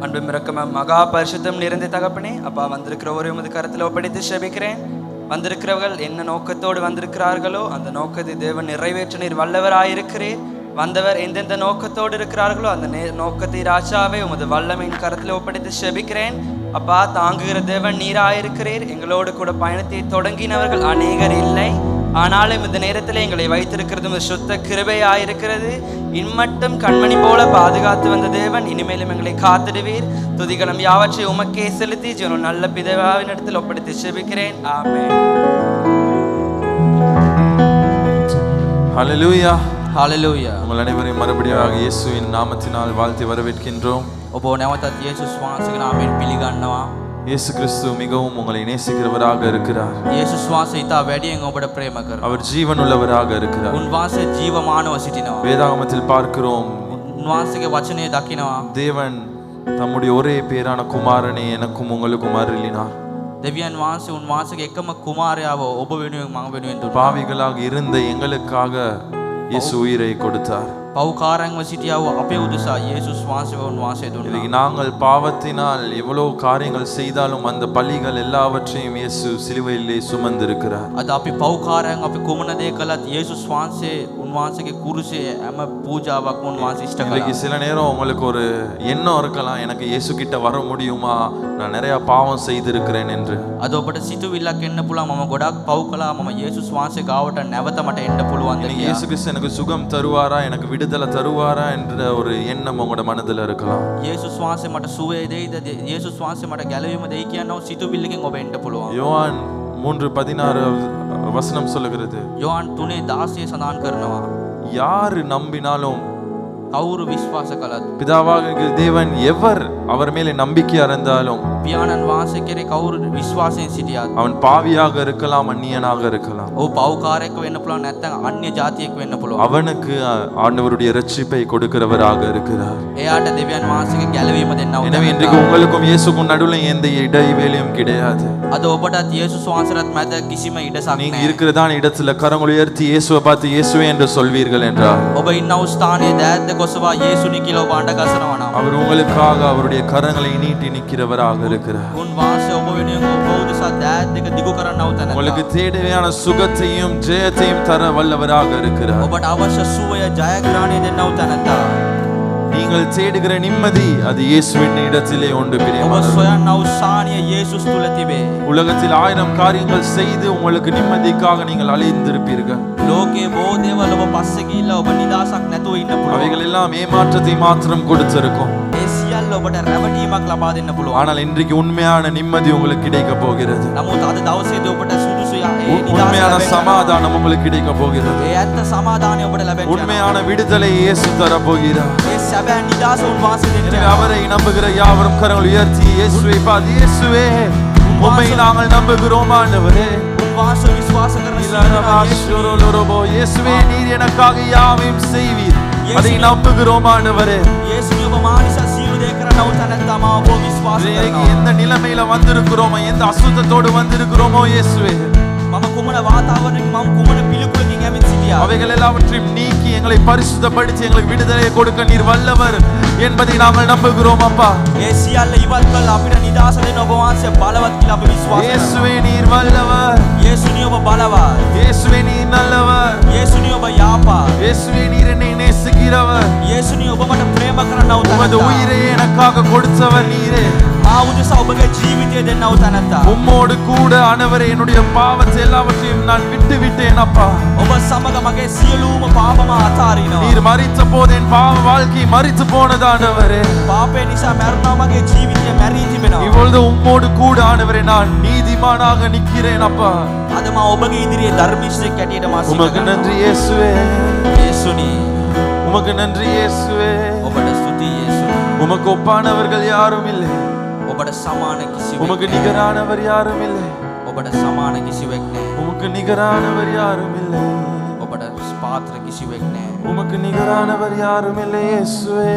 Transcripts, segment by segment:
அன்பும் இரக்கமும் மகா பரிசுத்தம் நிறைந்த தகப்பனே, அப்பா வந்திருக்கிற ஒரு உமது கரத்தில் ஒப்படைத்து செபிக்கிறேன். வந்திருக்கிறவர்கள் என்ன நோக்கத்தோடு வந்திருக்கிறார்களோ அந்த நோக்கத்தை தேவன் நிறைவேற்ற நீர் வல்லவராயிருக்கிறீர். வந்தவர் எந்தெந்த நோக்கத்தோடு இருக்கிறார்களோ அந்த நோக்கத்தை ராஜாவே உமது வல்லமையின் கரத்தில் ஒப்படைத்து செபிக்கிறேன். அப்பா, தாங்குகிற தேவன் நீராயிருக்கிறீர். எங்களோடு கூட பயணத்தை தொடங்கினவர்கள் அநேகர் இல்லை, ஆனாலும் இந்த நேரத்தில் எங்களை வைத்திருக்கிறது சுத்த கிருபையாயிருக்கிறது. இம்மட்டும் கண்மணி போல பாதுகாத்து வந்த தேவன் இனிமேலும் எங்களை காத்திடுவீர். துதிகளும் யாவற்றை உமக்கே செலுத்தி ஜீவனும் நல்ல பிதாவின் இடத்தில் ஒப்படைத்து செபிக்கிறேன். ஆமென். ஹல்லேலூயா, ஹல்லேலூயா. உங்கள் அனைவரையும் மறுபடியும் இயேசுவின் நாமத்தினால் வாழ்த்தி வரவேற்கின்றோம். ඔබ නැවතත් යේසුස් වහන්සේගේ නාමයෙන් පිළිගන්නවා. இயேசு கிறிஸ்து மிகவும் உங்களை நேசிக்கிறவராக இருக்கிறார். යේසුස් වහන්සේ ඊට වැඩියෙන් ඔබට ප්‍රේම කරනවා. அவர் ஜீவன் உள்ளவராக இருக்கிறார். උන්වහන්සේ ජීවමානව සිටිනවා. வேதாகமத்தில் பார்க்கிறோம், උන්වහන්සේගේ වචනේ දකිනවා. தேவன் தம்முடைய ஒரே பேரான குமாரனை எனக்கும் உங்களுக்கும் அருளினார். දෙවියන් වහන්සේ උන්වහන්සේගේ එකම කුමාරයාව ඔබ වෙනුවෙන් මම වෙනුවෙන් දුන්නා. பாவிகளாக இருந்த எங்களுக்காக இயேசு உயிரை கொடுத்தார். පව්කාරයන්ව සිටියා වූ අපේ උදෙසා යේසුස් වහන්සේව උන්වහන්සේ දුන්නා. நாங்கள் பாவத்தினால் எவ்வளவு காரியங்கள் செய்தாலும் அந்த பழிகள் எல்லாவற்றையும் இயேசு சிலுவையிலே சுமந்திருக்கிறார். අද අපි පව්කාරයන් අපි කුමන දේ කළත් යේසුස් වහන්සේ උන්වහන්සේගේ කුරුසේ හැම පූජාවක් උන්වහන්සේ ඉෂ්ට කළා. சில நேரம் உங்களுக்கு ஒரு எண்ணம் இருக்கலாம், எனக்கு இயேசு கிட்ட வர முடியுமா, நான் நிறைய பாவம் செய்திருக்கிறேன் என்று. අද ඔබට සිතුවිල්ලක් එන්න පුළුවන්, මම ගොඩක් පව් කළා, මම යේසුස් වහන්සේ ගාවට නැවත මට එන්න පුළුවන්ද කියලා. இயேசு கிறிஸ்து எனக்கு சுகம் தருவாரா, எனக்கு விடுதலை தருவாரா என்ற ஒரு எண்ணம் உங்களோட மனதில் இருக்கலாம். යේසුස් වහන්සේ මට සුවය දෙයිද, යේසුස් වහන්සේ මට ගැලවීම දෙයි කියනව සිතුවිල්ලකින් ඔබ එන්න පුළුවන්. யோவான் 3:16 வசனம் சொல்லுகிறது, යොහන් 3:16 සඳහන් කරනවා, யாரு நம்பினாலும் කවුරු විශ්වාස කළත්, பிதாவாகிய தேவன் எவர் அவர் மேலே நம்பிக்கையா இருந்தாலும், පියාණන් වහන්සේ කෙරේ කවුරු විශ්වාසයෙන් සිටියත්, அவன் பாவியாக இருக்கலாம், அந்நியனாக இருக்கலாம், ඔව් පව්කාරයෙක් වෙන්න පුළුවන්, නැත්නම් අන්‍ය ජාතියෙක් වෙන්න පුළුවන්. அவனுக்கு ஆண்டவருடைய இரட்சிப்பை கொடுக்கிறவராக இருக்கிறார். එයාට දෙවියන් වහන්සේගේ ගැලවීම දෙන්නව. எனவே இன்றைக்கு உங்களுக்கும் இயேசுக்கும் நடுவில் எந்த இடைவேளையும் கிடையாது. අද ඔබටත් යේසුස් වහන්සේට මැද කිසිම ඉඩසක් நீங்க නැහැ. இருக்கிறதான இடத்துல கரங்களை உயர்த்தி இயேசுவை பார்த்து இயேசுவே என்று சொல்வீர்கள் என்றால், ඔබ ඉන්න ස්ථානයේ දෑද්ද කොසවා යේසුනි කියලා ඔබ අඬ ගසනවා නම්, அவர் உங்களுக்காக அவருடைய கரங்களை நீட்டி நிற்கிறவராக இருக்கிறார். උන්වහන්සේ ඔබ වෙනුවෙන් ඔබ උදෙසා දෑත් දෙක දිගු කරන්නව තැන. உங்களுக்கு தேவையான சுகத்தையும் ஜெயத்தையும் தர வல்லவராக இருக்கிறார். ඔබට අවශ්‍ය සුවය ජයග්‍රහණය දෙන්නව තැනත්තා. நீங்கள் தேடுகிற நிம்மதி அது இயேசுவின் இடத்திலே உண்டு. ඔබ பிரியமானவர்களே, සොයන්නව සානිය යේසුස් තුල තිබේ. உலகத்தில் 1000 காரியங்கள் செய்து உங்களுக்கு நிம்மதிக்காக நீங்கள் அலைந்திருப்பீர்கள். ලෝකයේ බොහෝ දේවල් ඔබ පස්සේ ගිහිල්ලා ඔබ නිදාසක් නැතුව ඉන්න පුළුවන්. அவைகள் எல்லாம் ஏமாற்றத்தை மாத்திரம் கொடுத்திருக்கும். ඒ සියල්ල ඔබට රැවටීමක් ලබා දෙන්න පුළුවන්. ஆனால் இன்றைக்கு உண்மையான நிம்மதி உங்களுக்கு கிடைக்க போகிறது. නමුත් අද දවසේදී ඔබට සුදුසු உண்மையான சமாதானம் உங்களுக்கு கிடைக்க போகிறது. ඒ ඇත්ත සමාදානය ඔබට ලැබෙන්න. உண்மையான விடுதலை இயேசு தர போகிறார். ඒ සැබෑ නිදාස උන්වහන්සේ දෙන්න. எனவே அவரை நம்புகிற யாவரும் கரங்களை உயர்த்தி இயேசுவை பார்த்து, இயேசுவே உம்மை நாங்கள் நம்புகிறோம் ஆண்டவரே. උන්වහන්සේ විශ්වාස කරන இயேசுவே நீர் எனக்காக யாவையும் செய்வீர், அதை நம்புகிறோம் ஆண்டவரே. යේසුනි ඔබ මා නිසා සියලු දේ කරනව තැනත්තා මා ඔබ විශ්වාස කරනවා. எந்த நிலைமையில வந்திருக்கிறோமோ, எந்த அசுத்தத்தோடு வந்திருக்கிறோமோ, இயேசுவே මම කුමන වාතාවරණයකින් මම කුමන පිළිකුලකින් ඇවිත් සිටියා. அவைகள் எல்லாவற்றையும் நீக்கி எங்களை பரிசுத்தப்படுத்தி எங்களுக்கு விடுதலையை கொடுக்க நீர் வல்லவர் என்பதை நாங்கள் நம்புகிறோம் அப்பா. ඒ සියල්ල ඉවත් කළා අපිට නිදාස දෙන්න ඔබ වහන්සේ බලවත් කියලා අපි විශ්වාස කරනවා. இயேசுவே நீர் வல்லவர், යේසුනි ඔබ බලවත්, இயேசுவே நீர் நல்லவர், යේසුනි ඔබ යාපා, இயேசுவே நீர் என்னை நேசிக்கிறவர், යේසුනි ඔබ මට ප්‍රේම කරනව உமது තැනත්තා. உயிரை எனக்காக கொடுத்தவர் நீரே. මා උදෙසා ඔබගේ ජීවිතය දෙන්නව තැනත්තා. உம்மோடு கூட ஆண்டவரே என்னுடைய பாவத்தை எல்லாவற்றையும் நான் விட்டு விட்டேன் அப்பா. ඔබ සමග මගේ සියලුම පාපම අතාරිනවා. நீர் மரித்த போது என் பாவ வாழ்க்கை மரித்து போனது ஆண்டவரே. පාපේ නිසා මැරුණා මගේ ජීවිතය මැරී තිබෙනවා. இப்பொழுது உம்மோடு கூட ஆண்டவரே நான் நீதிமானாக நிற்கிறேன் அப்பா. අද මා ඔබගේ ඉදිරියේ ධර්මිෂ්ඨයෙක් ඇටියට මා සිත உமக்கு කරනවා. நன்றி இயேசுவே, යේසුනි உமக்கு நன்றி இயேசுவே. ඔබට ස්තුතියි යේසුනි. உமக்கு ஒப்பானவர்கள் யாரும் இல்லை, ඔබට සමාන කිසිවෙක් உமக்கு නැහැ. நிகரானவர் யாரும் இல்லை, ඔබට සමාන කිසිවෙක් නැහැ. உமக்கு நிகரானவர் யாரும் இல்லை, ඔබට පාත්‍ර කිසිවෙක් නැහැ. உமக்கு நிகரானவர் யாரும் இல்லை இயேசுவே.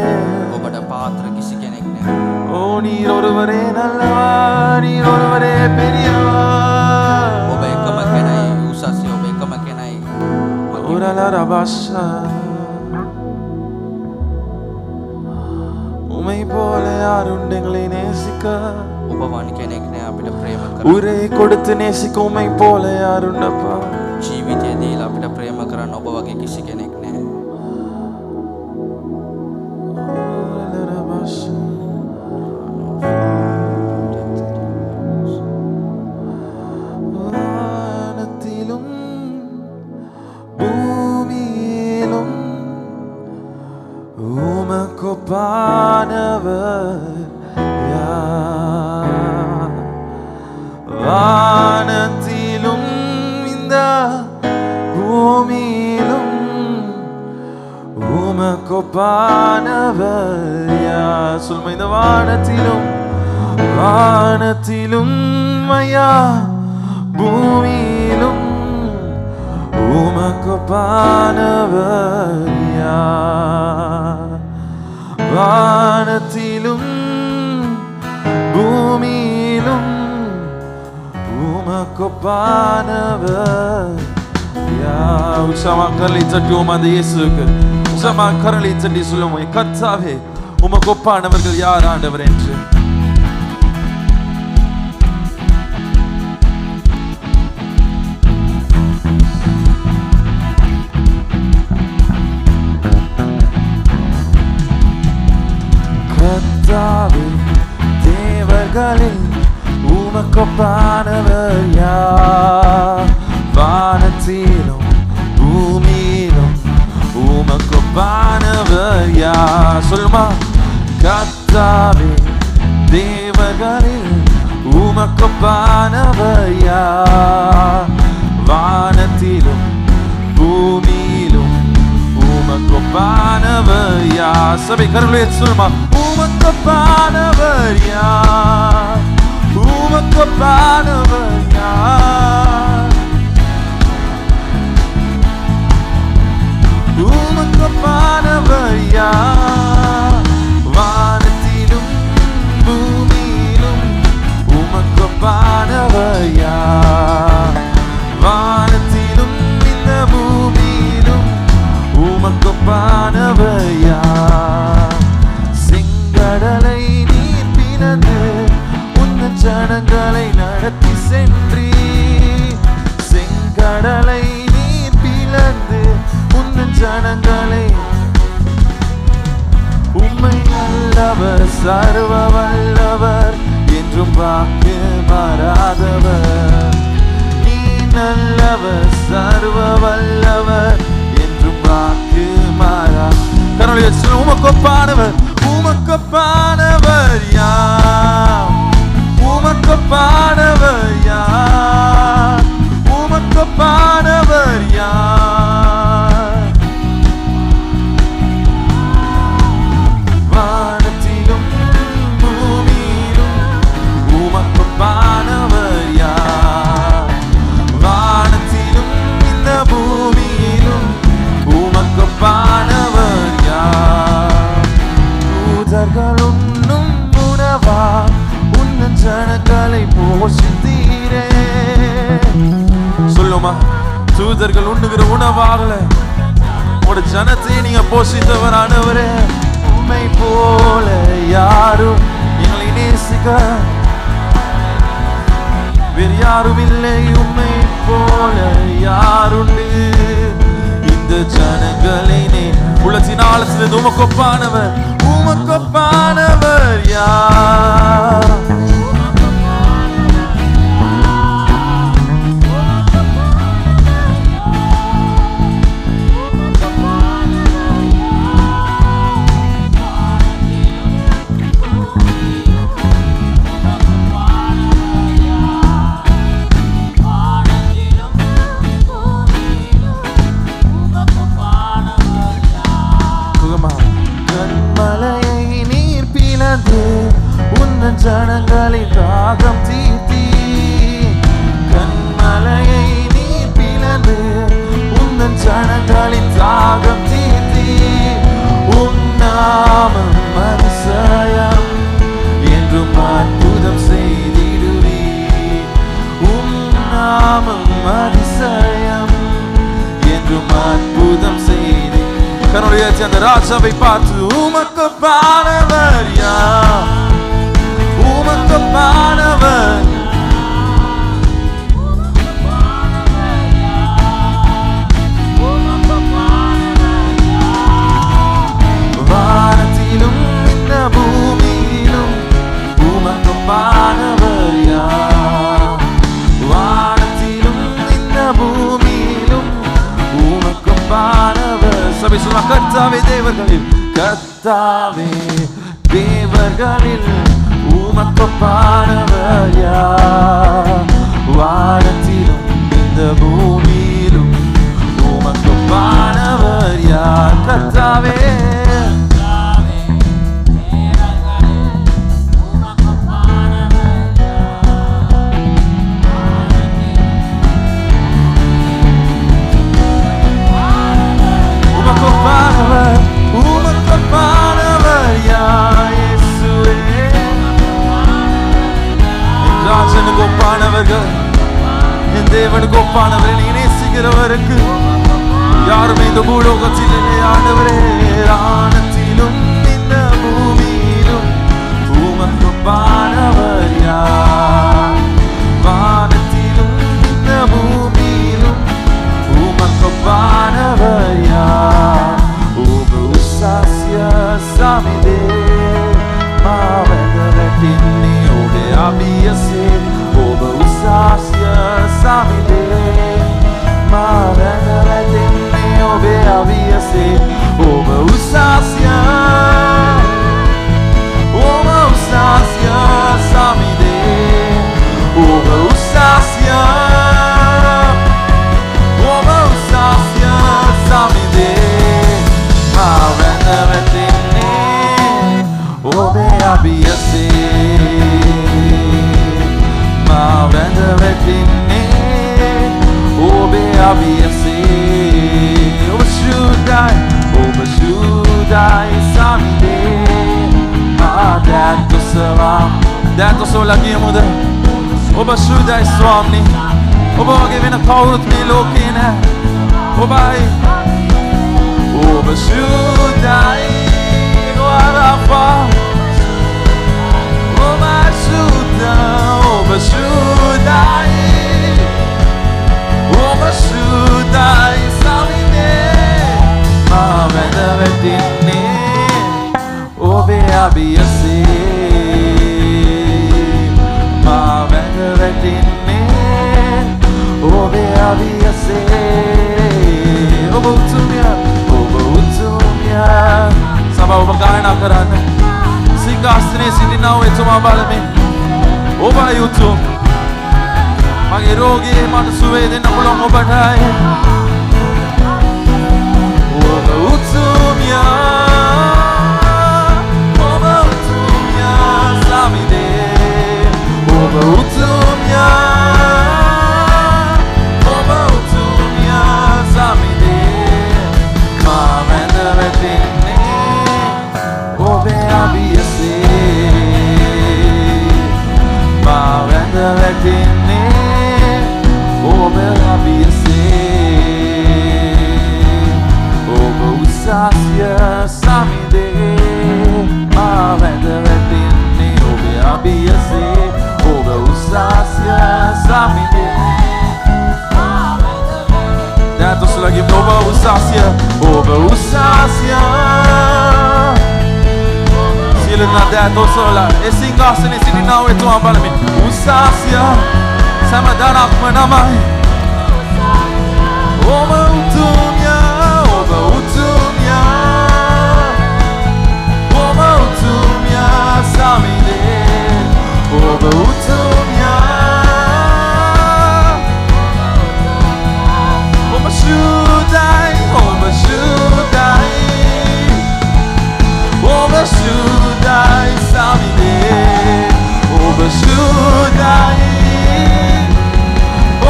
ඔබට පාත්‍ර කිසි කෙනෙක් නැහැ. ஓ நீர் ஒருவரே நல்லவர், நீர் ஒருவரே பெரியவர். ඔබ එකම කෙනයි උසස්, ඔබ එකම කෙනයි. உரல ரபாஷா, உம்மை போல யாருண்டு පුළුවන් කෙනෙක් නෑ අපිට ප්‍රේම කරන්න. உரை கொடுத்து நேசிக்கும் உம்மை போல யாருண்டப்பா? ජීවිතය දීලා අපිට ප්‍රේම කරන්න ඔබ වගේ කිසි කෙනෙක් නෑ. வானத்திலும் பூமியிலும் உமக்கொப்பானவர் யார்? வானத்திலும் இந்த பூமியிலும் உமக்கொப்பானவர் யார்? சொல்லுமா, இந்த வானத்திலும் வானத்திலும் ஐயா பூமியிலும் உமக்கொப்பானவர் யார்? வானத்திலும் பூமியிலும் உமக்கொப்பானவர் யார்? உற்சாகமா கரலை தட்டுவோம் அந்த இயேசுவுக்கு. உற்சாகமா கரலை தட்டி சொல்லுவோம், கர்த்தாவே உமக்கொப்பானவர்கள் யார் ஆண்டவர் என்று. கர்த்தாவே தேவர்களில் உமக்கொப்பானவர் யார்? வானத்திலும் பூமியிலும் உமக்கொப்பானவர் யார்? சொல்லுமா, கர்த்தாவே தேவர்களில் உமக்கொப்பானவர் யார்? வானத்திலும் பூமியிலும் உமக்கொப்பானவர் யார்? சபை கரங்களை சொல்லுமா, உமக்கொப்பானவர் யார்? உமக்கொப்பானவர் யார்? உமக்கொப்பானவர் யார்? வானத்திலும் பூமியிலும் உமக்கொப்பானவர் யார்? வானத்திலும் இந்த பூமியிலும் உமக்கொப்பானவர் யார்? செங்கடலை நீர் பிளந்து உந்தன் ஜனங்களை நடத்தி சென்றீ. செங்கடலை நீர் பிளந்து உந்தன் ஜனங்களை. உம்மை நல்லவர், சர்வ வல்லவர், என்றும் வாக்கு மாறாதவர். நீ நல்லவர், சர்வ வல்லவர், என்றும் வாக்கு மாறா. கர்த்தருடைய உமக்கொப்பானவர், உமக்கொப்பானவர் யார்? உமக்கொப்பானவர் யார்? உமக்கொப்பானவர் யார்? வானத்திலும் பூமியிலும் உமக்கொப்பானவர் யார்? வானத்திலும் இந்த பூமியிலும் உமக்கொப்பானவர் யார்? தூதர்கள் உண்ணும் உணவா உன்னன் ஜனங்களை போஷித்தீரே. சொல்லுமா, தூதர்கள் உண்ணுகிற உணவாகல உங்களோட ஜனத்தை நீங்க போஷித்தவரானவரே. உம்மை போல யாரும் எங்களை நேசிக்க வேறு யாரும் இல்லை. உம்மை போல யாருண்டு இந்த ஜனங்களை நீ உலகத்தினால் சிலது உமக்கொப்பானவர், உமக்கொப்பானவர் யார்? ஜனங்களை தாகம் தீர்த்தி. கண்மலையை நீர் பிளந்து உந்தன் ஜனங்களின் தாகம் தீர்த்தி. உம் நாமம் அதிசயம் என்றும் அற்புதம் செய்திடுவே. உம் நாமம் அதிசயம் என்றும் அற்புதம் செய்தி. கர்த்தருடைய அந்த ராஜாவை பார்த்து உமக்கொப்பானவர் யார்? உமக்கொப்பானவர் கர்த்தாவே தேவர்களில் கர்த்தாவே தேவர்களில் உமக்கொப்பானவர் யார்? வானத்திலும் இந்த பூமியிலும் உமக்கொப்பானவர் யார்? கர்த்தாவே உமக்கொப்பானவர் யார்? இயேசுவே என் ராஜனுக்கு ஒப்பானவர்கள், என் தேவனுக்கு ஒப்பானவரை நீ நேசிக்கிறவருக்கு யாருமே இந்த பூலோகத்தில் இல்லை ஆண்டவரே. வானத்திலும் இந்த பூமியிலும் உமக்கொப்பானவர் யார்? வானத்திலும் இந்த பூமியிலும் umakopanவர் யார்? Usasia samide mavenderetini obe abiyase. Usasia samide mavenderetini obe abiyase. Usasia samide Usasia samide mavenderetini obe abiyase. Mavenderetini obe abiyase. Obashudai samide Dad to so lagi muda Obashudai swami Obage vina kaurut me lokine Obai Obashudai Warafa Obashudai Obashudai samide Mavenderetini obe abiyase. Mavenderetini obe abiyase. Oba utumya Sama oba gana karana Singhasane sitina hoe tuma balame Oba utum Mage rogi mata suve denna puluwan obatai. Oba utumya samide Oba utumya samide Mavenderetini obe abiyase. Mavenderetini obe abiyase. Oba usasia samide Mavenderetini obe abiyase. Oba usasia samide Dato selagi oba usasia Sila na dato sola Singhasane sitina hoe tuma balame Usasia sama danak menamai Oba utumya samide Oba utumya Obashudai samide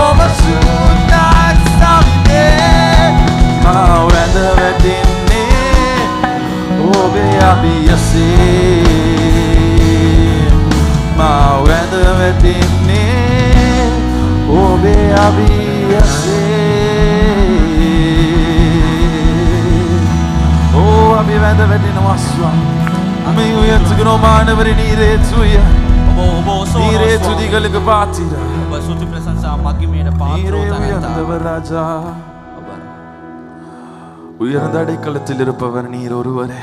Obashudai samide Mavenderetini obe abiyase. Mavenderetini obe abiyase. Oh abivenderetini waswa Ame uyatsukuno maanavare neere tuya Neere tudigalukku paatira ඔබ සුති ප්‍රශංසා මග්ගමයට පාත්‍ර වූ තැනැත්තා. உயர்ந்தவர் ராஜா உயர்ந்த அடைக்கலத்தில் இருப்பவர் நீர் ஒருவரே.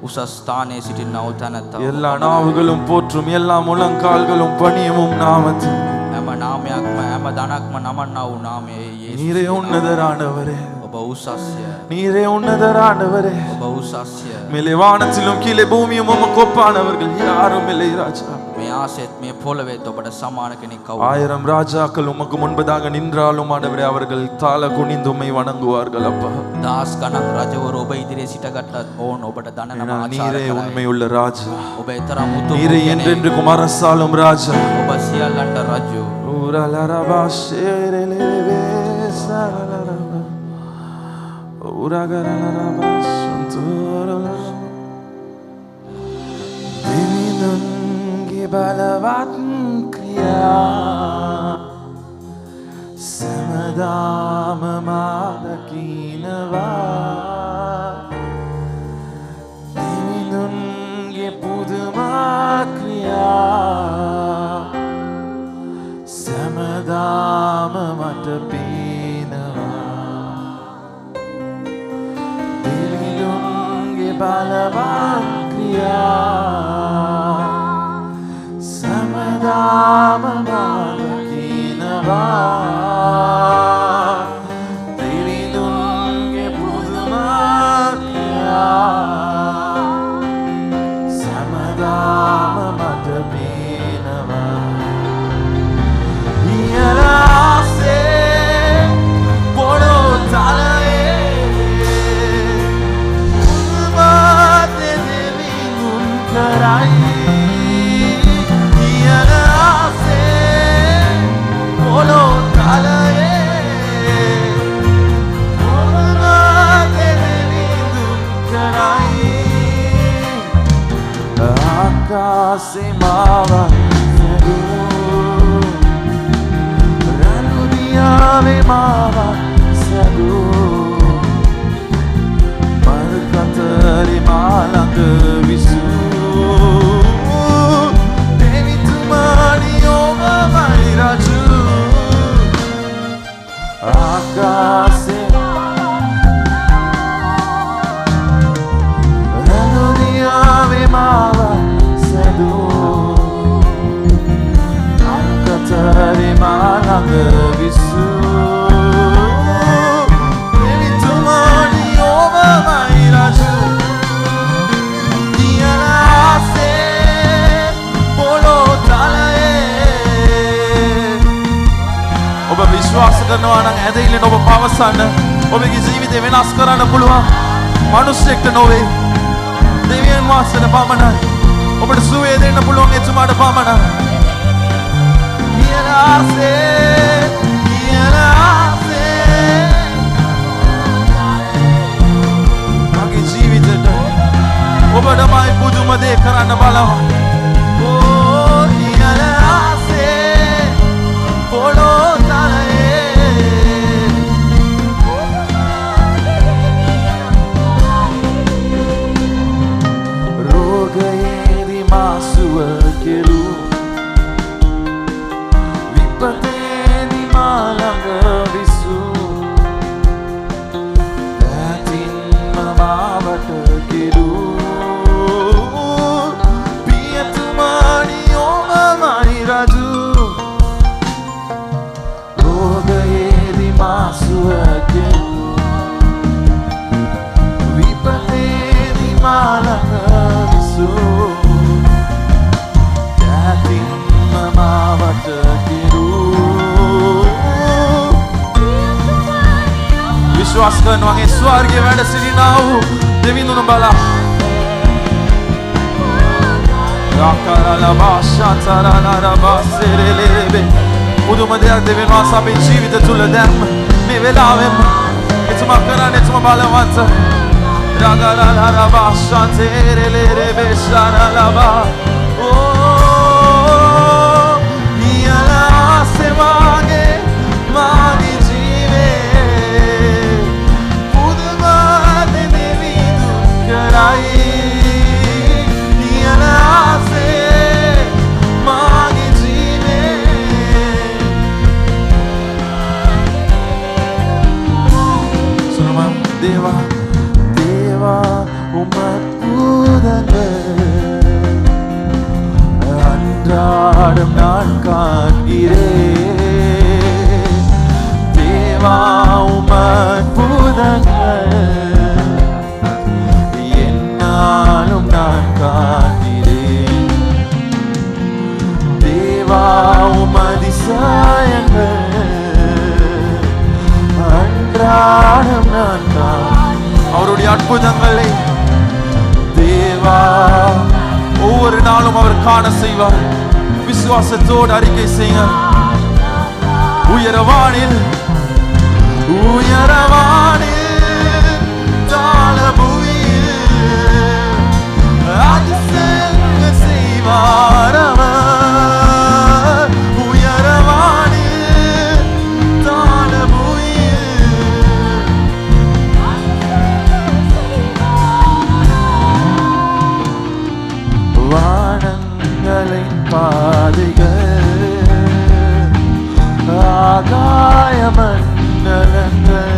උසස් ස්ථානයේ සිටිනා වූ තැනැත්තා. எல்லா நாவுகளும் போற்றும் எல்லா முழங்கால்களும் பணியமும் நாமத்தில் හැම නාමයක්ම හැම දනක්ම නමන්නා වූ නාමයේ යේසුස්. நீரே உன்னதரானவரே. ඔබ ඔබ උසස්ය. நீரே உன்னதர் ஆண்டவரே. ඔබ උසස්ය. மேலே வானத்திலும் கீழே பூமியும் உமக்கு ஒப்பானவர்கள் யாரும் இல்லை ராஜா. මේ ආසෙත් මේ පොළවෙත් ඔබට සමාන කෙනෙක් කවුද? 1000 ராஜாக்கள் உமக்கு முன்பதாக நின்றாலும் ஆண்டவரே அவர்கள் தாள குனிந்து உம்மை வணங்குவார்கள் அப்பா. දාස් ගණන් රජවරු ඔබ ඉදිරියේ සිටගත්තත් ඕන් ඔබට දන නම ආචාර நீரே කරයි. உண்மையுள்ள ராஜா. ඔබ තරම් උතුම් நீரே කෙනෙක්. என்றென்றுக்கும் அரசாளும் ராஜா. ඔබ සියල්ලන්ට රජු. ஊரலரபா ஷேரெலெவே சரலரபா ஊரகரலரபா சந்தோரலரபா දිවිඳුන්ගේ බලවත් ක්‍රියා සමදාම මා දකිනවා දිවිඳුන්ගේ පුදුමා ක්‍රියා සමදාම මට පේනවා දිවිඳුන්ගේ බලවත් ක්‍රියා සමදාම දකිනවා දිවිඳුන්ගේ පුදුමා ක්‍රියා සමදාම මට පේනවා ඉහළාසේ පොළො තලයේ පුදුමා දෙවිඳුන් කරයි Akasih mawa seru Ranu diave mawa seru Markatari malang visu Devi tumani oma mai raju Akasih Ranu diave mawa terima ළඟ විසු එවිතුමානි ඔබමයි රජු දියනාසේ පොළො තලයේ ඔබ විශ්වාස කරනවා නම් ඇදහිල්ලෙන් ඔබ පවසන්න ඔබගේ ජීවිතේ වෙනස් කරන්න පුළුවන් මිනිස්සෙක්ට නොවේ දෙවියන් වහන්සේට පමණයි ඔබට සුවය දෙන්න පුළුවන් එතුමාට පමණයි මගේ ජීවිතයට ඔබටමයි පුදුම දේ කරන්න බලවන් ඉහළාසේ පොළො තලයේ රෝගයේදී මා සුව කෙළු Pateni malang visu Datin mamavat kiru Piyatumani omamai raju Rogayedi masuwa kiru Vipateni malang visu Datin mamavat kiru විශ්වාස කරනවා ඒ ස්වර්ගයේ වැඩ සිටිනා වූ දෙවිඳුන් බලා යකරලබාෂතරලරබසෙරෙලෙබේ මුදුම දෙයක් දෙවියන් වහන්සේ අපේ ජීවිත තුළ දැම්ම මේ වෙලාවෙම එතුමා කරන්නේ එතුමා බලවන්ත යකරලරබාෂතරෙලෙබේ ශරලබා ඉයලාසේ මාගේ මාගේ Deva, Deva, umatku dan அன்றாடம் நான் அவருடைய அற்புதங்களை தேவா ஒவ்வொரு நாளும் அவர் காண செய்வார். விசுவாசத்தோடு அறிக்கை செய்ய. உயரவானில் தாளபுவியில் அதிசயங்க செய்வார் அவர். உயரவானில் தாளபுவியில் வானங்களின் பாதைகள் ஆகாய மண்டலங்கள்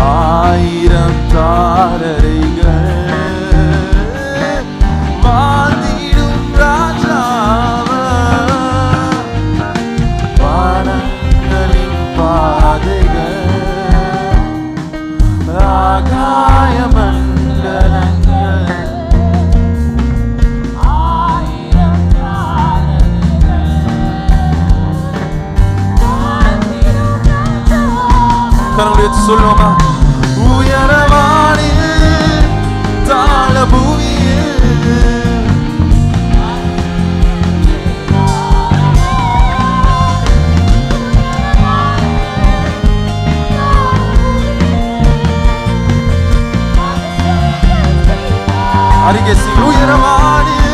ஆயிரம் தாரரைகள் வாழ்ந்திடும் ராஜாவர். வானங்களின் பாதைகள் ஆகாய மண்டலங்கள் சொல்லுமா. உயரவானில் தாளபுவியில் அறிக்கை செய். உயரவானில்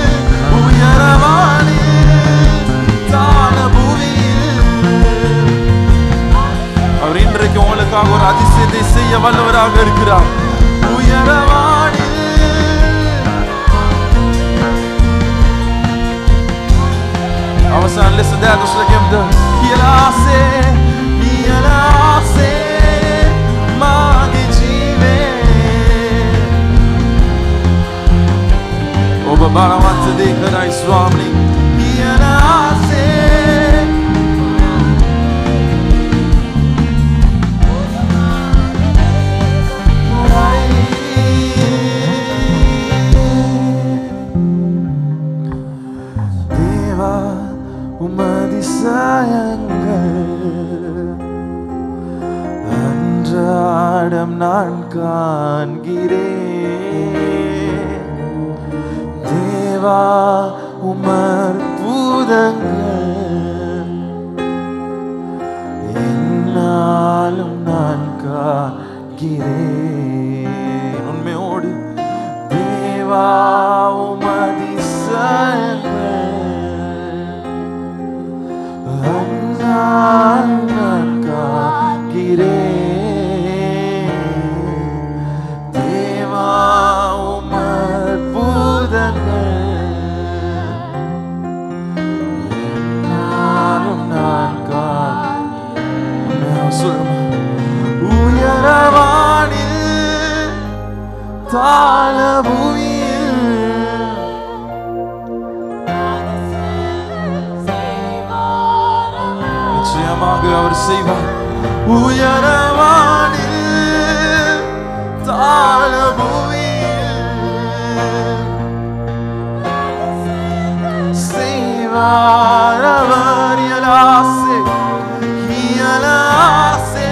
தாளபுவியில் அவர் இன்றைக்கு உங்களுக்காக ஒரு அதிசயத்தை செய்ய வல்லவராக இருக்கிறார். உயரவானில் அவசான் listen that just like him the hielase mage jeeve ඔබ බලවත් දේ කරයි ස්වාමී. හිelase அன்றாடம் நான் காண்கிறேன் தேவா உமர் பூதங்கள் என்னாலும் நான் காண்கிறேன் உண்மையோடு தேவா உமதிசயங்கள் நான் காண்கிறேன் தேவா உமர் பூதங்கள் என்னாலும் நான் உயரவானில் தாளபுவியில் நிச்சயமாக அவர் செய்வார். உயரவானில் தாளபுவியில் செய்வார் அவர். hielase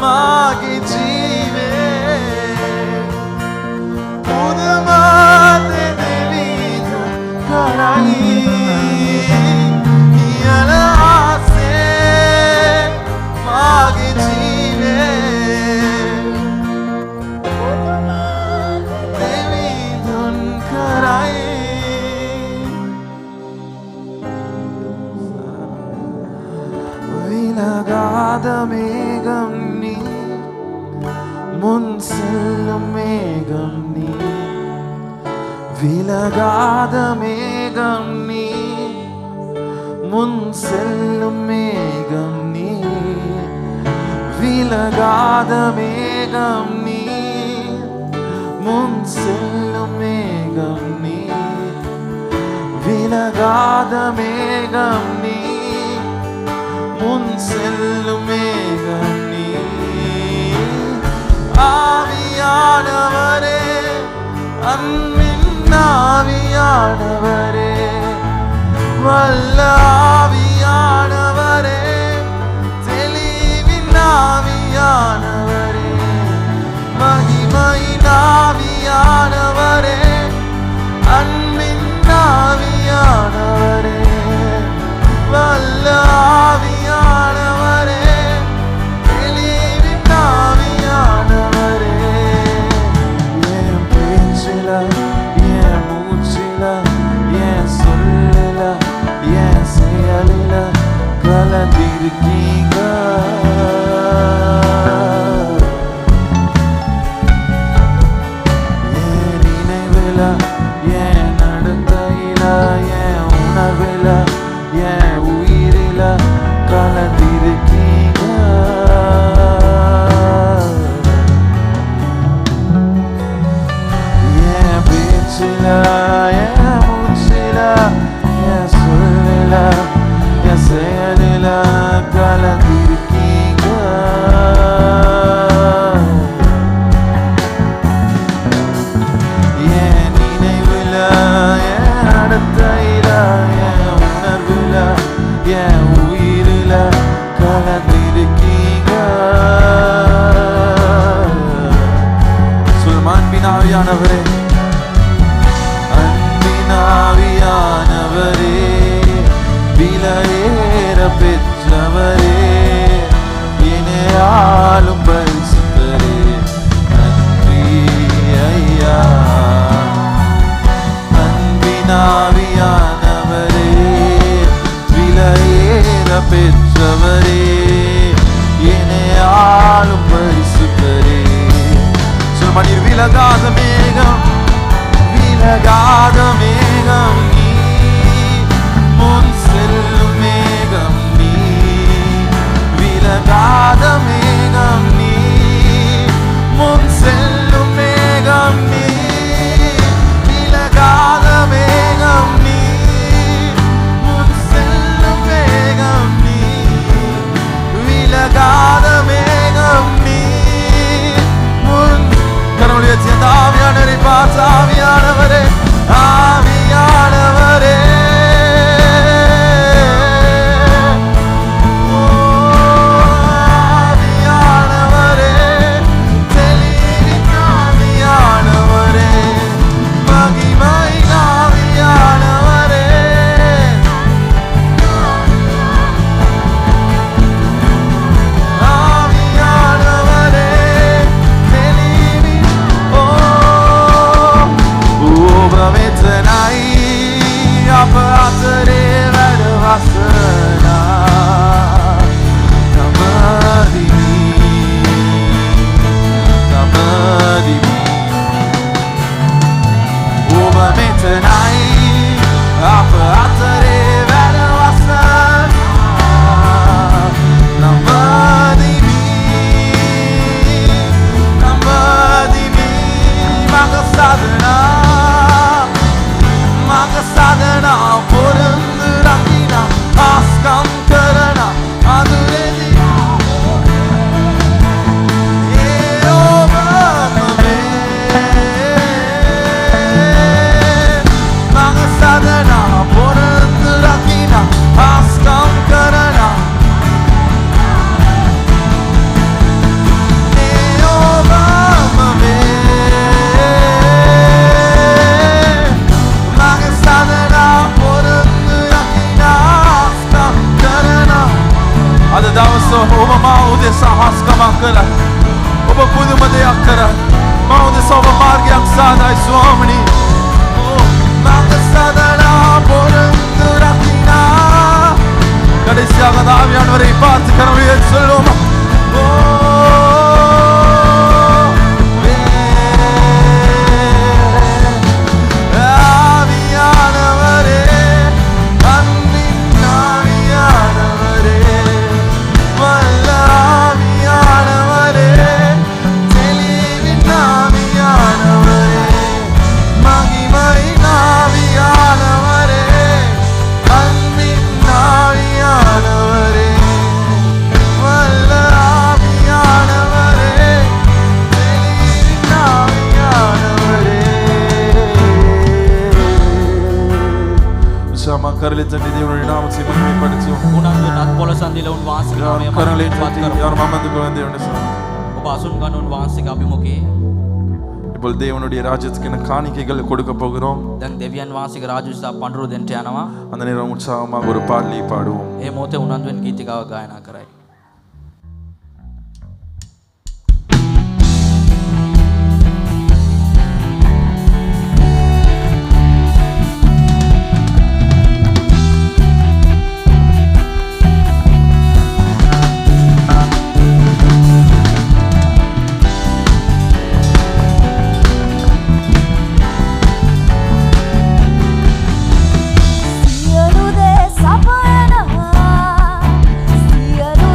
mage jeeve pudamate devidu karai hielase mage jeeve devidun karai விலகாத மேகம் நீ முன் செல்லும் மேகம் நீ விலகாத மேகம் நீ முன் செல்லும் மேகம் நீ விலகாத மேகம் நீ முன் செல்லும் மேகம் நீ விலகாத மேகம் நீ முன் செல்லும் மேகம் நீ. ஆவியானவரே அன்பின் ஆவியானவரே வல்ல ஆவியானவரே தெளிவான ஆவியானவரே அன்பின் ஆவியானவரே வல்ல ஆவியானவரே தெளிவின் ஆவியானவரே என் பேச்சில என் மூச்சில என் சொல்லில என் செயலில கலந்திருக்கீங்க என் நினைவில என் நடத்தையில என் உணர்வில என் உயிரில கலந்திருக்கீங்க என் பேச்சில என் மூச்சில என் சொல்லில என் செயலில கலந்திருக்கீங்க என் நினைவில என் நடத்தையில என் உணர்வில என் உயிரில கலந்திருக்கீங்க சொல்லும் அன்பினாவியானவரே அன்பினாவியானவரே விலையேற பெற்றவரே இணையாலும் பரிசுத்தரே நன்றி ஐயா அன்பினாவியானவரே விலையேற பெற்றவரே இணையாலும் பரிசுத்தரே சொல்மணி விலகாத மேகம் விலகாத மேகம் நீ முன் செல்லும் மேகம் நீ விலகாத மேகம் நீ முன் செல்லும் மேகம் நீ விலகாத மேகம் நீ முன் செல்லும் மேகம் நீ விலகாத மேகம் நீ முன் கரங்களை சேர்ந்த ஆவியானவரை பார்த்து ஆவியானவரே ஆவியானவரே கரலித்தட்டி தேவனுடைய நாமத்தை மகிமைப்படுத்துவோம். උනන්දු නත් පොළසන්දිල උන්වහන්සේ නාමය கரலித்தட்டி මහිමවත් யார் කරමු. மாமந்து குழந்தை என்று சொன்னார். ඔබ අසුන් ගන්න උන්වහන්සේගේ අභිමුඛයේ இப்போ தேவனுடைய ராஜ்யத்துக்கு காணிக்கைகள் கொடுக்க போகிறோம். දැන් දෙවියන් වහන්සේගේ රාජ්‍ය උදෙසා පඬුරු දෙන්නට යනවා. அந்த நேரம் உற்சாகமாக ஒரு பாடலை பாடுவோம். ඒ මොහොතේ උනන්දුවෙන් ගීතිකාවක් ගායනා කරයි. සියලු දේ සපයනවා සියලු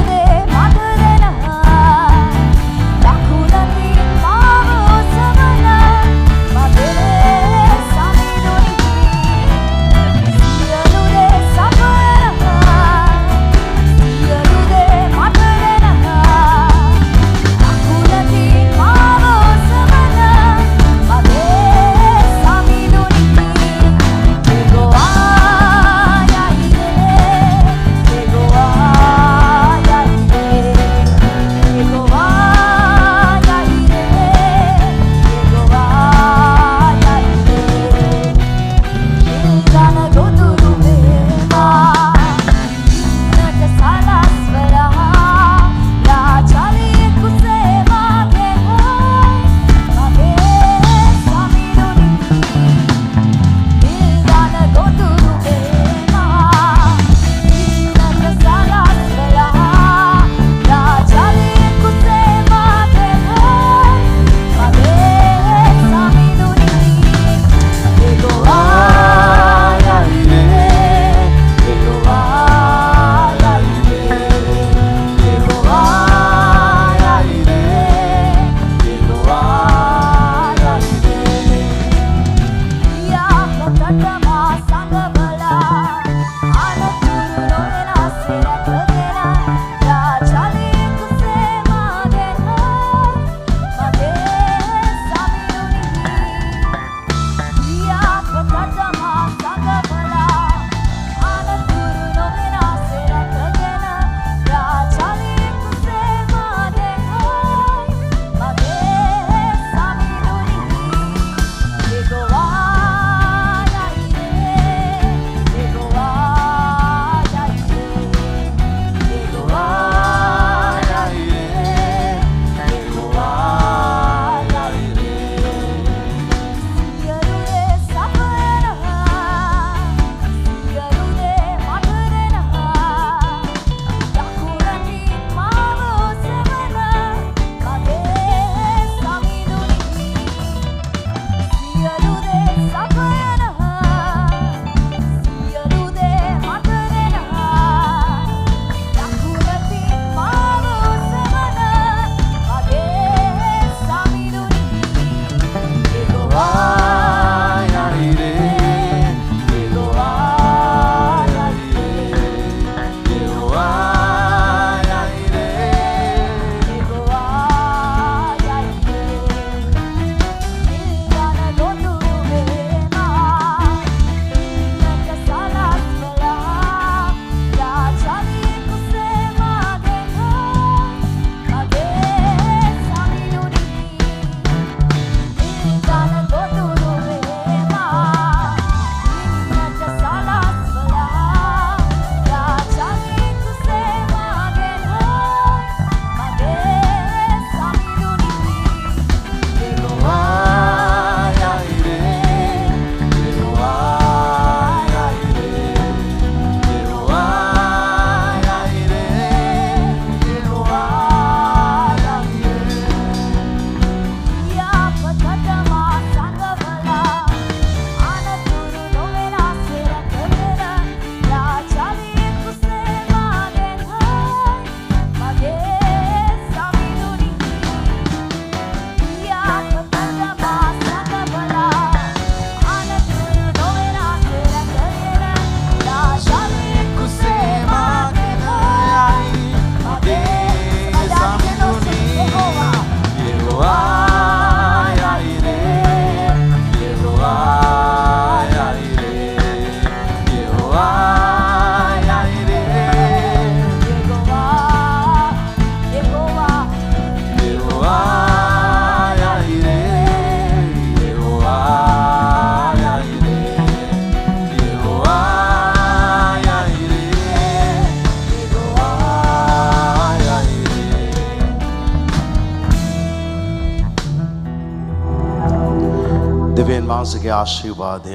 වහන්සේගේ ආශිර්වාදය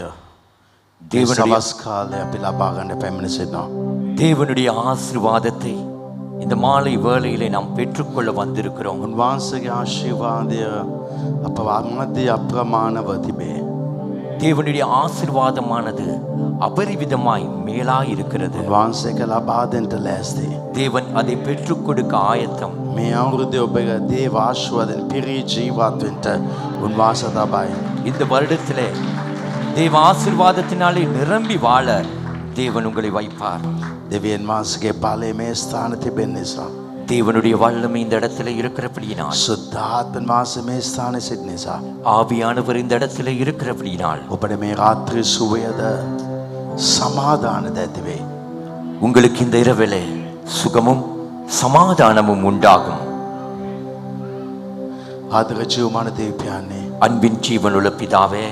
தேவனுடைய සවස් කාලේ අපි ලබා ගන්න පැමිණ සිටිනවා. தேவனுடைய ஆசீர்வாதத்தை இந்த மாலை வேளையிலே நாம் பெற்றுக்கொள்ள வந்திருக்கிறோம். උන්වහන්සේගේ ආශිර්වාදය අප මැද අප්‍රමාණව තිබේ. தேவனுடைய ஆசீர்வாதமானது அபரிவிதமாய் மேலாய் இருக்கிறது. උන්වහන්සේක ලබා දෙන්න ලෑස්ති. தேவன் அதை பெற்றுக் கொடுக்க ஆயத்தம். මේ අවුරුද්දේ ඔබගේ දේව ආශිර්වාදයෙන් පිරී ජීවත් වෙන්න උන්වහන්සේ තබයි. இந்த வருடத்திலே தேவ ஆசீர்வாதத்தினாலே நிரம்பி வாழ தேவன் உங்களை வைப்பார். දෙවියන් වහන්සේගේ බලය මේ ස්ථාන තිබෙන නිසා தேவனுடைய வல்லமை இந்த இடத்துல இருக்கிறபடியினால், සුද්ධාත්ම වහන්සේ මේ ස්ථානයේ සිටින නිසා ஆவியானவர் இந்த இடத்துல இருக்கிறபடியினால் ඔබට මේ රාත්‍රී සුවයද සමාදානද ඇති වෙයි. உங்களுக்கு இந்த இரவிலே சுகமும் சமாதானமும் உண்டாகும். ආදර ජීවමාන දෙවියන්නේ அன்பின் ஜீவனுள்ள பிதாவே,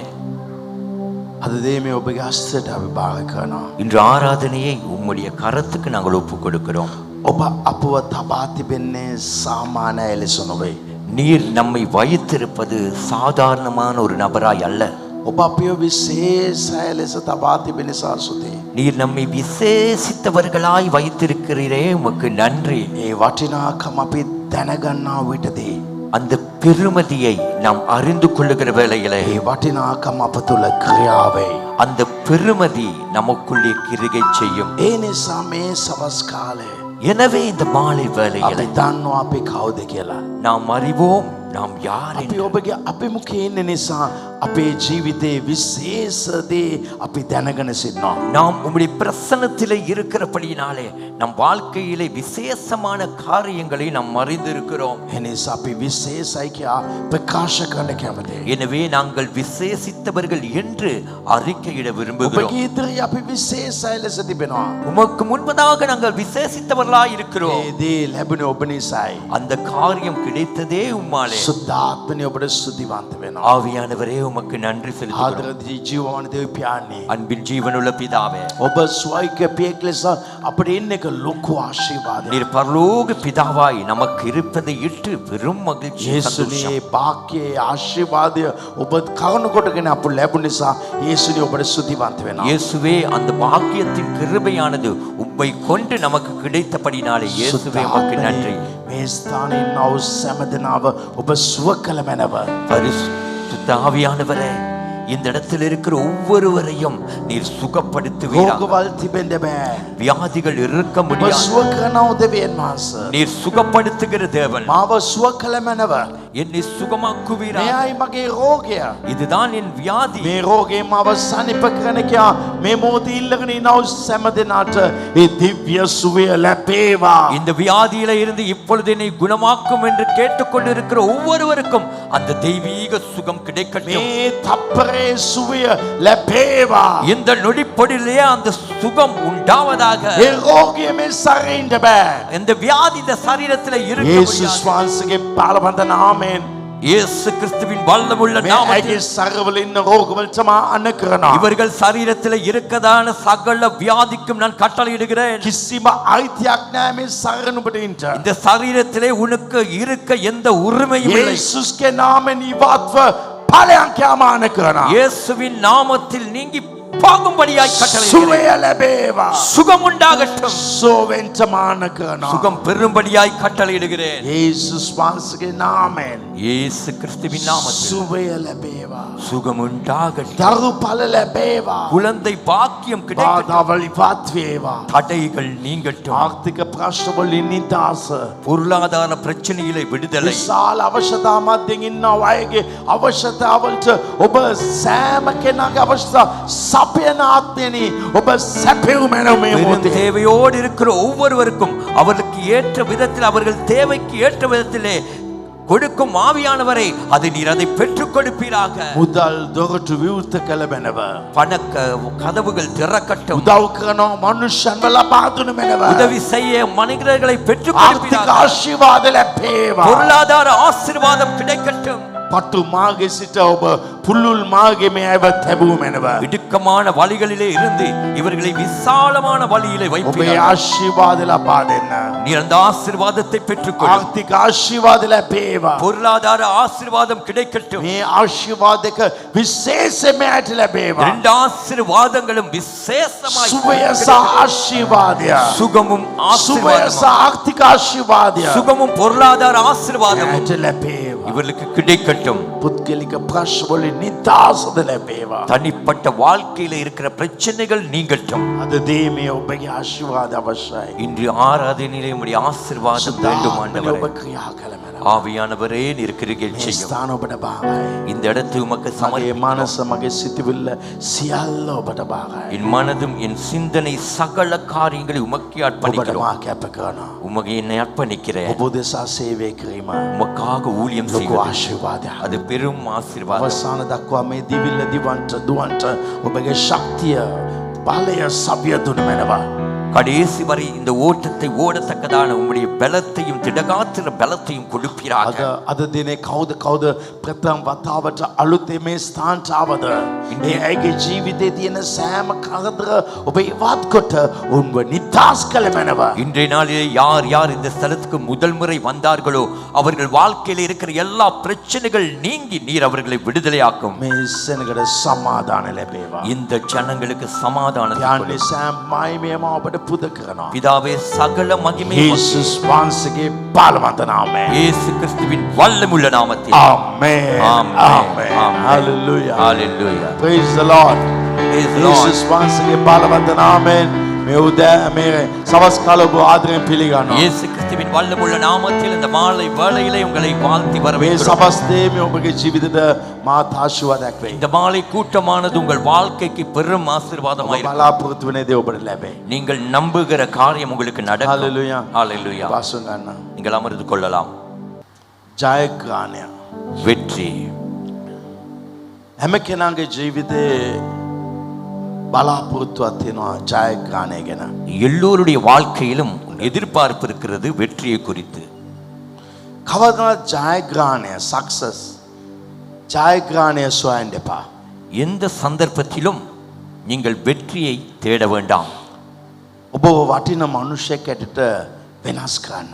අද දේමේ ඔබගේ හස්තයට අපි භාග කරනවා. இன்று ஆராதனையை உம்முடைய கரத்துக்கு நாங்கள் ஒப்புக் கொடுக்கிறோம். ඔබ අපව තබා තිබෙන්නේ සාමාන්‍ය ලෙස නොවේ. நீர் நம்மை வைத்திருப்பது சாதாரணமான ஒரு நபராய் அல்ல. ඔබ අපිව විශේෂ ලෙස තබා තිබෙන නිසා සුතේ. நீர் நம்மை விசேஷித்தவர்களாய் வைத்திருக்கிறீரே, உமக்கு நன்றி. ඒ වටිනාකම අපි දැනගන්නා විටදී அந்த பெருமதியை நாம் அறிந்து கொள்ளுகிற வேளையிலே ඒ වටිනාකම අප තුළ ක්‍රියාවේ. அந்த பெருமதி நமக்குள்ளே கிரிகை செய்யும். ඒ නිසා මේ සවස් කාලේ எனவே இந்த மாலை வேளையிலே අපි දන්නවා අපි කවුද කියලා. நாம் அறிவோம் நாம் யார் අපි என்று. ඔබගේ අභිමුඛයේ ඉන්න නිසා අපේ ජීවිතේ විශේෂ දේ අපි දැනගෙන සිටිනවා. நாம் உம்முடைய பிரசன்னத்திலே இருக்கிறபடியினாலே நம் வாழ்க்கையிலே விசேஷமான காரியங்களை நாம் அறிந்திருக்கிறோம். ඒ නිසා අපි විශේෂයි කියා ප්‍රකාශ කරන්න කැමතියි. எனவே நாங்கள் விசேஷித்தவர்கள் என்று அறிக்கையிட விரும்புகிறோம். ඔබගේ ඉදිරියේ අපි විශේෂයි ලෙස තිබෙනවා. உமக்கு முன்பதாக நாங்கள் விசேஷித்தவர்களாய் இருக்கிறோம். ඒ දේ ලැබුණේ ඔබ නිසායි. அந்த காரியம் கிடைத்ததே உம்மாலே. සුද්ධාත්මනි ඔබට ස්තුතිවන්ත වෙනවා. ஆவியானவரே உமக்கு நன்றி செலுத்துகிறோம். ආදර ජීවමාන දෙවි පියාණනි அன்பின் ஜீவனுள்ள பிதாவே, ඔබ ස්වයික පියෙක් ලෙස අපිට ඉන්න එක ලොකු ආශිර්වාදයක්. நீர் பரலோக பிதாவாய் நமக்கு இருப்பதை இட்டு பெரும் மகிழ்ச்சி යේසුනේ சந்தோஷம். වාක්‍යයේ ආශිර්වාදය ඔබ කරුණ කොටගෙන අපු ලැබුණ නිසා යේසුනේ ඔබට ස්තුතිවන්ත වෙනවා. இயேசுவே, அந்த பாக்கியத்தின் கிருபையானது உம்மை கொண்டு நமக்கு கிடைத்தபடினாலே இயேசுவே உமக்கு நன்றி. මේ ස්ථානයේ ඉන්න ඔව් සෑම දෙනාව ඔබ සුව කළ මැනව. பரிசுத்த ஆவியானவரே, இந்த இடத்தில் இருக்கிற ஒவ்வொருவரையும் நீர் சுகப்படுத்துவீராக. රෝගවල් තිබෙන්න බෑ. வியாதிகள் இருக்க ඔබ முடியாது. සුව කරනව දෙවියන් වහන්සේ. நீர் சுகப்படுத்துகிற தேவன். මාව සුව කළ මැනව. என்னை சுகமாக்குவீராக. මෙයයි මගේ රෝගය. இதுதான் என் வியாதி. මේ රෝගේ මාව සනිප කරන කියා මේ මොහොතේ ඉල්ලගෙන ඉන්න ඔව් සෑම දෙනාට ඒ දිව්‍ය සුවය ලැබේවා. இந்த வியாதியில இருந்து இப்பொழுது என்னை குணமாக்கும் என்று கேட்டுக்கொண்டிருக்கிற ஒவ்வொருவருக்கும் அந்த தெய்வீக சுகம் கிடைக்கட்டும். මේ තප්පරේ සුවය ලැබේවා. இந்த நொடிப்பொடியிலே அந்த சுகம் உண்டாவதாக. ඒ රෝගය මේ සරින්ද බෑ. இந்த வியாதி இந்த சரீரத்தில் இருக்க යේසුස් முடியாது. වහන්සේගේ පාලබඳ නාමයෙන් இயேசு கிறிஸ்துவின் வல்லமுள்ள මේ நாமத்தில் ඇගේ සරවල ඉන්න රෝගවලට මා අන කරනවා. இவர்கள் சரீரத்தில் இருக்கதான சகல வியாதிக்கும் நான் கட்டளையிடுகிறேன். කිසිම අයිතියක් නැහැ මේ සරණුපට ඉන්න. இந்த சரீரத்திலே உனக்கு இருக்க எந்த உரிமையும் இல்லை. යේසුස්ගේ නාමයෙන් ඉවත්ව ඵලයන් ක්‍යාමාන කරනවා. இயேசுவின் நாமத்தில் நீங்கி போகும்படியாய் கட்டளையிடுகிறேன். සුවය ලැබේවා. சுகம் உண்டாகட்டும். සෝවෙන්ට මාන කරනවා. சுகம் பெறும்படியாய் கட்டளையிடுகிறேன். යේසුස් වහන්සේගේ නාමයෙන් இயேசு கிறிஸ்துவின் நாமத்தில் සුවය ලැබේවා. சுகம் உண்டாகட்டும். දරු ඵල ලැබේවා. குழந்தை பாக்கியம் கிடைக்கட்டும். බාධාවල් ඉවත් වේවා. தடைகள் நீங்கட்டும். ආර්ථික ප්‍රශ්න වලින් නිදහස. பொருளாதார பிரச்சனையிலே விடுதலை. විශාල අවශ්‍යතා මැදින් ඉන්න අයගේ අවශ්‍යතාවලට ඔබ සෑම කෙනාගේ අවශ්‍යතා සපයන ආත්මෙනි ඔබ සැපෙව් මැනව මේ பெரும் මොහොතේ. தேவையோடு இருக்கிற ஒவ்வொருவருக்கும் அவர்களுக்கு ஏற்ற விதத்தில் அவர்கள் தேவைக்கு ஏற்ற விதத்திலே கொடுக்கும் ஆவியானவரை அதை நீர் அதை பெற்றுக் கொடுப்பீராக. මුදල් දොරටු විවෘත කළ මැනව. பண கதவுகள் திறக்கட்டும். උදව් කරන මනුෂ්‍යන්ව ලබා දුන මැනව. உதவி செய்ய மனிதர்களை பெற்றுக் ආර්ථික கொடுப்பீராக. ආශිර්වාද ලැබේවා. பொருளாதார ஆசீர்வாதம் கிடைக்கட்டும். පටු මාගේ සිට ඔබ පුළුල් මාර්ගෙ මේ අයව තැබූ මැනව. இடுக்கமான வழிகளிலே இருந்து இவர்களை விசாலமான வழியிலே ඔබේ வைப்பீர்கள். ආශිර්වාද ලබා දෙන්න. நீர் அந்த ஆசீர்வாதத்தை பெற்றுக்கொள். ආර්ථික ආශිර්වාද ලැබේවා. பொருளாதார ஆசீர்வாதம் கிடைக்கட்டும். මේ ආශිර්වාදක විශේෂයෙන්ම ඇයට ලැබේවා. இரண்டு ஆசீர்வாதங்களும் விசேஷமாய் සුවය සහ ආශිර්වාදය. சுகமும் සුවය ஆசீர்வாதமும் සහ ආර්ථික ආශිර්වාදය சுகமும் பொருளாதார ஆசீர்வாதமும் ඇයට ලැබේවා. இவர்களுக்கு கிடைக்கட்டும். පුද්ගලික ප්‍රශ්න වලින් නිදහසද ලැබේවා. தனிப்பட்ட வாழ்க்கையில இருக்கிற பிரச்சனைகள் நீங்கட்டும். අද දීමේ ඔබගේ ආශිර්වාද අවශ්‍යයි. இன்று ஆராதனையிலே உம்முடைய ஆசீர்வாதம் வேண்டும் සුදාමනේ ஆண்டவரே. ඔබ ක්‍රියා කළ මැනව. ஆவியானவரே நீர் கிரியை මේ செய்யும். ස්ථාන ඔබට භාගයි. இந்த இடத்தை உமக்கு මගේ சமர்ப்பிக்கிறோம். මනස මගේ සිතවිල්ල සියල්ල ඔබට භාගයි. என் மனதும் என் சிந்தனை சகல காரியங்களை உமக்கே ඔබට அர்ப்பணிக்கிறோம். මා කැප කරනවා. உமக்கு என்னை அர்ப்பணிக்கிறேன். ඔබ දෙසා සේවය කිරීම உமக்காக ஊழியம் ලොකු செய்வது ආශිර්වාදයක්. அது பெரும் ஆசீர்வாதம். අවසාන දක්වා මේ දිවිල්ල දිවන්ට දුවන්ට ඔබගේ ශක්තිය බලය සබිය දුන මැනව. கடைசி வரை இந்த ஓட்டத்தை ஓடத்தக்கதான உம்முடைய பலத்தையும் திடகாத்திர பலத்தையும் கொடுப்பீராக. අද දිනේ කවුද ප්‍රථම වතාවට අලුතේ මේ ස්ථානට ආවද? ඒ ඇගේ ජීවිතයේ තියෙන සෑම කරදර ඔබ ඉවත් කොට උන්ව නිදහස් කළ මැනව. இன்றைய நாளிலே யார் யார் இந்த ஸ்தலத்துக்கு முதல் முறை வந்தார்களோ அவர்கள் வாழ்க்கையில் இருக்கிற எல்லா பிரச்சனைகள் நீங்கி நீர் அவர்களை விடுதலையாக்கும். මේ සෙනගට සමාදාන ලැබේවා. இந்த ஜனங்களுக்கு சமாதானத்தை යන්නේ கொடு. සෑම මහිමයම ඔබට පුද කරනවා. பிதாவே சகல மகிமை යේසුස් වහන්සේගේ බලවන්ත නාමයෙන්. இயேசு கிறிஸ்துவின் வல்லமுள்ள நாமத்தில். ආමේන්. Amen. ආමේන්. Amen. Hallelujah. Hallelujah. Praise the Lord. Praise the Lord. යේසුස් වහන්සේගේ බලවන්ත නාමයෙන් මේ උදෑ මේ සවස් කාල ඔබ ආදරයෙන් පිළිගන්නවා. இயேசு கிறிஸ்துவின் வல்லமுள்ள நாமத்தில் இந்த மாலை வேளையிலே உங்களை வாழ்த்தி මේ வரவேற்கிறோம். සවස් දේමේ ඔබගේ ජීවිතයට මාත් ආශිර්වාදයක් වෙයි. இந்த மாலை கூட்டமானது உங்கள் வாழ்க்கைக்கு பெரும் ඔබ ஆசீர்வாதமாய் இருக்கும். බලාපොරොත්තු වෙන දේ ඔබට ලැබේ. நீங்கள் நம்புகிற காரியம் உங்களுக்கு நடக்கும். Hallelujah. Hallelujah. වාසුන් ගන්න. நீங்கள் அமர்ந்து கொள்ளலாம். ජයග්‍රහණය. வெற்றி හැම කෙනාගේ ජීවිතේ බලාපොරොත්තුවක් තියෙනවා ජයග්‍රහණය ගැන. எல்லோருடைய வாழ்க்கையிலும் எதிர்பார்ப்பு இருக்கிறது வெற்றியை குறித்து. කවදාවත් ජයග්‍රහණය සක්සස් ජයග්‍රහණය සොයන්න එපා. எந்த சந்தர்ப்பத்திலும் நீங்கள் வெற்றியை தேட வேண்டாம். ඔබ වටින මනුෂ්‍යයෙක් ඇටට වෙනස් කරන්න.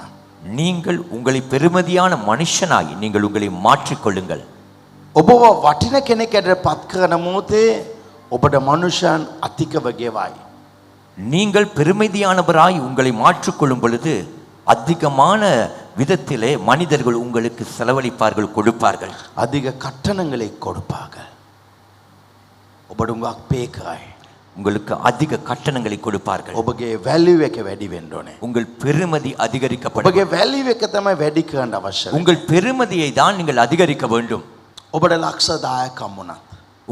நீங்கள் உங்களை பெருமதியான மனுஷனாய் நீங்கள் உங்களை மாற்றிக்கொள்ளுங்கள். ඔබව වටින කෙනෙක් ඇටට පත් කරන මොහොතේ ඔබට මනුෂ්‍යයන් අතිකව ගෙවයි. நீங்கள் பெருமதியானவராய் உங்களை மாற்றிக்கொள்ளும் பொழுது அதிகமான விதத்திலே மனிதர்கள் உங்களுக்கு செலவழிப்பார்கள், கொடுப்பார்கள். අධික කට්ටනங்களை கொடுப்பார்கள். ඔබට උඟක් පේ කරයි. உங்களுக்கு அதிக கட்டணங்களை கொடுப்பார்கள். ඔබගේ වැලියු එක වැඩි වෙන්න ඕනේ. உங்கள் பெருமதி அதிகரிக்கப்படும். ඔබගේ වැලියු එක තමයි වැඩි කරන්න අවශ්‍ය. உங்கள் பெருமதியை தான் நீங்கள் அதிகரிக்க வேண்டும். ඔබට ලක්ෂ 10ක් වුණත්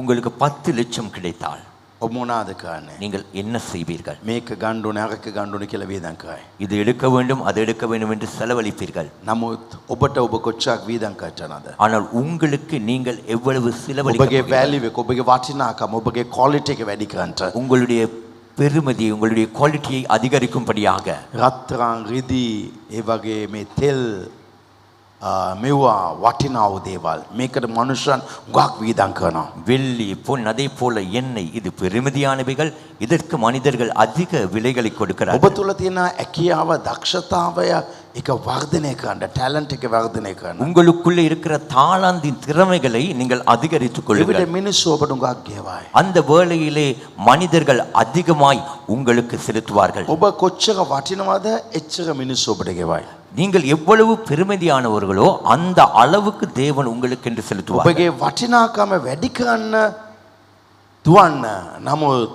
உங்களுக்கு 10 லட்சம் கிடைத்தால் ඔබ මොනවාද කරන්නේ? நீங்கள் என்ன செய்வீர்கள்? මේක ගන්න ඕනේ අරක ගන්න ඕනේ කියලා වේදම් කරයි. இது எடுக்க வேண்டும், அது எடுக்க வேண்டும் என்று செலவழிப்பீர்கள். නමුත් ඔබට ඔබ කොච්චරක් වේදම් කරනවද? ஆனால் உங்களுக்கு நீங்கள் எவ்வளவு ඔබගේ செலவழிக்க වැලියු එක ඔබගේ වටිනාකම ඔබගේ ක්වොලිටි එක වැඩි කරන්න. உங்களுடைய பெருமதியை உங்களுடைய குவாலிட்டியை அதிகரிக்கும்படியாக රත්තරන් රිදී ඒ වගේ මේ තෙල් මෙවුවා වටිනා වූ දේවල් මේකට මනුෂ්‍යයන් ගොඩක් වේදම් කරනවා. வெள்ளி பொன் அதே போல எண்ணெய் இது பெருமதியானவைகள். இதற்கு மனிதர்கள் அதிக விலைகளை ඔබ கொடுக்கிறார்கள். තුල තියෙන හැකියාව දක්ෂතාවය එක වර්ධනය කරන්න ටැලන්ට් එක වර්ධනය කරන්න. உங்களுக்குள்ளே இருக்கிற தாளாந்தின் திறமைகளை நீங்கள் அதிகரித்துக் එවිට கொள்ளுங்கள். මිනිස්සු ඔබට ගොඩක් ගෙවයි. அந்த வேளையிலே மனிதர்கள் அதிகமாய் உங்களுக்கு செலுத்துவார்கள். ඔබ කොච්චර වටිනවද එච්චර මිනිස්සු ඔබට ගෙවයි. நீங்கள் எவ்வளவு பெருமதியானவர்களோ அந்த அளவுக்கு தேவன் உங்களுக்கு என்று செலுத்துவார். ඔබගේ වටිනාකම වැඩි කරන්න දුවන්න. නමුත්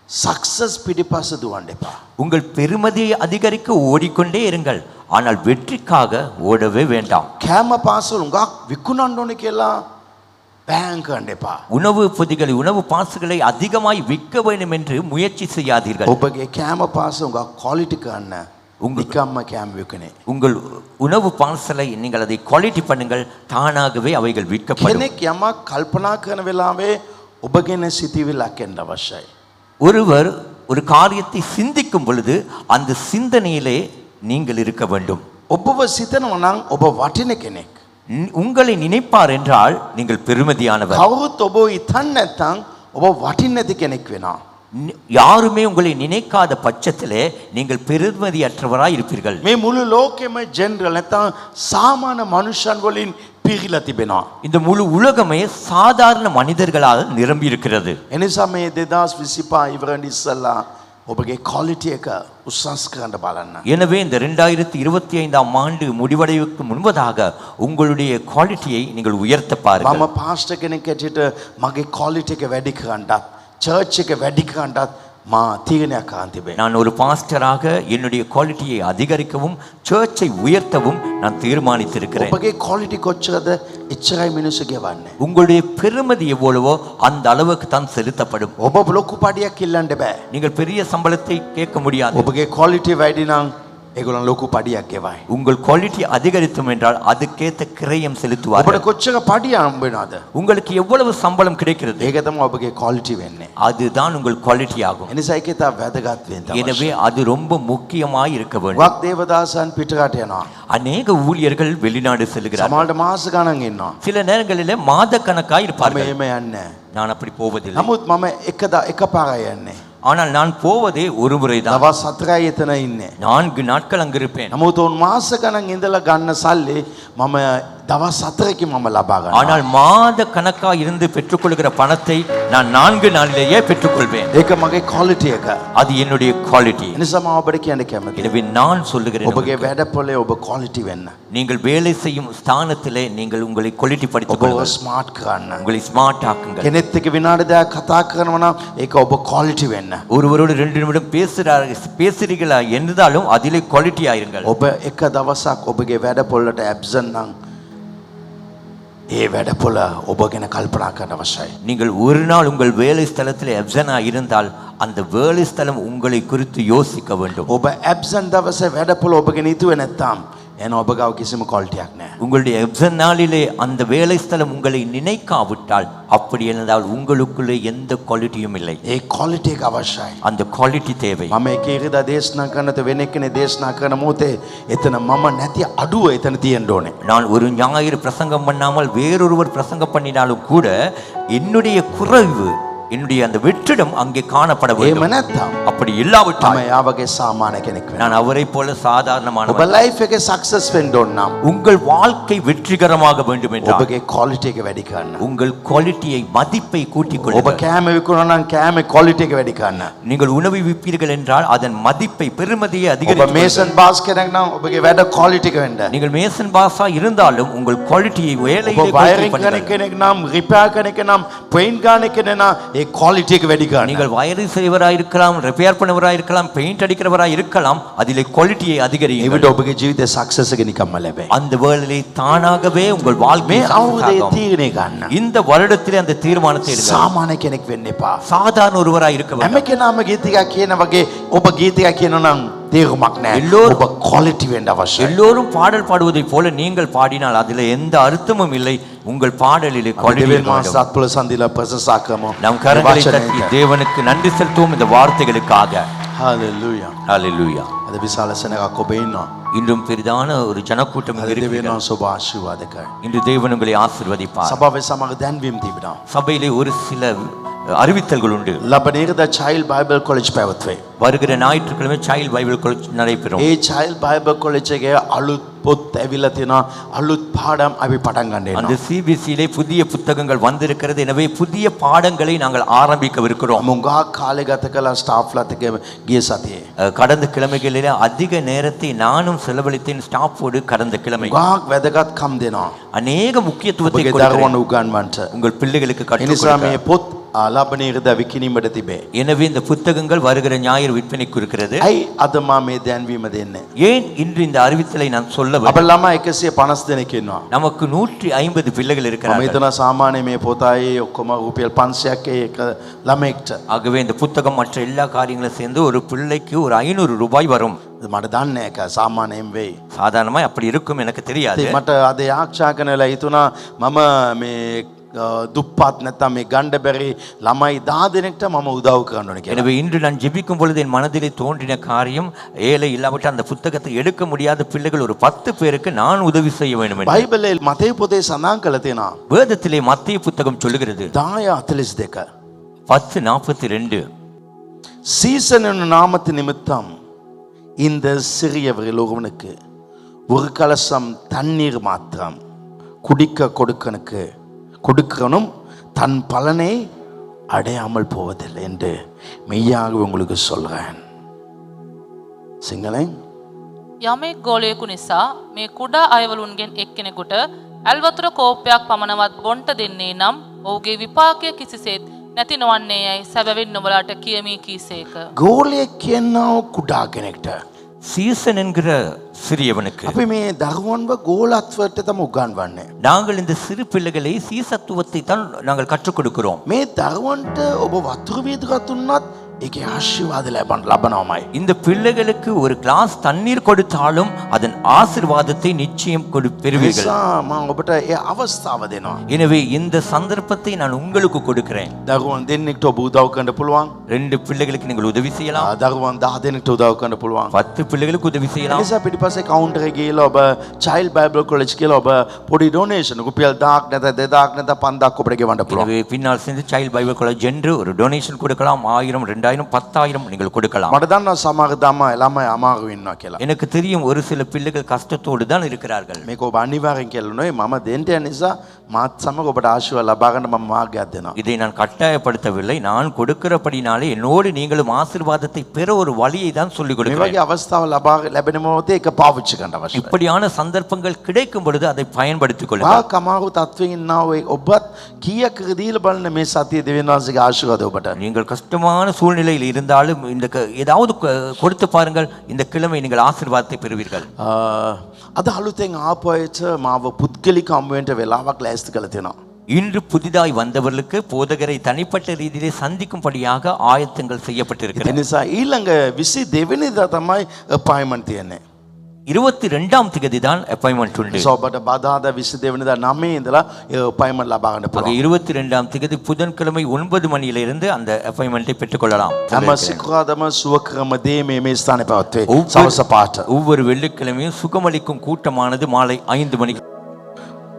සක්සස් පිටිපස්ස දුවන්න එපා. உங்கள் பெருமதியை அதிகரிக்க ஓடிக்கொண்டே இருங்கள், ஆனால் வெற்றிக்காக ஓடவே வேண்டாம். කෑම පාසල් උඟක් විකුණන්න ඕනේ කියලා බෑන් කරන්න එපා. உணவு பொதிகளை உணவு பாசுகளை அதிகமாய் விற்க வேண்டும் என்று முயற்சி செய்யாதீர்கள். ඔබගේ කෑම පාසල් උඟක් ක්වොලිටි කරන්න. නිකම්ම කෑම විකුණේ. உங்கள் உணவு பார்சலை நீங்கள் அதை குவாலிட்டி பண்ணுங்கள், தானாகவே அவைகள் விற்கப்படும். කෙනෙක් යමක් කල්පනා කරන වෙලාවේ ඔබගෙන සිතවිල්ලක් එන්න අවශ්‍යයි. ஒருவர் ஒரு காரியத்தை சிந்திக்கும் பொழுது அந்த சிந்தனையிலே நீங்கள் இருக்க வேண்டும். ඔබව සිතනවා නම් ඔබ වටින කෙනෙක්. உங்களை நினைப்பார் என்றால் நீங்கள் பெருமதியானவர். කවුරුත් ඔබ හිතන්නේ නැත්නම් ඔබ වටින්නේ නැති කෙනෙක් වෙනවා. யாருமே உங்களை நினைக்காத பட்சத்திலே நீங்கள் பெருமதியற்றவராய் இருப்பீர்கள். මේ මුළු ලෝකෙම ජෙනරල් නැත්නම් සාමාන්‍ය මනුෂ්‍යයන් වලින් පිරීලා තිබෙනවා. இந்த முழு உலகமே சாதாரண மனிதர்களால் நிரம்பி இருக்கிறது. එනිසා මේ 2025 ඉවරන ඉස්සලා ඔබගේ ක්වොලිටි එක උස්සස් කරන්න බලන්න. எனவே இந்த 2025ஆம் ஆண்டு முடிவடைவதற்கு முன்பதாக உங்களுடைய குவாலிட்டியை நீங்கள் உயர்த்த பாருங்கள். මම පාස්ටර් කෙනෙක් ඇටියට මගේ ක්වොලිටි එක වැඩි කරන්නත් චර්ච් එක වැඩි කරන්නත් මා තීරණයක් කරන් තිබේ. நான் ஒரு பாஸ்டராக என்னுடைய குவாலிட்டியை அதிகரிக்கவும் சர்ச்சை உயர்த்தவும் நான் தீர்மானித்திருக்கிறேன். ඔබගේ ක්වොලිටි කොච්චරද එච්චරයි මිනිස්සු ගෙවන්නේ. உங்களுடைய பெருமதி எவ்வளவோ அந்த அளவுக்கு தான் செலுத்தப்படும். ඔබ ලොකු පඩියක් ඉල්ලන්න බෑ. நீங்கள் பெரிய சம்பளத்தை கேட்க முடியாது. ඔබගේ ක්වොලිටි වැඩි නම් ඒගොල්ලන් ලොකු පඩියක් ගෙවයි. உங்கள் குவாலிட்டி அதிகரித்தும் என்றால் அதுக்கேற்ற கிரயம் ඔබට செலுத்துவார்கள். කොච්චර පඩිය හම්බ වෙනවද? உங்களுக்கு எவ்வளவு சம்பளம் கிடைக்கிறது ඒක තමයි ඔබගේ ක්වොලිටි වෙන්නේ. அதுதான் உங்கள் குவாலிட்டி ஆகும். එනිසා ඒකේ තා වැදගත් වෙන්න. எனவே அது ரொம்ப முக்கியமாய் இருக்க வேண்டும். වක් දේවදාසයන් පිටරට යනවා. அநேக ஊழியர்கள் வெளிநாடு செல்கிறார்கள். සමහරට මාස ගණන් ඉන්නවා. சில நேரங்களிலே மாத கணக்காய் මම இருப்பார்கள். එහෙම යන්නේ. நான் அப்படி போவதில்லை. නමුත් මම එකපාරයි යන්නේ. ஆனால் நான் போவதே ஒரு முறைதான். දවස් 4යි එතන ඉන්නේ. 4 நாட்கள் அங்கு இருப்பேன். නමුත් උන් මාස ගණන් ඉඳලා ගන්න සල්ලි මම දවස් 4කින් මම ලබා ගන්නවා. ஆனால் மாத கணக்காய் இருந்து பெற்றுக்கொள்கிற பணத்தை நான் 4 நாளிலேயே பெற்றுக்கொள்வேன். ඒක මගේ ක්වොලිටි එක. அது என்னுடைய குவாலிட்டி. එනිසා මම ඔබට කියන්න කැමතියි. எனவே நான் சொல்லுகிறேன் ඔබගේ உங்களுக்கு, වැඩපොලේ ඔබ ක්වොලිටි වෙන්න. நீங்கள் வேலை செய்யும் ஸ்தானத்திலே நீங்கள் உங்களை குவாலிட்டி படித்துக் ඔබ கொள்ளுங்கள். ස්මාර්ට් කරන්න. உங்களை ஸ்மார்ட் ஆக்குங்கள். කෙනෙක් එක්ක විනාඩි 10ක් කතා කරනවා නම් ඒක ඔබ ක්වොලිටි වෙන්න. ஒருவரோடு 2 நிமிடம் பேசுறீங்களா என்றாலும் அதிலே குவாலிட்டி ஆயிருங்கள். ඔබ එක දවසක් ඔබගේ වැඩපොළට ඇබ්සන්ට් නම් ඒ වැඩපොළ ඔබ ගැන කල්පනා කරන්න අවශ්‍යයි. நீங்கள் ஒரு நாள் உங்கள் வேலை ஸ்தலத்தில் அப்சனா இருந்தால் அந்த வேலை ஸ்தலம் உங்களை குறித்து யோசிக்க வேண்டும். ඔබ ඇබ්සන්ට් දවසේ වැඩපොළ ඔබ ගැන හිතුවේ නැත්නම් එන ඔබ ගාව කිසිම ක්වොලිටියක් නැහැ. உங்களுடைய அப்சன் நாளிலே அந்த வேலை ஸ்தலம் உங்களை நினைக்காவிட்டால் அப்படி என்றால் உங்களுக்குள்ளே எந்த குவாலிட்டியும் இல்லை. ඒ ක්වොලිටි එක අවශ්‍යයි. அந்த குவாலிட்டி தேவை. මම එක ඉරිදා දේශනා කරනත වෙන කෙනෙක් දේශනා කරන මොහොතේ එතන මම නැති අඩුව එතන තියෙන්න ඕනේ. நான் ஒரு ஞாயிறு பிரசங்கம் பண்ணாமல் வேறொருவர் பிரசங்கம் பண்ணினாலும் கூட என்னுடைய குறைவு என்னுடைய அந்த வெற்றிடம் அங்கே காணப்பட එහෙම வேண்டும். නැත්නම් அப்படி இல்லாவிட்டால் මම යාවගේ සාමාන්‍ය කෙනෙක් වෙනවා. நான் அவரை போல ඔබ சாதாரணமானவர். ලයිෆ් එකේ සක්සස් වෙන්න ඕන නම් உங்கள் வாழ்க்கை வெற்றிகரமாக வேண்டும் என்றால் ඔබගේ ක්වොලිටි එක වැඩි කරන්න. உங்கள் குவாலிட்டியை மதிப்பை கூட்டிக் ඔබ கொள்ளுங்கள். කෑම විකුණනවා නම් කෑමේ ක්වොලිටි එක වැඩි කරන්න. நீங்கள் உணவு விற்பீர்கள் என்றால் அதன் மதிப்பை பெருமதியை ඔබ அதிகரித்து මේසන් බාස් කෙනෙක් නම් ඔබගේ වැඩ ක්වොලිටි එක වෙන්න. நீங்கள் மேசன் பாஸா இருந்தாலும் உங்கள் குவாலிட்டியை ඔබ வேலையிலே වයරින් quality කරන பண்ணுங்கள். කෙනෙක් නම් රිපෙයාර් කරන කෙනෙක් නම් පෙයින්ට් ගන්න කෙනෙක් නම් ඒ ක්වොලිටි එක වැඩි කරන්න. நீங்கள் வயரிங் செய்வராய் இருக்கலாம், ரிப்பேர் பண்ணவராய் இருக்கலாம், பெயிண்ட் அடிக்கிறவராய் இருக்கலாம், அதிலே குவாலிட்டியை එවිට அதிகரியுங்கள். ඔබගේ ජීවිතේ සක්සස් එක නිකම්ම ලැබේ. அந்த வேளையிலே தானாகவே உங்கள் வாழ்க்கை මේ අවුරුද්දේ success ஆகும். තීරණය ගන්න. இந்த வருடத்திலே அந்த தீர்மானத்தை எடுங்கள். සාමාන්‍ය කෙනෙක් වෙන්න එපා. சாதாரண ஒருவராய் இருக்க හැම வேண்டாம். කෙනාම ගීතිකා කියන වගේ ඔබ ගීතිකා කියනවා නම් තේරුමක් නැහැ. එල්ලෝර- ඔබ ක්වොලිටි වෙන්න අවශ්‍යයි. எல்லோரும் பாடல் பாடுவதைப் போல நீங்கள் பாடினால் அதில் எந்த அர்த்தமும் இல்லை. உங்கள் பாடலிலே අපි குவாலிட்டி දෙවියන් இருக்க வேண்டும். වහන්සේ අත්පොළ සඳිලා ප්‍රශංසා කරමු. நம் கரங்களை වචනයට. தட்டி தேவனுக்கு நன்றி செலுத்துவோம் இந்த வார்த்தைகளுக்காக. හලෙලූයා. ஹalleluya. අද විශාල සෙනගක් ඔබ ඉන්නවා. இன்றும் பெரிதான ஒரு ஜனக்கூட்டம் අද இங்கு දෙවියන් இருக்கிறது. වහන්සේ ඔබ ආශිර්වාද කරයි. இன்று தேவன் உங்களை ஆசீர்வதிப்பார். සභාවේ සමග දැන්වීම තිබෙනවා. சபையிலே ஒரு சில அறிவித்தல்கள் உண்டு. ලබන ඉරිදා චයිල්ඩ් බයිබල් කොලෙජ් පැවැත්වේ. வருகிற ஞாயிற்றுக்கிழமை சைல்ட் பைபிள் காலேஜ் நடைபெறும். ඒ චයිල්ඩ් බයිබල් කොලෙජ් එකේ අලුත් පොත් ඇවිල්ලා තියෙනවා. අලුත් පාඩම් අපි පටන් ගන්න அந்த යනවා. சிபிசியிலே புதிய புத்தகங்கள் வந்திருக்கிறது. எனவே புதிய பாடங்களை நாங்கள் ஆரம்பிக்கவிருக்கிறோம். මුංගා කාලේ ගත කළා ස්ටාෆ්ලාත් එක්ක ගිය සතියේ. கடந்த கிழமைகளிலே அதிக நேரத்தை நானும் செலவழித்தேன் ஸ்டாஃபோடு கடந்த கிழமை. ගාක් වැදගත් කම් දෙනවා. அநேக முக்கியத்துவத்தை ඔබගේ கொடுக்கிறேன். දරුවන් උගන්වන්නට. உங்கள் பிள்ளைகளுக்கு கற்றுக் එනිසා මේ கொடுக்க. පොත් ලබන ඉරිදා විකිණීමට තිබේ. எனவே இந்த புத்தகங்கள் வருகிற ஞாயிறு விற்பனைக்கு இருக்கிறது. ඇයි අද මා මේ දැන්වීම දෙන්නේ? ஏன் இன்று இந்த அறிவித்தலை நான் சொல்ல අපේ வேண்டும்? ළමා 150 දෙනෙක් ඉන්නවා. நமக்கு 150 பிள்ளைகள் මම இருக்கிறார்கள். හිතනවා සාමාන්‍ය මේ පොතයි ඔක්කොම රුපියල් 500ක් එක ළමෙක්ට. ஆகவே இந்த புத்தகம் மற்ற எல்லா காரியங்களும் சேர்ந்து ஒரு பிள்ளைக்கு ஒரு 500 ரூபாய் வரும். මට දන්නේ නැහැ සාමාන්‍යයෙන් වෙයි. சாதாரணமா அப்படி இருக்கும் எனக்கு தெரியாது. ඉතින් මට අද ආරක්ෂා කරනලා හිතුණා මම මේ දුප්පත් නැත්නම් මේ ගණ්ඩ බැරි ළමයි 10 දෙනෙක්ට මම උදව් කරන්න ඕනේ කියලා. எனவே இன்று நான் ஜெபிக்கும் பொழுது என் மனதிலே தோன்றின காரியம் ஏழை இல்லாவிட்டு அந்த புத்தகத்தை எடுக்க முடியாத பிள்ளைகள் ஒரு 10 பேருக்கு நான் உதவி செய்ய வேண்டும் என்று. බයිබලයේ මතේ පොතේ සඳහන් කරලා තියෙනවා. வேதத்திலே மத்திய புத்தகம் சொல்லுகிறது 10:42 10:42 சீசன் என்னும் நாமத்து நிமித்தம் இந்த சிறியவரில் ஒருவனுக்கு ஒரு கலசம் தண்ணீர் மாத்திரம் குடிக்க கொடுக்கணும் தன் பலனை அடையாமல் போவதில்லை என்று மெய்யாக உங்களுக்கு சொல்றேன். සිංහලෙන් යමෙක් ගෝලයෙකු නිසා මේ කුඩා අයවලුන්ගෙන් එක්කෙනෙකුට ඇල්වතුර කෝප්පයක් පමණවත් බොන්ට දෙන්නේ නම් ඔහුගේ විපාකය කිසිසේත් නැති නොවන්නේ යයි සැබවින් නුඹලාට කියමි කීසේක. ගෝලයෙක් කියනවා කුඩා කෙනෙක්ට. சீசன் என்கிற சிறியவனுக்கு අපි මේ දරුවන්ව ගෝලත්වයට තම උගන්වන්නේ. நாங்கள் இந்த சிறு பிள்ளைகளை சீசத்துவத்தை தான் நாங்கள் கற்றுக் கொடுக்கிறோம். මේ දරුවන්ට ඔබ වතුර වීදුරක් දුන්නත් ඒකේ ආශිර්වාද ලබනවාමයි. இந்த பிள்ளைகளுக்கு ஒரு கிளாஸ் தண்ணீர் கொடுத்தாலும் அதன் ஆசீர்வாதத்தை நிச்சயம் பெறுவீர்கள். මම ඔබට ඒ අවස්ථාව දෙනවා. எனவே இந்த சந்தர்ப்பத்தை நான் உங்களுக்கு கொடுக்கிறேன். දරුවන් දෙන්නෙක්ට ඔබ උදව් කරන්න පුළුවන්. 2 பிள்ளைகளுக்கு நீங்கள் உதவி செய்யலாம். දරුවන් 10 දෙනෙක්ට උදව් කරන්න පුළුවන්. 10 பிள்ளைகளுக்கு உதவி செய்யலாம். නිසා පිටිපස්සේ කවුන්ටර් එකේ ගිහලා ඔබ චයිල්ඩ් බයිබල් කොලෙජ් කියලා ඔබ පොඩි ඩොනේෂන් රුපියල් 1000ක් නැත 2000ක් නැත 5000ක් ඔබට ගෙවන්න පුළුවන්. எனவே பின்னால் சென்று சைல்ட் பைபிள் காலேஜ் என்று ஒரு டொனேஷன் கொடுக்கலாம். 1000 2000 10,000 நீங்கள் கொடுக்கலாம். මට දන්නවා සමහර ළමයි අමාරු ඉන්නවා කියලා. எனக்கு தெரியும் ஒரு சில பிள்ளைகள் கஷ்டத்தோடு தான் இருக்கிறார்கள். මේක ඔබ අනිවාර්යෙන් කියලා නෝයි මම දෙන්න යන නිසා මාත් සමග ඔබට ආශිර්වාද ලබා ගන්න මම මාර්ගයක් දෙනවා. இதை நான் கட்டாயப்படுத்தவில்லை. நான் கொடுக்கிறபடினாலே என்னோடு நீங்களும் ஆசீர்வாதத்தை பெற ஒரு வழியை தான் சொல்லிக் මේ கொடுக்கிறேன். වගේ අවස්ථාව ලැබෙන මොහොතේ ඒක පාවිච්චි කරන්න අවශ්‍යයි. இப்படியான சந்தர்ப்பங்கள் கிடைக்கும் பொழுது அதை பயன்படுத்திக் கொள்ளுங்கள். ආ කමාරු තත්වෙන් ඉන්නා ඔය ඔබත් කීයක් දීලා බලන්න මේ සතිය දෙවියන් වහන්සේගේ ආශිර්වාද ඔබට. நீங்கள் கஷ்டமான சூழ்நிலையில் இருந்தாலும் இந்த ஏதாவது கொடுத்து பாருங்கள். இந்த கிழமை நீங்கள் ஆசீர்வாதத்தை பெறுவீர்கள். අද අලුතෙන් ආපු අයට මාව පුද්ගලික හමුවෙන්ට වෙලාවක් ලෑස්ති කරලා තියෙනවා. இன்று புதிதாய் வந்தவர்களுக்கு போதகரை தனிப்பட்ட ரீதியிலே சந்திக்கும்படியாக ஆயத்தங்கள் ඒ செய்யப்பட்டிருக்கிறது. නිසා ඊළඟ 22 වෙනිදා තමයි අපොයින්ට්මන්ට් තියෙන්නේ. 22ஆம் தேதி தான் அப்பாயின்மெண்ட் உண்டு. ඔබට බදාදා 22 වෙනිදා 9 ඉඳලා ඒ අපොයින්ට්මන්ට් ලබා ගන්න ஆக පුළුවන්. 22ஆம் தேதி புதன்கிழமை 9 மணியிலிருந்து அந்த அப்பாயின்மெண்ட்டை பெற்றுக்கொள்ளலாம். හැම සිකුරාදම සුවකරම දේ මේ ස්ථානේ පවත්වේ. ඔව්. සවස පාට. ஒவ்வொரு வெள்ளிக்கிழமையும் சுகமளிக்கும் கூட்டமானது மாலை 5 மணிக்கு.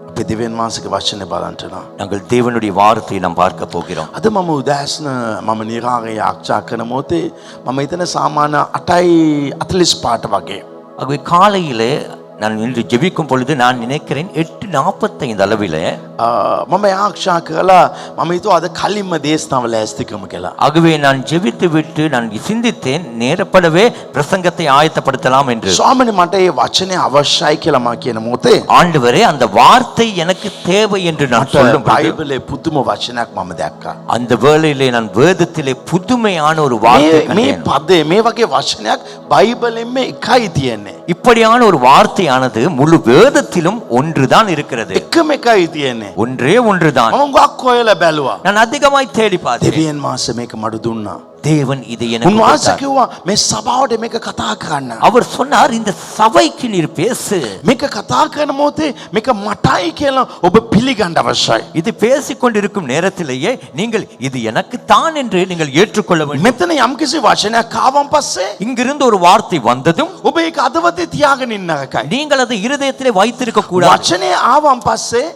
අපි දෙවියන් වහන්සේගේ වචනේ බලන්ටනවා. நாங்கள் தேவனுடைய வார்த்தையை நாம் பார்க்க போகிறோம். අද මම උදෑසන මම නිරාගය ආරක්ෂා කරන මොහොතේ මම හිතන සාමාන්‍ය 8:40 පාට වගේ ஆகவே காலையிலே நான் இன்று ஜெபிக்கும் பொழுது நான் நினைக்கிறேன் 8:45 அளவிலே මම ආරක්ෂා කරලා මම හිතුවා අද කලින්ම දේශනාව ලෑස්ති කරමු කියලා. ஆகவே நான் ஜெபித்து விட்டு நான் சிந்தித்தேன் நேரப்படவே பிரசங்கத்தை ஆயத்தப்படுத்தலாம் என்று. ස්වාමීනි මට මේ වචනේ අවශ්‍යයි කියලා මම කියන මොහොතේ ஆண்டவரே அந்த வார்த்தை எனக்கு தேவை என்று நான் சொல்லும் பொழுது බයිබලයේ පුදුම වචනයක් මම දැක්කා. அந்த வேளையிலே நான் வேதத்திலே புதுமையான ஒரு வார்த்தை මේ கண்டேன். පදේ මේ වගේ වචනයක් බයිබලෙන්ම එකයි තියෙන්නේ. இப்படியான ஒரு வார்த்தையானது முழு வேதத்திலும் ஒன்றுதான் இருக்கிறது. එකම එකයි තියෙන්නේ. ஒன்றே ஒன்றுதான். මම ගොඩක් හොයලා බැලුවා. நான் அதிகமாய் தேடி பார்த்தேன். දෙවියන් වහන්සේ මේක මට දුන්නා. தேவன் இதை எனக்கு උන්වහන්සේ கொடுத்தார். කිව්වා මේ සභාවට මේක කතා කරන්න. அவர் சொன்னார் இந்த சபைக்கு நீர் பேசு. මේක කතා කරන මොහොතේ මේක මටයි කියලා ඔබ පිළිගන්න අවශ්‍යයි. இது பேசிக் கொண்டிருக்கும் நேரத்திலேயே நீங்கள் இது எனக்கு தான் என்று நீங்கள் ஏற்றுக்கொள்ள வேண்டும். මෙතන යම්කිසි වචනයක් ආවන් පස්සේ இங்கிருந்து ஒரு வார்த்தை வந்ததும் ඔබ ඒක අදවතේ තියාගෙන ඉන්න එකයි. நீங்கள் அதை இருதயத்திலே வைத்திருக்க கூடாது. වචනේ ආවන් පස්සේ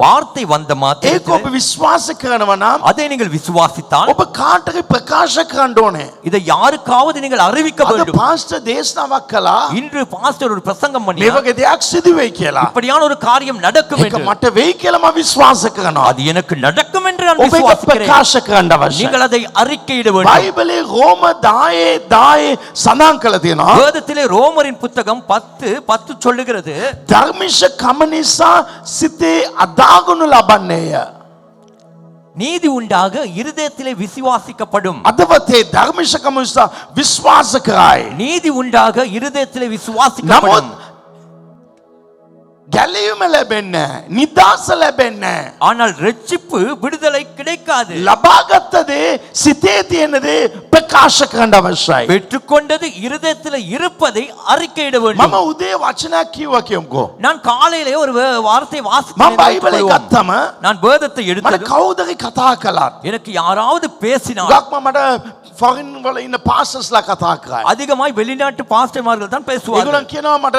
வார்த்தை வந்த ඒක மாத்திரத்தில் ඔබ විශ්වාස කරනවා නම් அதை நீங்கள் விசுவாசித்தால் ඔබ කාටරි ප්‍රකාශ කරන්න ඕනේ. இதை யாருக்காவது நீங்கள் அறிவிக்க අද வேண்டும். පාස්ටර් දේශනාවක් කළා இன்று பாஸ்டர் ஒரு பிரசங்கம் මේ பண்ணினார். වගේ දෙයක් සිදු වෙයි කියලා. இப்படியான ஒரு காரியம் நடக்கும் ඒක என்று. මට වෙයි කියලා මම විශ්වාස කරනවා. அது எனக்கு நடக்கும் என்று நான் ඔබ ඒක விசுவாசிக்கிறேன். ප්‍රකාශ කරන්න අවශ්‍යයි. நீங்கள் அதை அறிக்கையிட வேண்டும். බයිබලයේ රෝම 10 සඳහන් කළ තියෙනවා. வேதத்திலே ரோமரின் புத்தகம் 10 சொல்லுகிறது ධර්මිෂ කම නිසා සිතේ අදාගනු ලබන්නේය. நீதி உண்டாக இருதயத்திலே விசுவாசிக்கப்படும். අදවතේ ධර්මිෂ කම නිසා විශ්වාස කරයි. நீதி உண்டாக இருதயத்திலே விசுவாசிக்கப்படும். ගැලීම ලැබෙන්නේ නැහැ. නිදාස ලැබෙන්නේ නැහැ. ஆனால் ரட்சிப்பு விடுதலை கிடைக்காது. ලබාගත් දේ සිතේ තියෙන දේ ප්‍රකාශ කරන්න අවශ්‍යයි. பெற்றுக்கொண்டது இருதயத்தில் இருப்பதை அறிக்கையிட வேண்டும். මම උදේ වචනයක් කිව්වා කියමුකෝ. நான் காலையிலே ஒரு வார்த்தை මම வாசித்தேன். බයිබලේ ගත්තම நான் வேதத்தை මට எடுத்தது කවුදරි කතා කළාත් எனக்கு யாராவது பேசினால் ගක්ම මට ෆොරින් වල ඉන්න පාස්ටර්ස්ලා කතා කරා. அதிகமாய் வெளிநாட்டு பாஸ்டர்மார்கள் தான் பேசுவார்கள். ඒගොල්ලන් කියනවා මට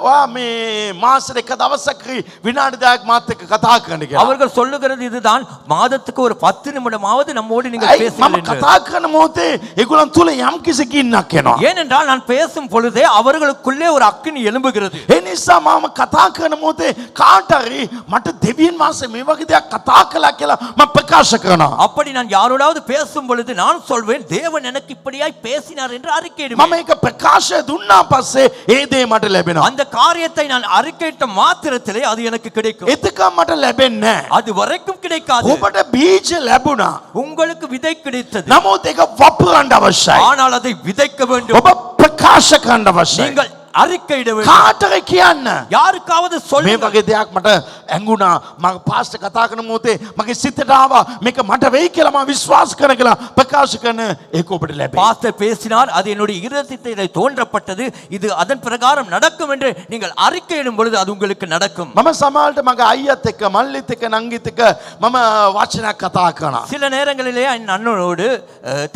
ඔයා මේ මාසෙට එක දවසක් විනාඩි 10ක් මාත් එක්ක කතා කරන්න කියලා. அவர்கள் சொல்லுகிறது இதுதான், மாதத்துக்கு ஒரு 10 நிமிடமாவது நம்மோடு நீங்கள் ඇයි பேசுங்கள் මම என்று. කතා කරන මොහොතේ ඒගොල්ලන් තුල යම් කිසි ගින්නක් එනවා. ஏனென்றால் நான் பேசும் பொழுதே அவர்களுக்குள்ளே ஒரு அக்கினி எழும்புகிறது. ඒ නිසා මම කතා කරන මොහොතේ කාට හරි මට දෙවියන් වහන්සේ මේ වගේ දෙයක් කතා කළා කියලා මම ප්‍රකාශ කරනවා. அப்படி நான் யாரோடாவது பேசும் பொழுது நான் சொல்வேன், தேவன் எனக்கு இப்படியாய் பேசினார் என்று මම அறிக்கையிடுவேன். ඒක ප්‍රකාශය දුන්නා පස්සේ ඒ දේ මට ලැබෙනවා. அந்த காரியத்தை நான் அறிக்கையிட்ட மாத்திரத்திலே அது எனக்கு கிடைக்கும். එතකම් මට ලැබෙන්නේ නැහැ. அது வரைக்கும் கிடைக்காது. ඔබට බීජ ලැබුණා. உங்களுக்கு விதை கிடைத்தது, නමුත් ඒක වපුරන්න අවශ්‍යයි. ஆனால் அதை விதைக்க வேண்டும். ඔබ ප්‍රකාශ කරන්න අවශ්‍යයි. நீங்கள் அறிக்கையிட வேண்டும். කාටද කියන්න? யாருக்காவது මේ சொல்லுங்கள். වගේ දෙයක් මට ඇඟුණා. මම පාස්ටර් කතා කරන මොහොතේ මගේ සිතට ආවා මේක මට වෙයි කියලා මම විශ්වාස කරන කියලා ප්‍රකාශ කරන ඒක ඔබට ලැබෙයි. பாஸ்டர் பேசினார், அது என்னுடைய இருதயத்தில் தோன்றப்பட்டது, இது அதன் பிரகாரம் நடக்கும் என்று நீங்கள் அறிக்கையிடும் பொழுது அது உங்களுக்கு நடக்கும். මම සමහරට මගේ අයියත් එක්ක මල්ලිත් එක්ක නංගිත් එක්ක මම වචනයක් කතා කරනවා. சில நேரங்களிலே என் அண்ணனோடு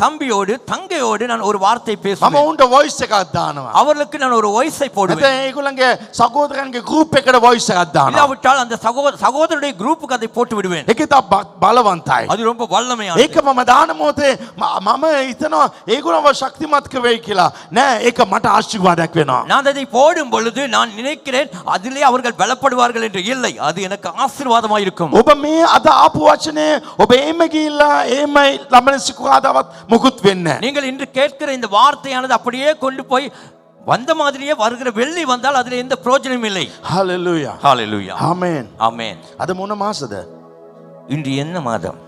தம்பியோடு தங்கையோடு நான் ஒரு வார்த்தை මම பேசுவேன். උන්ට වොයිස් එකක් දානවා. அவர்களுக்கு நான் ஒரு வாய்ஸை போடுவேன். නැත්නම් ඒගොල්ලන්ගේ සහෝදරයන්ගේ group එකට වොයිස් එකක් දානවා. இல்லாவிட்டால் அந்த சகோதரருடைய குரூப்புக்கு அதை போட்டு விடுவேன். ඒක තා බලවන්තයි. அது ரொம்ப வல்லமையானது. ඒක මම දාන මොහොතේ මම හිතනවා ඒගොල්ලන්ව ශක්තිමත් වෙයි කියලා. නෑ ඒක මට ආශිර්වාදයක් වෙනවා. நான் அதை போடும் பொழுது நான் நினைக்கிறேன் அதிலே அவர்கள் பலப்படுவார்கள் என்று. இல்லை, அது எனக்கு ஆசீர்வாதமாக இருக்கும். ඔබ මේ අද ආපු වචනේ ඔබ එහෙම ගිහිල්ලා එහෙමයි ළමන සිකුරාදාවත් මුකුත් වෙන්නේ නැහැ. நீங்கள் இன்று கேட்கிற இந்த வார்த்தையானது அப்படியே கொண்டு போய் வந்த மாதிரியே வருகிற வெள்ளி வந்தால் அதில் எந்த பிரயோஜனமும் இல்லை. හලෙලූයා. ஹalleluya. ආමෙන්. ஆமென். අද මොන මාසද? இன்று என்ன மாதம்?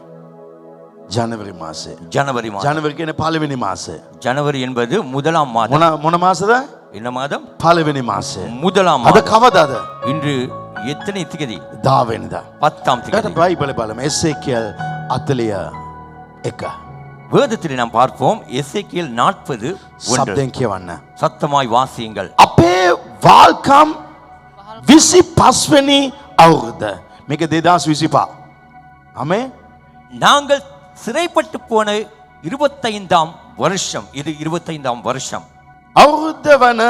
ජනවරි මාසය. ஜனவரி மாதம். ජනවරි කියන්නේ පළවෙනි මාසය. ஜனவரி என்பது முதலாம் மாதம். මොන මාසද? என்ன மாதம்? පළවෙනි මාසය. முதலாம் අද மாதம். කවදාද? இன்று எத்தனை திகதி? 10 වෙනිදා. 10ஆம் ඊට திகதி. බයිබලේ බලමු. එසේකියල් 41. வேதத்தில் நாம் பார்ப்போம் எசேக்கியேல் 40:1. සබ්දෙන් කියවන්න. சத்தமாய் வாசியுங்கள். අපේ වාල්කම් 25 වෙනි අවුරුද්ද. මේක 2025. ආමෙන්. நாங்கள் சிறைப்பட்டு போன 25ஆம் வருஷம். இது 25ஆம் வருஷம். අවුරුද්ද වන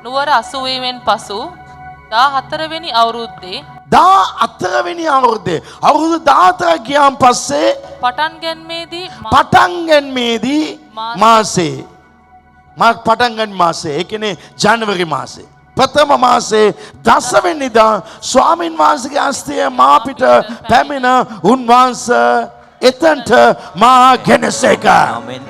නුවර අසුවීමෙන් පසු 14 වෙනි අවුරුද්දේ 14 වෙනි අවුරුද්දේ අවුරුදු 14 ගියාන් පස්සේ පටන් ගැන්මේදී පටන් ගැනීමේදී මාසේ පටන් ගැනීම මාසේ ඒ කියන්නේ ජනවරි මාසේ ප්‍රථම මාසේ 10 වෙනිදා ස්වාමින් වහන්සේගේ හස්තය මා පිට පැමිණ උන්වහන්සේ එතනට මා ගෙනසේක. ஆமென்.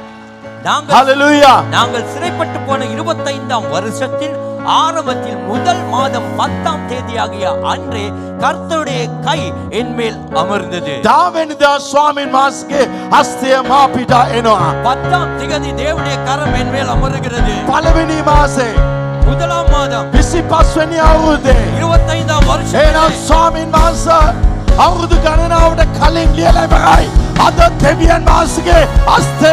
நாங்கள் හලෙලූයා. நாங்கள் சிறைப்பட்டு போன 25ஆம் வருஷத்தில் ஆரம்பத்தில் முதல் மாதம் 10ஆம் தேதியாகிய அன்றே கர்த்தருடைய கை என்மேல் அமர்ந்தது. 10 වෙනිදා ස්වාමින් වහන්සේගේ හස්තය මා පිට එනවා. 10ஆம் திகதி தேவனுடைய கரம் என்மேல் அமருகிறது. පළවෙනි මාසේ முதலாம் மாதம் 25 වෙනි අවුරුද්දේ 25ஆம் வருஷம். එහෙනම් ස්වාමින් වහන්සේ අවුරුදු ගණනාවට කලින් ලියලා ඉවරයි. අද දෙවියන් වහන්සේගේ හස්තය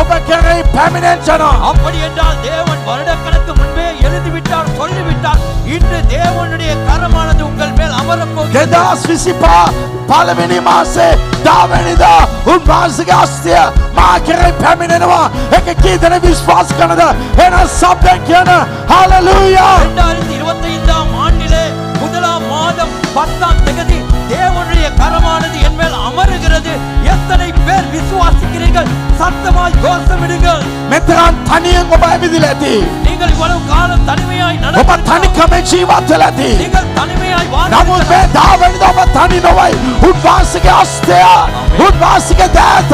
ඔබ කෙරෙහි පැමිණෙනවා. அப்படி என்றால் தேவன் வருடக்கணக்கு முன்பே எழுதிவிட்டார், சொல்லிவிட்டார். இன்று தேவனுடைய கரமானது உங்கள் மேல் அமரப் போகிறது. 2025 පළවෙනි මාසේ 10 වෙනිදා උන්වහන්සේගේ හස්තය මා කෙරෙහි පැමිණෙනවා. ඒක කී දෙනෙක් විශ්වාස කරනද? එහෙනම් සබ්දෙන් කියන හalleluya. 2025ஆம் ஆண்டிலே முதலாம் மாதம் 10ஆம் தேதி தேவனுடைய கரமானது என் மேல் அமருகிறது. எத்தனை பேர் விசுவாசிக்கிறீர்கள்? சத்தமாய் கோஷமிடுங்கள். මෙතරම් තනියෙන් ඔබ ඇවිදිලා ඇති. நீங்கள் இவ்வளவு காலம் தனிமையாய் ඔබ நடந்து තනිකම ජීවත් වෙලා ඇති. நீங்கள் தனிமையாய் නමුත් මේ 10 වෙනිදා ඔබ තනි නොවයි. උන්වහන්සේගේ හස්තය උන්වහන්සේගේ දෑත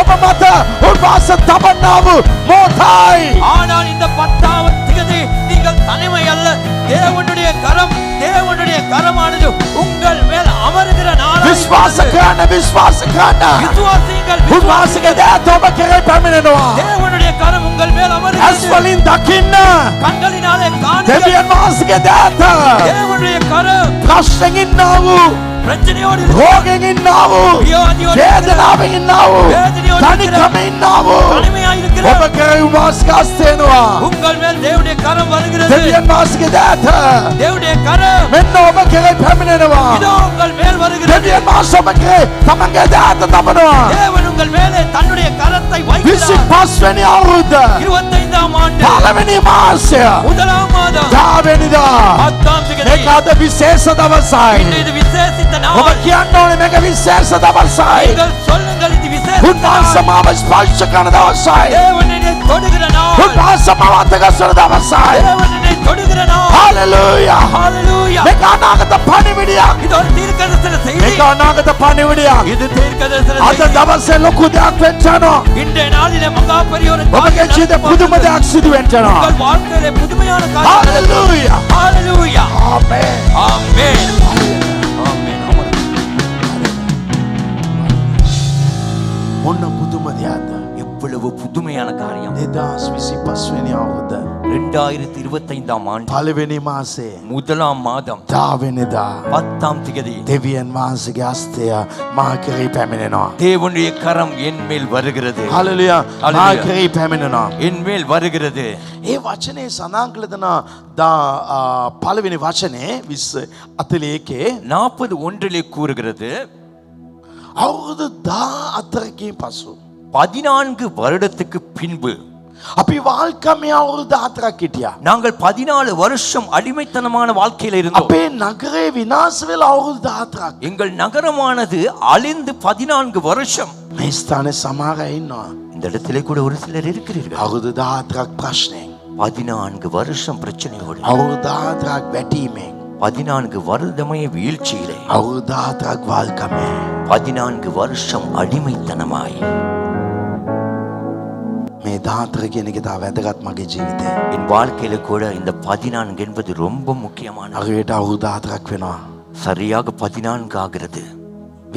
ඔබ මත උන්වහන්සේ තබන්නා වූ මොහොතයි. ஆனால் இந்த 10ஆம் தேதி நீங்கள் தனிமை அல்ல. தேவனுடைய கரமானது உங்கள் மேல் அமருகிற நாளாய் විශ්වාස කරන්න. விசுவாசியுங்கள். උන්වහන්සේගේ දෑත ඔබ කෙරෙහි පැමිණෙනවා. தேவனுடைய கரம் உங்கள் மேல் ඇස් அமருகிறது. වලින් දකින්න கண்களினாலே காணுங்கள். දෙවියන් වහන්සේගේ දෑත தேவனுடைய கரம் ප්‍රශ්නෙන් ඉන්නා වූ பிரச்சனையோடு இருக்கிற රෝගෙන් ඉන්නා වූ வியாதியோடு වේදනාවෙන් ඉන්නා වූ வேதனையோடு තනිකම ඉන්නා වූ தனிமையாய் இருக்கிற ඔබ කෙරෙහි වාස්කාස් තේනවා உங்கள் மேல் தேவனுடைய கரம் வருகிறது. දෙවියන් වහන්සේගේ දෑත தேவனுடைய கரம் මෙන්න ඔබ කෙරෙහි පැමිණෙනවා இதோ உங்கள் மேல் வருகிறது. දෙවියන් වහන්සේ ඔබ කෙරෙහි තමන්ගේ දෑත තබනවා தேவன் உங்கள் மேலே தன்னுடைய கரத்தை வைக்கிறார். 25 වෙනි අවුරුද්ද 25ஆம் ஆண்டு පළවෙනි මාසය முதலாம் மாதம் 10 වෙනිදා 10ஆம் தேதி. මේක අද විශේෂ දවසයි இது විශේෂිත ඔබ நாள். කියන්න ඕනේ මේක විශේෂ දවසයි நீங்கள் சொல்லுங்கள் இது விசேஷ උන්වහන්සේ මාව ස්පර්ශ කරන දවසයි தேவன் என்னை தொடுகிற நாள். උන්වහන්සේ මාව අතගස්සන දවසයි தேவன் என்னை தொடுகிற நாள். හලෙලූයා ஹalleluya. මේක අනාගත පණිවිඩයක් இது ஒரு தீர்க்கதரிசன செய்தி. මේක අනාගත පණිවිඩයක් இது தீர்க்கதரிசன අද செய்தி. දවසේ ලොකු දෙයක් වෙන්න යනවා இன்றைய நாளிலே மகா பெரிய ஒரு ඔබගේ காரியம் ජීවිතේ පුදුම நடக்க දෙයක් සිදු වෙන්න යනවා உங்கள் வாழ்க்கையிலே புதுமையான காரியம். හලෙලූයා ஹalleluya. ආමේන් ஆமென். ஆமென். මොන පුදුම දෙයක්ද எவ்வளவு புதுமையான காரியம். 2025 වෙනි අවුරුද්ද 2025ஆம் ஆண்டு පළවෙනි මාසේ முதலாம் மாதம் 10 වෙනිදා 10ஆம் தேதி දෙවියන් වහන්සේගේ හස්තය මා කෙරෙහි පැමිණෙනවා தேவனுடைய கரம் என் மேல் வருகிறது. හලෙලූයා මා හලෙලූයා. කෙරෙහි පැමිණෙනවා என் மேல் வருகிறது. ඒ වචනේ සඳහන් කළ දෙන දා පළවෙනි වචනේ 20:41 41 கூறுகிறது, අවුරුදු 14කින් පසු 14 வருடத்துக்கு பின்பு අපි வாழ்க்கைமே අවුරුදු 4ක් හිටියා நாங்கள் 14 வருஷம் அடிமைத்தனமான வாழ்க்கையில இருந்தோம். අපේ නගරේ විනාශ වෙලා අවුරුදු 14ක් எங்கள் நகரமானது அழிந்து 14 வருஷம். මේ ස්ථානේ සමහර අය ඉන්නවා இந்த இடத்திலே கூட ஒரு சிலர் இருக்கிறீர்கள். අවුරුදු 14ක් ප්‍රශ්නෙන් 14 வருஷம் பிரச்சனையோடு, අවුරුදු 14ක් වැටීමෙන් 14 வருடமே வீழ்ச்சியிலே, අවුරුදු 14ක් வாழ்க்கைமே 14 வருஷம் அடிமைத்தனமாய். මේ 14 කියන එක තා වැදගත් මගේ ජීවිතේ என் வாழ்க்கையில கூட இந்த 14 என்பது ரொம்ப முக்கியமான. අරයට අවුරුදු 14ක් වෙනවා சரியாக 14 ஆகிறது.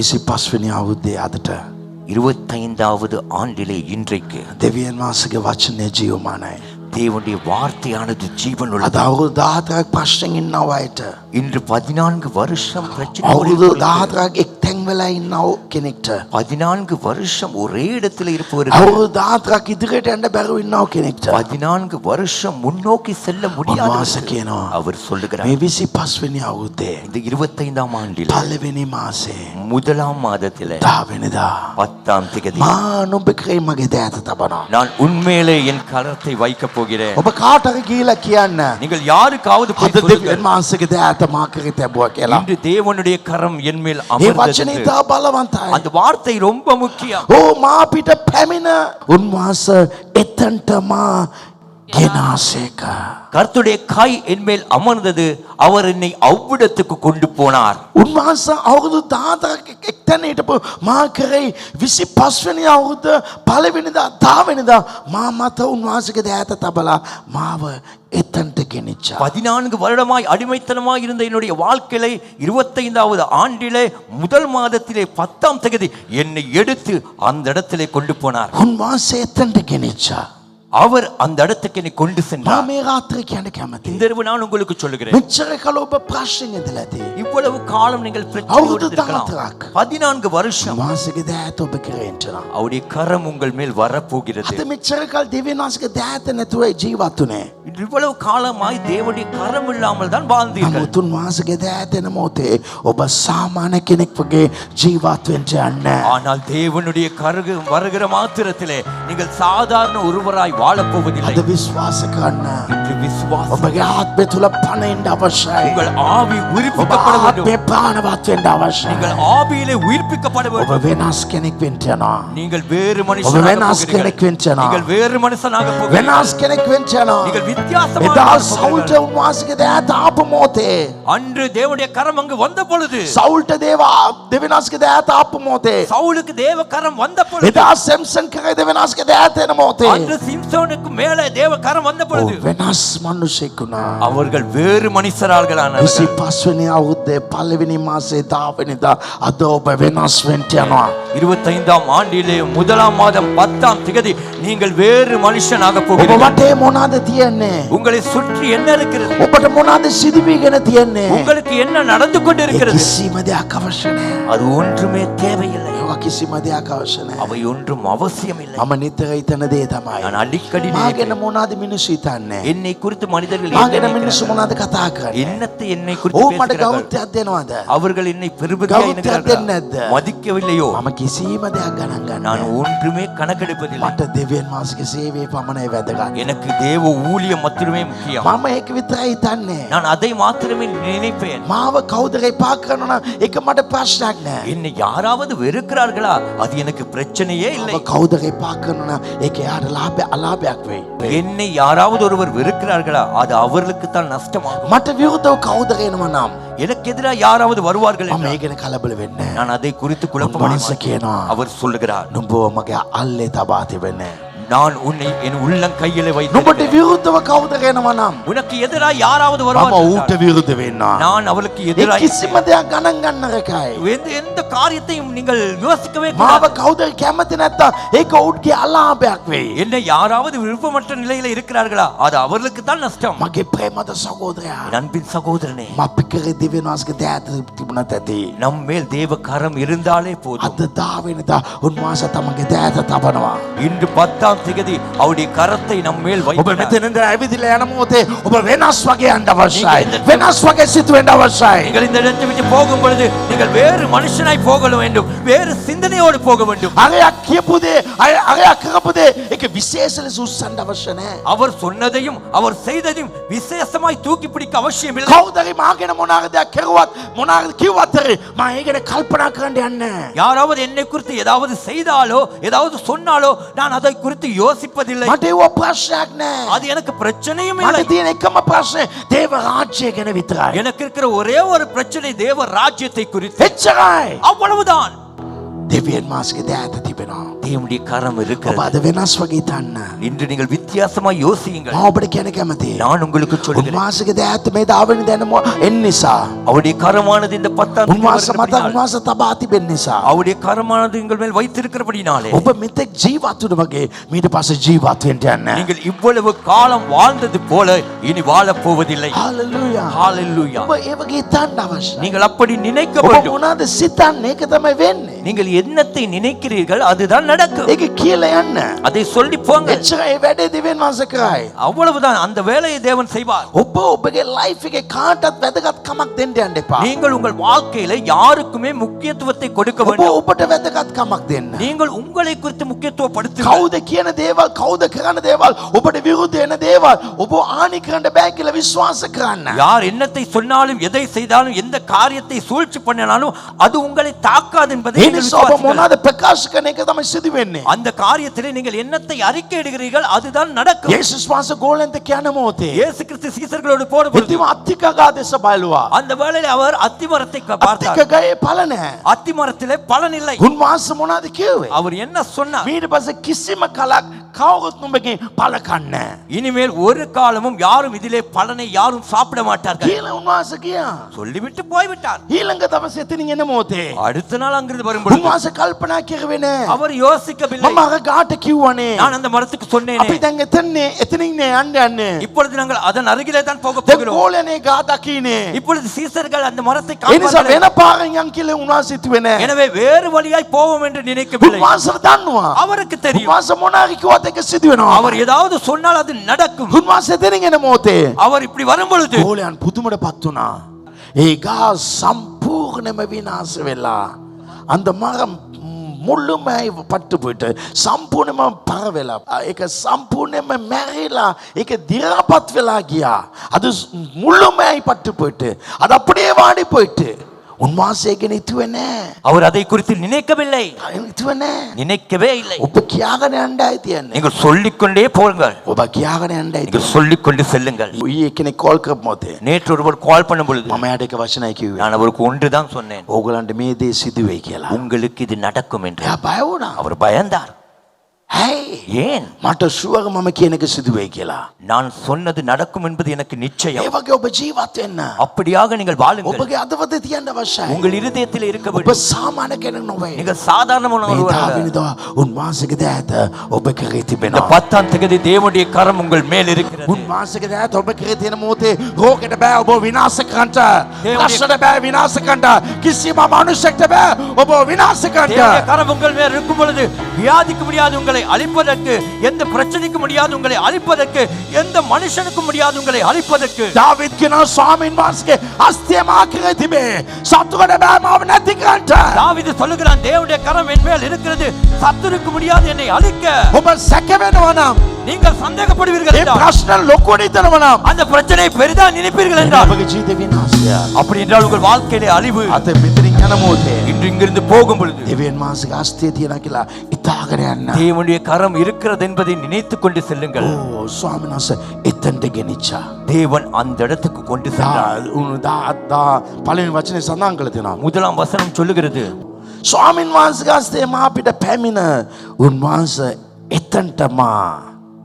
25 වෙනි අවුරුද්දේ අදට 25வது ஆண்டிலே இன்றைக்கு දෙවියන් වහන්සේගේ වචනේ ජීවමානයි தேவனுடைய வார்த்தையானது ஜீவன் අද உள்ளது. අවුරුදු 14ක් ප්‍රශ්නෙන් ඉන්නව අයට இன்று 14 வருஷம் අවුරුදු பிரச்சனை, 14ක් එක්තැන් වෙලා ඉන්නව කෙනෙක්ට 14 வருஷம் ஒரே இடத்துல இருப்பவர்கள், අවුරුදු 14ක් ඉදිරියට යන්න බැරුව ඉන්නව කෙනෙක්ට 14 வருஷம் முன்னோக்கி செல்ல முடியாது. උන්වහන්සේ කියනවා அவர் சொல்லுகிறார், මේ 25 වෙනි අවුරුද්දේ இந்த 25ஆம் ஆண்டில் පළවෙනි මාසේ முதலாம் மாதத்திலே 10 වෙනිදා 10ஆம் தேதி මා නුඹ කෙරෙහි මගේ දෑත තබනවා நான் உண்மையிலே என் கரத்தை வைக்க போகிறேன். ඔබ කාටද කියලා කියන්න நீங்கள் யாருக்காவது போய் අද சொல்லுங்கள், දෙවියන් වහන්සේගේ දෑත මා කෙරෙහි තැබුවා කියලා இன்று தேவனுடைய கரம் என் மேல் මේ அமர்ந்தது වචනේ என்று. තා බලවන්තයි அந்த வார்த்தை ரொம்ப முக்கியம். ඕ මා පිට පැමිණ උන්වහන්සේ එතනට මා ගෙනාසේක கர்த்தருடைய கை என் மேல் அமர்ந்தது, அவர் என்னை அவ்விடத்துக்கு கொண்டு போனார். උන්වහන්සේ අවුරුදු 14ක් එක්තැන හිටපු මා කෙරෙහි 25 වෙනි අවුරුද්ද පළවෙනිදා 10 වෙනිදා මා මත උන්වහන්සේගේ දෑත තබලා මාව එතනට ගෙනිච්චා 14 வருடமாய் அடிமைத்தனமாய் இருந்த என்னுடைய வாழ்க்கையிலே 25வது ஆண்டிலே முதல் மாதத்திலே 10ஆம் தேதி என்னை எடுத்து அந்த இடத்திலே கொண்டு போனார். උන්වහන්සේ එතනට ගෙනිච්චා அவர் அந்த இடத்துக்கு என்னை கொண்டு මා சென்றார். මේ රාත්‍රියේ කියන්න කැමතියි இந்த இரவு நான் உங்களுக்கு சொல்லுகிறேன், මෙච්චර කල ඔබ ප්‍රශ්නෙන් ඉඳලා ඇති இவ்வளவு காலம் நீங்கள் பிரச்சனையோடு අවුරුදු இருக்கலாம். 14ක් 14 வருஷம் උන්වහන්සේගේ දෑත ඔබ කෙරෙහි එන්ටනවා அவருடைய கரம் உங்கள் மேல் வரப்போகிறது. අද මෙච්චර කල දෙවියන් වහන්සේගේ දෑත නැතුව ජීවත් වුණේ இவ்வளவு காலமாய் தேவனுடைய கரம் இல்லாமல் தான் வாழ்ந்தீர்கள். නමුත් උන්වහන්සේගේ දෑත එන මොහොතේ ඔබ සාමාන්‍ය කෙනෙක් වගේ ජීවත් වෙන්න යන්නේ ஆனால் தேவனுடைய கருகு வருகிற மாத்திரத்திலே நீங்கள் சாதாரண ஒருவராய் வாழப் போவதில்லை. අද විශ්වාස කරන්න இன்று விசுவாசம், ඔබගේ ආත්මය තුල පණෙන්න අවශ්‍යයි உங்கள் ஆவி ඔබ உயிர்ப்பிக்கப்பட வேண்டும். ආත්මය ප්‍රාණවත් වෙන්න අවශ්‍යයි நீங்கள் ஆவியிலே உயிர்ப்பிக்கப்பட ඔබ வேண்டும். වෙනස් කෙනෙක් වෙන්න යනවා நீங்கள் வேறு ඔබ மனுஷனாக වෙනස් போகிறீர்கள். කෙනෙක් වෙන්න යනවා நீங்கள் வேறு மனுஷனாக போகிறீர்கள். වෙනස් කෙනෙක් වෙන්න යනවා நீங்கள் வித்தியாசமான එදා அற்புதங்கள். සෞල්ට උන්වහන්සේගේ දෑත ආපු මොහොතේ அன்று தேவனுடைய கரம் அங்கு வந்த பொழுது සෞල්ට දෙවියන්ගේ දෑත ආපු මොහොතේ சவுலுக்கு தேவ கரம் வந்த பொழுது එදා සෙම්සන් කරේ දෙවියන්ගේ දෑත එන මොහොතේ அன்று சிம்சோனுக்கு மேலே தேவ கரம் வந்த பொழுது වෙනස් මිනිසෙක් වුණා. அவர்கள் வேறு மனுஷரார்களானார்கள். 25 වෙනි අවුරුද්දේ පළවෙනි මාසේ 10 වෙනිදා අද ඔබ වෙනස් වෙන්න යනවා. 25ஆம் ஆண்டிலே முதலாம் மாதம் 10ஆம் திகதி நீங்கள் வேறு மனுஷனாக ඔබ போகிறீர்கள். වටේ මොනවාද තියෙන්නේ? உங்களை சுற்றி என்ன இருக்கிறது? ඔබට මොනවාද සිදුවීගෙන තියෙන්නේ? உங்களுக்கு என்ன நடந்து ඒ கொண்டிருக்கிறது? කිසිම දෙයක් අවශ්‍ය නැහැ. அது ஒன்றுமே தேவையில்லை. ඒවා කිසිම දෙයක් අවශ්‍ය නැහැ. அவை ஒன்றும் அவசியம் இல்லை. මම නිතර හිතන දේ තමයි. நான் அடிக்கடி මාගෙන நினைக்கிறேன். මොනවාද මිනිස්සු හිතන්නේ? என்னை குறித்து மனிதர்கள் என்ன මාගෙන මිනිස්සු நினைக்கிறார்கள்? මොනවාද කතා කරන්නේ? என்னத்தை என்னை குறித்து ඕ මට பேசுகிறார்கள்? ගෞරවයක් දෙනවද? அவர்கள் என்னை பெருமையா கவுத்தியா எண்ணுகிறார்களா? தென்னது. மதிக்கவில்லையோ? මම කිසිම දෙයක් ගණන් ගන්නෑ. நான் ஒன்றுமே கணக்கெடுப்பதில்லை. මට දෙවියන් වහන්සේගේ සේවයේ පමණයි වැදගත්. எனக்கு தேவ ஊழியம் மாத்திரமே முக்கியம். මම ඒක විතරයි හිතන්නේ. நான் அதை மாத்திரமே நினைப்பேன். මාව කවුද එපා කරනවා නම් ඒක මට ප්‍රශ්නයක් නෑ. என்னை யாராவது வெறுக்கிறார்களா? அது எனக்கு பிரச்சனையே இல்லை. මාව කවුද එපා කරනවා නම් ඒක යාට අලාභයක් වෙයි. என்னை யாராவது ஒருவர் வெறுக்கிறார்களா? அது அவர்களுக்கு தான் நஷ்டமாகும். මට විරුද්ධව කවුද එනවා නම් எனக்கு எதிராக யாராவது வருவார்கள் මම என்றால் ඒ ගැන කලබල වෙන්නේ නෑ. நான் அதை குறித்து குழப்பமடைய උන්වහන්සේ மாட்டேன். කියනවා அவர் சொல்லுகிறார், නුඹව මගේ අල්ලේ තබා තිබෙන්නේ. நான் உன்னை என் உள்ளம் கையில නුඹට வைத்து විරුද්ධව කවුද එනවා නම් உனக்கு எதிராக யாராவது මම வருவார்கள் ඌට என்றால் විරුද්ධ වෙන්නවා. நான் அவளுக்கு ඒ எதிராக කිසිම දෙයක් ගණන් ගන්න රකයි. எந்த காரியத்தையும் நீங்கள் யோசிக்கவே මාව கூடாது. කවුද කැමති නැත්තම් ඒක ඌටගේ අලාභයක් වෙයි. என்னை யாராவது விருப்பமற்ற நிலையில இருக்கிறார்களா? அது அவர்களுக்கு தான் நஷ்டம். මගේ ප්‍රේමද සහෝදරයා என் அன்பின் சகோதரனே, මපිකරේ දිවෙන වාසගේ දෑත තිබුණත් ඇති. நம் மேல் தேவ கரம் இருந்தாலே போதும். අද 10 වෙනිදා උන්වහන්සේ තමගේ දෑත තබනවා. இன்று 10ஆம் திகதி அவருடைய கரத்தை நம் மேல் ඔබ வைக்கிறார். මෙතන ඉඳලා ඇවිදලා යන මොහොතේ ඔබ වෙනස් වගේ යන්න අවශ්‍යයි. වෙනස් වගේ සිතුවෙන්න අවශ්‍යයි. நீங்கள் இந்த இடத்தை விட்டு போகும் பொழுது நீங்கள் வேறு மனுஷனாய் போக வேண்டும், வேறு சிந்தனையோடு போக வேண்டும். අරයක් කියපු දේ අරයක් කරපු දේ ඒක විශේෂ ලෙස උස්සන්න අවශ්‍ය නැහැ. அவர் சொன்னதையும் அவர் செய்ததையும் விசேஷமாய் தூக்கி பிடிக்க அவசியம் இல்லை. කවුදරි මාගෙන මොනාක දෙයක් කරුවත් මොනාක කිව්වත් මම ඒ ගැන කල්පනා කරන්න යන්නේ. யாராவது என்னை குறித்து ஏதாவது செய்தாலோ ஏதாவது சொன்னாலோ நான் அதை குறித்து யோசிப்பதில்லை. මට ඒව ප්‍රශ්නයක් නැහැ. அது எனக்கு பிரச்சனையும் මට இல்லை. තියෙන එකම ප්‍රශ්නේ දේව රාජ්‍යය ගැන විතරයි. எனக்கு இருக்கிற ஒரே ஒரு பிரச்சனை தேவ ராஜ்யத்தை குறித்து. එච්චරයි. அவ்வளவுதான். දෙවියන් මාසගේ දෑත තිබෙනවා. தேவனுடைய கரம் ඔබ இருக்கிறது. අද වෙනස් වගේ හිතන්න. இன்று நீங்கள் வித்தியாசமாய் யோசியுங்கள். මම ඔබට කියන කැමතියි. நான் உங்களுக்கு சொல்லுகிறேன், උන්වහන්සේගේ දෑත මේ 10 වෙනි දැන එන්න නිසා. அவருடைய கரமானது இந்த 10ஆம் தேதி උන්වහන්සේ මත வருகிறபடியால், උන්වහන්සේ තබා තිබෙන නිසා. அவருடைய கரமானது உங்கள் மேல் வைத்திருக்கிறபடினாலே ඔබ මෙතෙක් ජීවත් වුණ වගේ මීට පස්සේ ජීවත් වෙන්න යන්නේ. நீங்கள் இவ்வளவு காலம் வாழ்ந்தது போல இனி வாழப் போவதில்லை. හalleluya. ஹalleluya. ඔබ ඒ වගේ හිතන්න අවශ්‍යයි. நீங்கள் அப்படி நினைக்க ඔබ வேண்டும். මොනවාද සිතන්නේ ඒක තමයි වෙන්නේ. நீங்கள் என்னத்தை நினைக்கிறீர்கள் அதுதான் நடக்கும். ඒක කියලා යන්න. அதை சொல்லி போங்க. එච්චරයි ඒ වැඩේ දෙවියන් වහන්සේ කරයි. அவ்வளவுதான், அந்த வேலையை தேவன் செய்வார். ඔබ ඔබගේ ලයිෆ් එකේ කාටවත් වැදගත් කමක් දෙන්න යන්න එපා. நீங்கள் உங்கள் வாழ்க்கையில யாருக்குமே முக்கியத்துவத்தை கொடுக்க ඔබ வேண்டும். ඔබට වැදගත් කමක් දෙන්න. நீங்கள் உங்களை குறித்து முக்கியத்துவப்படுத்துங்கள். කවුද කියන දේවල් කවුද කරන දේවල් ඔබට විරුද්ධ වෙන දේවල් ඔබ ආනි කරන්න බෑ කියලා විශ්වාස කරන්න. யார் என்னத்தை சொன்னாலும் எதை செய்தாலும் எந்த காரியத்தை சூழ்ச்சி பண்ணினாலும் அது உங்களை தாக்காது என்பதை ඒ நீங்கள் නිසා ඔබ விசுவாசிங்கள். මොනවාද ප්‍රකාශ කරන එක තමයි සිදු වෙන්නේ. அந்த காரியத்திலே நீங்கள் என்னத்தை அறிக்கையிடுகிறீர்கள் அதுதான் நடக்கும். යේසුස් වහන්සේ ගෝලෙන්ට කියන මොහොතේ இயேசு கிறிஸ்து சீசர்களோடு போடும்போது ඉතිම අත්තිකගා දෙස බලුවා. அந்த வேளையிலே அவர் அத்திமரத்தை பார்த்தார். අත්තිකගායේ ඵල නැහැ. அத்திமரத்திலே பலன் இல்லை. උන්වහන්සේ මොනවද කිව්වේ? அவர் என்ன சொன்னார்? ඊට පස්සේ කිසිම කලක් කවුරුත් නුඹගේ ඵල කන්නේ இனிமேல் ஒரு காலமும் யாரும் இதிலே பலனை யாரும் சாப்பிட மாட்டார்கள் කියලා උන්වහන්සේ කියා. சொல்லிவிட்டு போய்விட்டார். ඊළඟ දවසේ එතනින් එන මොහොතේ அடுத்த நாள் அங்கிருந்து வரும்பொழுது උන්වහන්සේ කල්පනා කරුවේ නෑ. அவர் யோசிக்கவில்லை. මම අර ගාට කිව්වනේ. நான் அந்த மரத்துக்கு சொன்னேனே, අපි දැන් එතනින් නේ යන්න යන්නේ. இப்பொழுது நாங்கள் அதன் அருகிலே தான் போக දැන් போகிறோம். ගෝලනේ ගා දකින්නේ. இப்பொழுது சீசர்கள் அந்த மரத்தை ඒ නිසා காண்பார்கள். වෙන පාරෙන් යන් කියලා උන්වහන්සේ හිතුවේ නෑ. எனவே வேறு வழியாய் போவோம் என்று நினைக்கவில்லை. උන්වහන්සේ දන්නවා. அவருக்கு தெரியும், උන්වහන්සේ මොනාරි කිව්වත් ඒක සිදු වෙනවා. அவர் ஏதாவது சொன்னால் அது நடக்கும். උන්වහන්සේ එතනින් එන මොහොතේ அவர் இப்படி வரும் பொழுது ගෝලයන් පුදුමටපත් වුණා. ඒ ගා සම්පූර්ණයෙන්ම විනාශ වෙලා அந்த மரம் முள்ளுமாய் பட்டு போயிட்டு சம்பூர்ணமா பரவலா ඒක සම්පූර්ණයෙන්ම මැරිලා ඒක දිරාපත් වෙලා ගියා. அது முள்ளுமாய் பட்டு போயிட்டு அது அப்படியே வாடி போயிட்டு උන්වහන්සේ ගැන හිතුවේ නැහැ. அவர் அதை குறித்து நினைக்கவில்லை, හිතුවේ නැහැ. நினைக்கவே இல்லை. ඔබ කියාගෙන යන්නයි තියන්නේ. நீங்கள் சொல்லிக்கொண்டே போங்கள், ඔබ කියාගෙන යන්නයි நீங்கள் சொல்லிக்கொண்டு செல்லுங்கள். ඊයේ කෙනෙක් කෝල් කරපු මොතේ நேற்று ஒருவர் கால் பண்ணும் பொழுது මම යාට එක වචනයි කිව්වේ. நான் அவருக்கு ஒன்றுதான் சொன்னேன், ඕගලන්ට මේ දේ සිදු වෙයි කියලා. உங்களுக்கு இது நடக்கும் என்று. එයා බය වුණා. அவர் பயந்தார். ඇයි? ஏன்? මට ෂුවර් මම කියන එක සිදු වෙයි කියලා. நான் சொன்னது நடக்கும் என்பது எனக்கு ඒ நிச்சயம். වගේ ඔබ ජීවත් වෙන්න. அப்படியாக நீங்கள் வாழுங்கள். ඔබගේ අදවතේ තියන්න අවශ්‍යයි. உங்கள் இருதயத்தில் இருக்க ඔබ வேண்டும். සාමාන්‍ය කෙනෙක් නොවේ. நீங்கள் சாதாரணமான මේ ஒருவர் அல்ல. දාවිනදා උන්වහන්සේගේ දෑත ඔබ කරේ இந்த තිබෙනවා. 10ஆம் தேதி தேவனுடைய கரம் உங்கள் மேல் இருக்கிறது. උන්වහන්සේගේ දෑත ඔබ කරේ තියෙන මොහොතේ රෝගෙට බෑ ඔබ විනාශ කරන්න. ප්‍රශ්නට බෑ විනාශ කරන්න. කිසිම මනුෂ්‍යෙක්ට බෑ ඔබ විනාශ தேவனுடைய කරන්න. கரம் உங்கள் மேல் இருக்கும் பொழுது வியாதிக்கு முடியாது உங்களை அழிப்பதற்கு, எந்த பிரச்சனைக்கு முடியாது உங்களை அழிப்பதற்கு, எந்த மனுஷனுக்கு முடியாது உங்களை அழிப்பதற்கு. දාවිද් කියනවා ස්වාමීන් වහන්සේගේ හස්තය මා කරේ තිබේ. සතුටට බෑ මාව නැති කරන්න. தாவீது சொல்லுகிறான், தேவனுடைய கரம் என் மேல் இருக்கிறது, சத்துருக்கு முடியாது என்னை அழிக்க. ඔබ සැක වෙනවා නම් நீங்கள் சந்தேகப்படுவீர்கள் ඒ என்றால், ප්‍රශ්න ලොකු නිතරම නම් அந்த பிரச்சனை பெரிதா நினைப்பீர்கள் என்றால், ඔබගේ ජීවිත විනාශය. அப்படி என்றால் உங்கள் வாழ்க்கையிலே அழிவு. අත මෙතනින් යන මොහොතේ இன்று இங்கிருந்து போகும் பொழுது දෙවියන් වහන්සේගේ හස්තය තියනවා කියලා ඉතාලගෙන යන්න. தேவனுடைய கரம் இருக்கிறது என்பதை நினைத்துக் கொண்டு செல்லுங்கள். ඕ ස්වාමීන් වහන්සේ එතනට ගෙනිච්චා. தேவன் அந்த இடத்துக்கு கொண்டு சென்றார். පළවෙනි වචනේ සඳහන් කළ තියෙනවා. முதலாம் வசனம் சொல்லுகிறது, ස්වාමීන් වහන්සේගේ හස්තය මා පිට පැමිණ උන්වහන්සේ එතනට මා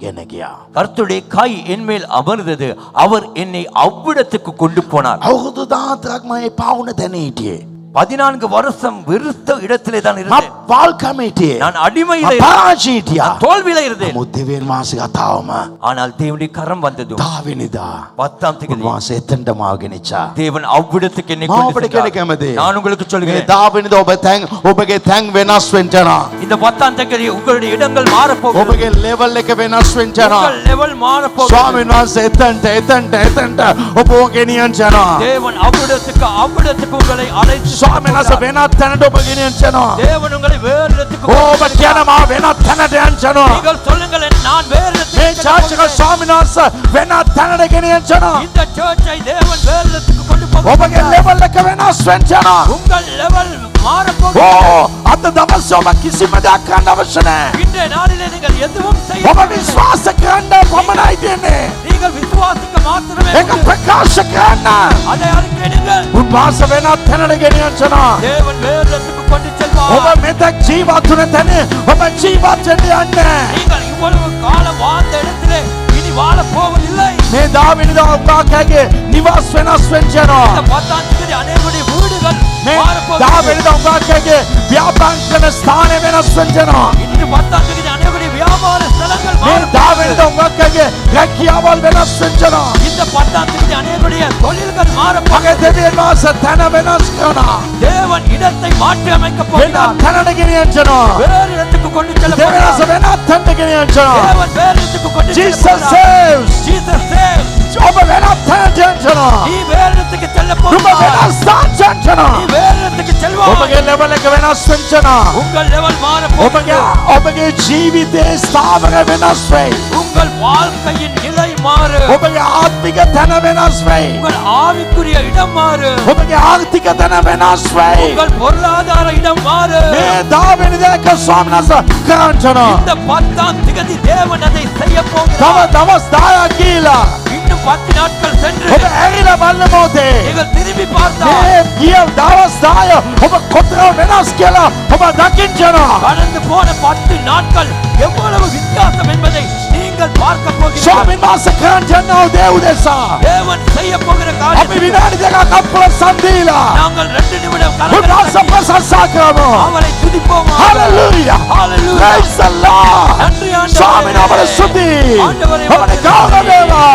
ගෙන ගියා. கர்த்தருடைய கை என் மேல் அமர்ந்தது, அவர் என்னை அவ்விடத்துக்கு கொண்டு போனார். අවුරුදු 14ක් මම ඒ පාවුන තැන හිටියේ. 14 வருஷம் விருத்த இடத்திலே தான் මම இருந்தேன். පාල්කම හිටියේ. நான் அடிமையிலே මම පරාජය හිටියා. நான் தோல்வியிலே இருந்தேன். නමුත් දෙවියන් වහන්සේ කතාවම ஆனால் தேவனுடைய கரம் வந்தது. 10 10ஆம் தேதி උන්වහන්සේ එතනට මාව ගෙනිච්චා. தேவன் அவ்விடத்துக்கு என்னை මම கொண்டு ඔබට சென்றார். කියන කැමති. நான் உங்களுக்கு මේ சொல்கிறேன், 10 ඔබගේ තැන් වෙනස් වෙන්න යනවා. இந்த 10ஆம் தேதி உங்களுடைய இடங்கள் மாறப் போகிறது. ඔබගේ ලෙවල් එක වෙනස් වෙන්න යනවා. உங்கள் லெவல் மாறப் போகிறது. ස්වාමීන් වහන්සේ එතනට ඔබ ගෙනියන්න යනවා. தேவன் அவ்விடத்துக்கு உங்களை அழைத்து ස්වාමීන් වහන්සේ වෙනත් තැනට ඔබ ගෙනියන්න යනවා. தேவன் உங்களை வேறு இடத்துக்கு ඔබ කියන මා වෙනත් තැනට යන්න යනවා. நீங்கள் சொல்லுங்கள், நான் வேறு මේ இடத்துக்கு චර්ච් එක ස්වාමීන් වහන්සේ වෙනත් තැනට ගෙනියන්න යනවා. இந்த சர்ச்சை தேவன் வேறு இடத்துக்கு கொண்டு ඔබගේ போகிறார். ලෙවල් එක වෙනස් වෙන්න යනවා. உங்கள் லெவல் மாறப் போகிறது. ඕ අද දවසේ ඔබ කිසිම දෙයක් කරන්න අවශ්‍ය නැහැ. இன்றைய நாளிலே நீங்கள் எதுவும் செய்ய ඔබ தேவையில்லை. විශ්වාස කරන්න පමණයි තියෙන්නේ. நீங்கள் விசுவாசிக்க மாத்திரமே ඒක உண்டு. ප්‍රකාශ කරන්න. அதை அறிக்கையிடுங்கள். උන්වහන්සේ වෙනත් තැනට ගෙනියන්න යනවා. தேவன் வேறு இடத்துக்கு கொண்டு ඔබ செல்வார். මෙතෙක් ජීවත් වුණ තැන ඔබ ජීවත් වෙන්න යන්නේ. நீங்கள் இவ்வளவு காலம் வாழ்ந்த இடத்திலே இனி வாழப் போவதில்லை. මේ දාවිනිදා ඔබගේ නිවාස වෙනස් වෙන්න இந்த යනවා. 10ஆம் தேதி அநேகருடைய வீடுகள் මේ மாறப் போகிறது. දාවිනිදා ඔබගේ ව්‍යාපාර කරන ස්ථානය වෙනස් වෙන්න යනවා. இன்று 10ஆம் தேதி அநேகருடைய வியாபார ஸ்தலங்கள் මේ மாறப் දාවිනිදා போகிறது. ඔබගේ රැකියාවල් වෙනස් වෙන්න යනවා. இந்த 10ஆம் தேதி அநேகருடைய தொழில்கள் மாறப் මගේ போகிறது. දෙවියන් වහන්සේ තැන වෙනස් කරනවා. தேவன் இடத்தை மாற்றி அமைக்க වෙනත් போகிறார். තැනට ගෙනියන්න යනවා. வேறு இடத்துக்கு கொண்டு செல்ல දෙවියන් போகிறார். වහන්සේ වෙනත් තැනට ගෙනියන්න යනවා. தேவன் வேறு இடத்துக்கு கொண்டு செல்ல Jesus போகிறார். saves. Jesus saves. ඔබ වෙනත් තැනට යන්න යනවා. நீ வேறு இடத்துக்கு செல்ல ඔබ போகிறாய். වෙනස් ස්ථානට යන්න நீ යනවා. வேறு இடத்துக்கு செல்வாய். ඔබගේ ලෙවල් එක වෙනස් වෙන්න යනවා. உங்கள் லெவல் மாறப் ඔබගේ போகிறது. ඔබගේ ජීවිතයේ ස්ථාවර වෙනස් වෙයි. உங்கள் வாழ்க்கையின் நிலை மாறு. ඔබගේ ආත්මික තැන වෙනස් වෙයි. உங்கள் ஆவிக்குரிய இடம் மாறு. ඔබගේ ආර්ථික තැන වෙනස් වෙයි. உங்கள் பொருளாதார இடம் மாறு. මේ දාවෙනි දෙක ස්වාමීන් වහන්සේ කරන්න යනවා. இந்த 10ஆம் தேதி தேவன் அதை செய்ய තව போகிறார். දවස් 10ක් ගිහිලා இன்னும் 10 நாட்கள் சென்று ඔබ ඇරිලා බලන මොහොතේ நீங்கள் திரும்பி பார்த்தால் මේ ගිය දවස් 10 ඔබ කොතර වෙනස් කියලා ඔබ දකින්න යනවා. கடந்து போன 10 நாட்கள் எவ்வளவு வித்தியாசம் என்பதை நீங்கள் பார்க்க போகிறீர்கள். ස්වාමීන් වහන්සේ කරන්න යනවා දේව උදෙසා. தேவன் செய்ய போகிற අපි காரியம் විනාඩි දෙකක් අපල සම්දීලා நாங்கள் 2 நிமிடம் උන්වහන්සේ கலந்து ප්‍රශංසා කරමු. அவரை துதிப்போம். Hallelujah. Hallelujah. Praise the Lord. நன்றி ஆண்டவரே. ස්වාමීන් වහන්සේ ස්තුති. ஆண்டவரே, ඔබට ගෞරව වේවා.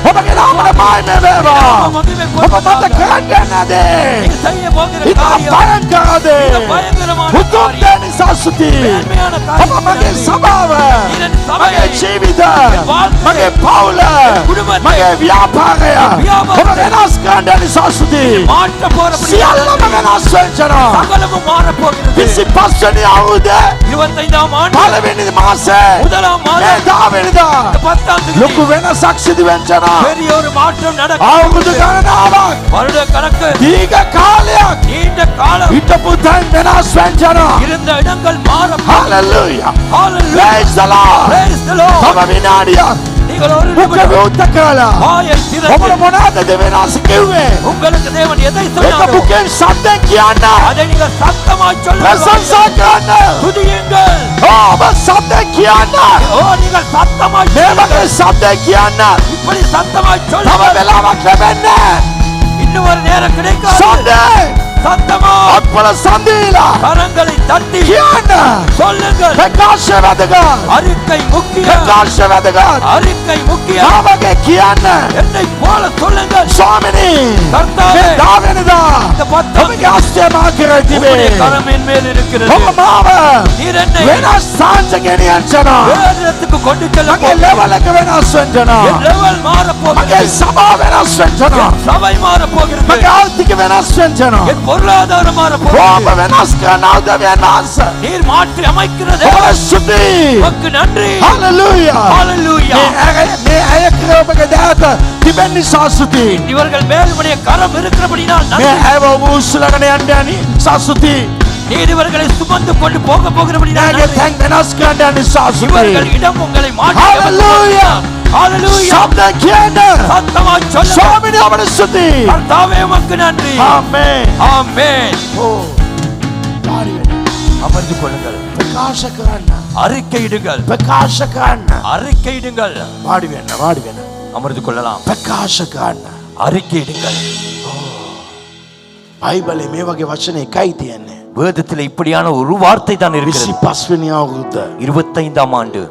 ඔබගේ නාමයට මහිම වේවා. மகிமை ඔබ මත கொடுப்பதாக. කරන්න යන්නදේ. நீங்க செய்ய போகிற ඉතා காரியம் භයංකරදේ. மிக பயங்கரமான උතුම් දේ காரியம். නිසා ස්තුති. மேன்மையான ඔබ காரியம். මගේ සභාව, நீரன் சபையை, මගේ ජීවිත, வாழ்க்கையை, මගේ පවුල, குடும்பத்தை, මගේ ව්‍යාපාරය ව්‍යාපාරය. ඔබ වෙනස් කරන්න නිසා ස්තුතියි. மாற்ற போறபடி සියල්ලම වෙනස් වෙනවා. சகலமும் மாற போகிறது 25 වෙනි අවුරුද්දේ 25ஆம் ஆண்டு පළවෙනි මාසේ முதலாம் மாதம் මේ 10 වෙනිදා இந்த 10ஆம் தேதி ලොකු වෙනසක් සිදු වෙනවා. பெரிய ஒரு மாற்றம் நடக்கும். අවුරුදු ගණනාවක් வருட கணக்கு දීර්ඝ කාලයක් நீண்ட காலம் හිටපු තැන් වෙනස් වෙනවා. இருந்த இடங்கள் மாற Hallelujah. Hallelujah. Praise the Lord. Praise the Lord. තම විනාඩියක් நீங்கள் ஒரு මුඛ நிமிடம் විවෘත කරලා வாயை ඔබට திறந்து මොනවද වෙනස් කිව්වේ? உங்களுக்கு தேவன் எதை ඒක சொன்னாரோ මුඛෙන් සද්දෙන් කියන්න. அதை நீங்கள் சத்தமாய் ප්‍රශංසා சொல்லுங்கள். කරන්න. துதியுங்கள். ඔබ සද්දෙන් කියන්න. ஓ நீங்கள் சத்தமாய் මේ சொல்லுங்கள். වගේ සද්දෙන් කියන්න. இப்படி சத்தமாய் තව சொல்லுங்கள். වෙලාවක් ලැබෙන්නේ. இன்னும் ஒரு நேரம் கிடைக்காது. සද්දෙන් சத்தமா අත්වල සඳීලා கரங்களை தட்டி කියන්න. சொல்லுங்கள். ප්‍රකාශ වැදගත්. அறிக்கை முக்கியம். ප්‍රකාශ වැදගත්. அறிக்கை முக்கியம். තාවගේ කියන්න. என்னை போல சொல்லுங்கள். ස්වාමිනී கர்த்தாவே, මේ 10 වෙනිදා இந்த 10ஆம் ඔබගේ හස්තය මා කෙරෙහි உம்முடைய තිබේ. கரம் என் மேல் இருக்கிறது. ඔබ මාව நீர் என்னை වෙනස් සාංශ ගෙනියන්නවා. வேறு இடத்துக்கு கொண்டு செல்ல මගේ போகிறீர். ලෙවල් එක වෙනස් වෙනවා. என் லெவல் மாற මගේ போகிறது. සභාව වෙනස් වෙනවා. என் சபை மாற போகிறது. මගේ ආර්ථික වෙනස් වෙනවා. என் பொருளாதாரம் மாற ඔබ போகிறது. වෙනස් කරන උදවියන් වහන්සේ நீர் மாற்றி அமைக்கிறது. ඔබට ස්තුතියි. உமக்கு நன்றி. හලෙලූයා. Hallelujah. මේ අය කරේ ඔබගේ දෑත තිබෙන නිසා ස්තුතියි. இவர்கள் மேலுடைய கரம் இருக்கிறபடினால் මේ நன்றி. අයව ඔබ උස්සලගෙන යන්න යනි ස්තුතියි. நீர் இவர்களை சுமந்து கொண்டு போக போகிறபடினால் නාගේ நன்றி. තැන් වෙනස් කරන්න යන නිසා இவர்கள் ස්තුතියි. இடம் உங்களை மாற்றி Hallelujah. Hallelujah. ශබ්ද කියන්න. சத்தமாய் சொல்லுங்கள். ස්වාමිනේ ඔබට ස්තුතියි. கர்த்தாவே உமக்கு நன்றி. ආමේන්. ஆமென். ඕ පාරි වෙන්න. அமர்ந்து கொள்ளுங்கள். ප්‍රකාශ කරන්න. அறிக்கையிடுங்கள். ප්‍රකාශ කරන්න. அறிக்கையிடுங்கள். වාඩි වෙන්න වාඩි වෙන්න. அமர்ந்து கொள்ளலாம். ප්‍රකාශ කරන්න. அறிக்கையிடுங்கள். බයිබලේ මේ වගේ වචන එකයි තියෙන්නේ. வேதத்தில் இப்படியான ஒரு வார்த்தை தான் இருக்கிறது. 25 වෙනි අවුරුද්ද 25ஆம் ஆண்டு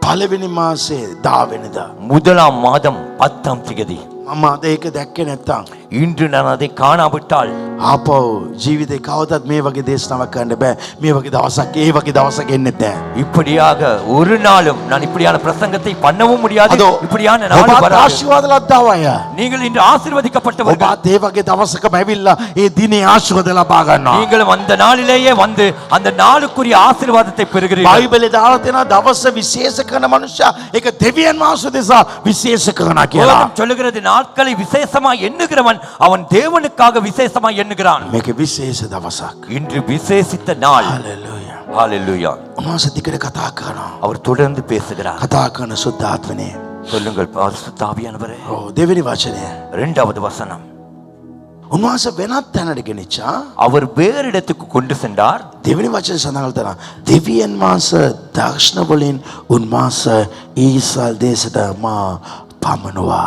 පළවෙනි මාසේ 10 වෙනිදා முதலாம் மாதம் 10ஆம் தேதி. මම අද ඒක දැක්කේ නැත්තම් இன்று நான் அதை காணாவிட்டால் ආපහු ජීවිතේ කවදත් මේ වගේ දේශනාවක් කරන්න බෑ. මේ වගේ දවසක් ඒ වගේ දවසක් එන්නේ නැහැ. இப்படியாக ஒரு நாளும் நான் இப்படியான பிரசங்கத்தை பண்ணவும் முடியாது. அதோ இப்படியான நாள் ඔබත් வராது. ආශිර්වාද ලද්දාව අය. நீங்கள் இன்று ஆசீர்வதிக்கப்பட்டவர்கள். ඔබත් ඒ වගේ දවසකම ඇවිල්ලා ඒ දිනේ ආශිර්වාද ලබා ගන්නවා. நீங்களும் அந்த நாளிலேயே வந்து அந்த நாளுக்குரிய ஆசீர்வாதத்தை பெறுகிறீர்கள். බයිබලේ දාලා තියෙනවා දවස විශේෂ කරන මනුෂ්‍යයා ඒක දෙවියන් වහන්සේ දෙසා විශේෂ කරනවා කියලා. வேதம் சொல்லுகிறது நாட்களை விசேஷமாய் எண்ணுகிறவன் அவன் தேவனுக்காக விசேஷமாய் எண்ணுகிறான். මේක විශේෂ දවසක්. இன்று விசேஷித்த நாள். හලෙලූයා. ஹalleluya. උන්වහන්සේ දිගට කතා කරනවා. அவர் தொடர்ந்து பேசுகிறார். කතා කරන සුද්ධාත්මනේ. சொல்லுங்கள் பரிசுத்த ஆவியானவரே. ඔව් දෙවෙනි වචනය. இரண்டாவது வசனம். උන්වහන්සේ වෙනත් තැනට ගෙනිච්චා. அவர் வேறு இடத்துக்கு கொண்டு சென்றார். දෙවෙනි වචනේ සඳහන් කරනවා දෙවියන් වහන්සේ දර්ශන වලින් උන්වහන්සේ ඊසල් දේශයට මා පමනුවා.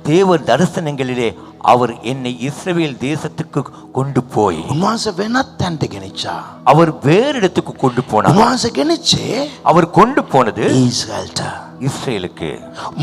தேவர் தரிசனங்களிலே அவர் என்னை இஸ்ரவேல் தேசத்துக்கு கொண்டு போய் උන්වහන්සේ වෙනත් තැනට ගෙනිච්චා. அவர் வேறு இடத்துக்கு கொண்டு போனார். උන්වහන්සේ ගෙනිච්චේ அவர் கொண்டு போனது ඊශ්‍රායල්ට. இஸ்ரேலுக்கு.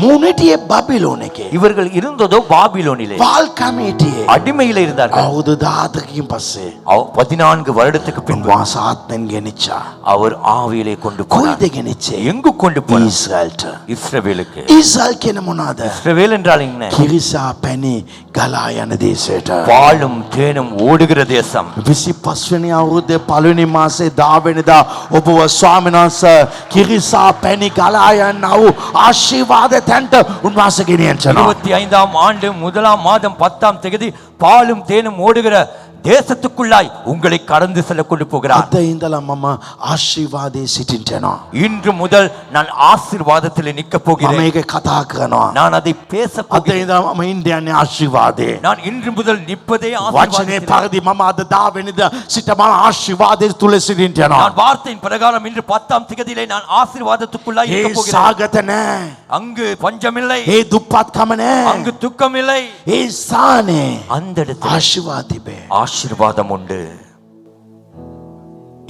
මූණිටියේ බබිලෝන එකේ. இவர்கள் இருந்ததோ பாபிலோனிலே වාල් කමේටියේ. அடிமையில இருந்தார்கள். අවුරුදු 14කින් පස්සේ 14 வருடத்துக்கு பின்பு උන්වහන්සේ ආත්මෙන් ගෙනිච්චා. அவர் ஆவியிலே கொண்டு போனார். කොයිද ගෙනිච්චේ? எங்கு கொண்டு போனார்? ඊශ්‍රායල්ට. இஸ்ரவேலுக்கு. ඊශ්‍රායල් කියන මොනවාද? இஸ்ரவேல் என்றால் என்ன? කිරිසා පැණි ගලා යන දේශයට. பாலும் தேனும் ஓடுகிற தேசம். 25 වෙනි අවුරුද්දේ පළවෙනි මාසේ 10 වෙනිදා ඔබව ස්වාමීන් වහන්සේ කිරිසා පැණි ගලා යන වූ ආශිර්වාද තැන්ට උන්වහන්සේ ගෙනියනවා. 25ஆம் ஆண்டு முதலாம் மாதம் 10ஆம் தேதி பாலும் தேனும் ஓடுகிற தேசத்துக்குள்ளாய் உங்களை கடந்து செல்ல கொண்டு போகிறார். අද ඉඳලා මම ආශිර්වාදයේ සිටින්න යනවා. இன்று முதல் நான் ஆசீர்வாதத்தில் நிற்க මම போகிறேன். ඒක කතා කරනවා. நான் அதை பேச අද போகிறேன். ඉඳලා මම ඉන්දියානු ආශිර්වාදේ. நான் இன்று முதல் நிற்பதே වචනේ ஆசீர்வாதத்தில். පරිදි මම අද 10 වෙනිදා සිට මම ආශිර්වාදයේ තුල සිටින්න යනවා. நான் வார்த்தையின் பிரகாரம் இன்று 10ஆம் தேதியிலே நான் ஆசீர்வாதத்துக்குள்ளாய் ඒ இருக்க போகிறேன். සාගත නැහැ. அங்கு பஞ்சமில்லை, ඒ දුප්පත්කම නැහැ. அங்கு துக்கமில்லை. ඒ ස්ථානේ அந்த இடத்தில் ආශිර්වාද තිබේ. ஆசீர்வாதம் உண்டு.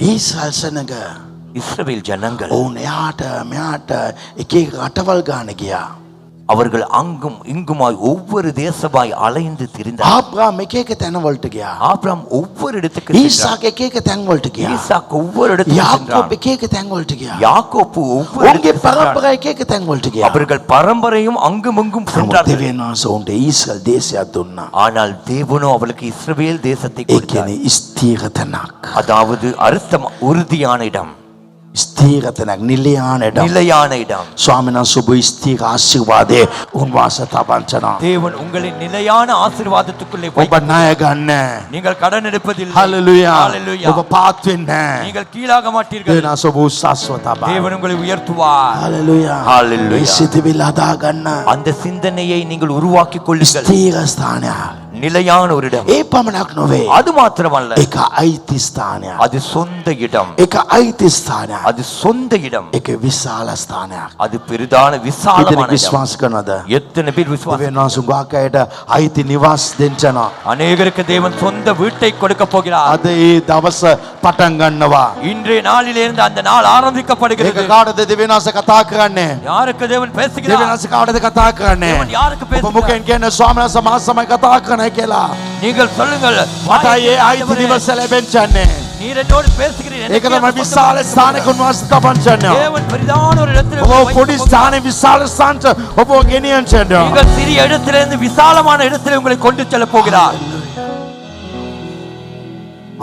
ඊසල් සනග இஸ்ரவேல் ஜனங்கள் ඕන එහාට මෙහාට එක එක රටවල් ගාන ගියා. அவர்கள் அங்கும் இங்குமாய் ஒவ்வொரு தேசமாய் அலைந்து திரிந்தார். ආබ්‍රහම් එක එක තැන වලට ගියා. ஆபிரகாம் ஒவ்வொரு இடத்துக்கு சென்றார். ඊසාක එක එක තැන් වලට ගියා. ஈசாக்கு ஒவ்வொரு இடத்துக்கு යාකෝබ් சென்றார். එක එක තැන් වලට ගියා. யாக்கோப்பு ஒவ்வொரு ඔවුන්ගේ இடத்துக்கு சென்றார். පරම්පරා එක එක තැන් වලට ගියා. அவர்கள் பரம்பரையும் அங்கும் இங்கும் சென்றார்கள். දෙවියන් වහන්සේ උන්ට ඊශ්‍රායල් දේශයක් දුන්නා. ஆனால் தேவனோ அவளுக்கு இஸ்ரவேல் தேசத்தை ඒ கொடுத்தார். කියන්නේ ස්ථීර තැනක්. அதாவது அர்த்தம் உறுதியான இடம், ස්ථීර තැනක්, නිලයාන ඉඩම්. நிலையான இடம். ස්වාමීන් වහන්සේ ඔබ ස්ථීර ආශිර්වාදයේ උන්වහන්සේ තබන්චනා. தேவன் உங்களை நிலையான ஆசீர்வாதத்துக்குள்ளே ඔබ ණය ගන්න. நீங்கள் கடன் எடுப்பதில்லை. හalleluya. ஹalleluya. ඔබ පාත් වෙන්නේ නැහැ. நீங்கள் கீழாக மாட்டீர்கள். දෙවියන් වහන්සේ ඔබ උස්සස්ව තබා. தேவன் உங்களை உயர்த்துவார். හalleluya. Hallelujah. මේ සිතවිල්ල හදා ගන්න. அந்த சிந்தனையை நீங்கள் உருவாக்கிக் கொள்ளுங்கள். ස්ථීර ස්ථානයක්. நிலையான ஒரு இடம். ඒ පමණක් නොවේ. அது மாத்திரமல்ல, ඒක අයිති ස්ථානයක්. அது சொந்த இடம். ඒක අයිති ස්ථානයක්. அது சொந்த இடம். ඒක විශාල ස්ථානයක්. அது பெரிதான விசாலமான ඉතින් இடம். විශ්වාස කරනවද? எத்தனை பேர் விசுவாசம்? දෙවියන් වහන්සේ උගාක අයට අයිති නිවාස දෙන්නවා. அநேகருக்கு தேவன் சொந்த வீட்டை கொடுக்க போகிறார். අද ඒ දවස පටන් ගන්නවා. இன்றைய நாளிலிருந்து அந்த நாள் ඒක ஆரம்பிக்கப்படுகிறது. කාටද දෙවියන් වහන්සේ කතා කරන්නේ? யாருக்கு தேவன் දෙවියන් பேசுகிறார்? වහන්සේ කාටද කතා කරන්නේ? தேவன் யாருக்கு ඔබ பேசுகிறார்? මුකෙන් කියන්නේ ස්වාමීන් වහන්සේ මා සමග කතා කරන්නේ කියලා. நீங்கள் சொல்லுங்கள், මට ඒ අයිති නිවස ලැබෙන්නේ. நீர் என்னோடு பேசுகிறீர். ඒක තමයි විශාල ස්ථානක උන්වහන්සේ තබන්චන්නේ. தேவன் பெரிதான ஒரு இடத்தில் ඔබ உங்களை පොඩි வைக்கப் ස්ථානේ විශාල ස්ථානට ඔබ ගෙනියන්නේ. நீங்கள் சிறிய இடத்திலிருந்து விசாலமான இடத்தில் உங்களை கொண்டு செல்ல போகிறார்.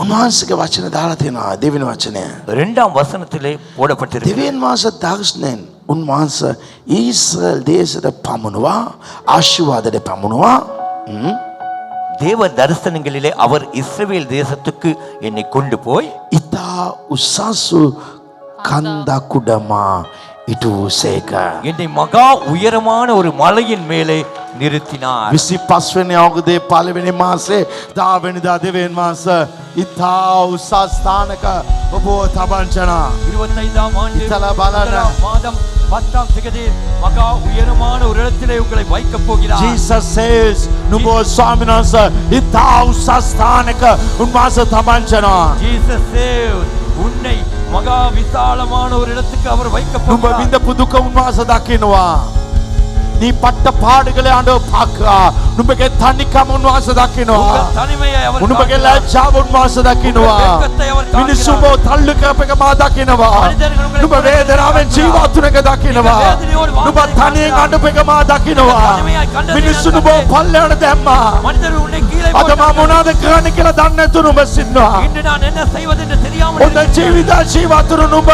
උන්වහන්සේගේ වචන දාලා තියෙනවා දෙවියන් වචනය. இரண்டாம் வசனத்திலே போடப்பட்டிருக்கு. දෙවියන් වහන්සේ දර්ශනෙන් උන්වහන්සේ ඊශ්‍රායල් දේශයට පමුණුවා ආශිර්වාදයට පමුණුවා. தேவ தரிசனங்களிலே அவர் இஸ்ரவேல் தேசத்துக்கு என்னை கொண்டு போய் ඉතා උසස්ු කන්දකුඩමා ඉටුසේක. என்னை மகா உயரமான ஒரு மலையின் மேலே நிறுத்தினார். 25 වෙනි අවුරුද්දේ පළවෙනි මාසේ 10 වෙනිදා දෙවියන් වහන්සේ ඉතා උසස් ස්ථානක ඔබ තබන්චනා. 25ஆம் ஆண்டு இத்தல பலன. முதலாம் மாதம் 10ஆம் தேதி மகா உயரமான ஒரு இடத்திலே உங்களை வைக்க போகிறார். Jesus says නුඹ ස්වාමීන් වහන්සේ ඉතා උසස් ස්ථානක උන්වහන්සේ තබන්චනා. Jesus says, உன்னை மகா விசாலமான ஒரு இடத்துக்கு அவர் வைக்க නුඹ போகிறார். විඳපු දුක උන්වහන්සේ දකිනවා. நீ பட்ட பாடுகளை ஆண்டவர் பார்க்கிறா. නුඹගේ තනිකම උන්වහන්සේ දකිනවා. உங்கள் தனிமையை அவர் නුඹගේ காண்கிறார். ලැජ්ජාව උන්වහන්සේ දකිනවා. உங்கள் வெட்கத்தை அவர் காண்கிறார். මිනිස්සු ඔබ තල්ලු කරපේක මා දකිනවා. மனிதர்கள் உங்களை නුඹ වේදනාවෙන් ජීවත් වෙන එක දකිනවා. நீங்கள் வேதனையோடு නුඹ வாழ்வதை තනියෙන් காண்கிறார். අඬපේක මා දකිනවා. தனிமையாய் கண்டதை මිනිස්සු நான் නුඹ පල්ලෙහාට දැම්මා. மனிதர்கள் உன்னை கீழே අද මම போட்டார்கள். මොනවද කරන්න කියලා දන්නේ නැතුව නුඹ සිටිනවා. இன்று நான் என்ன செய்வது என்று தெரியாமல் හොඳ ජීවිත ජීවත් වුණු නුඹ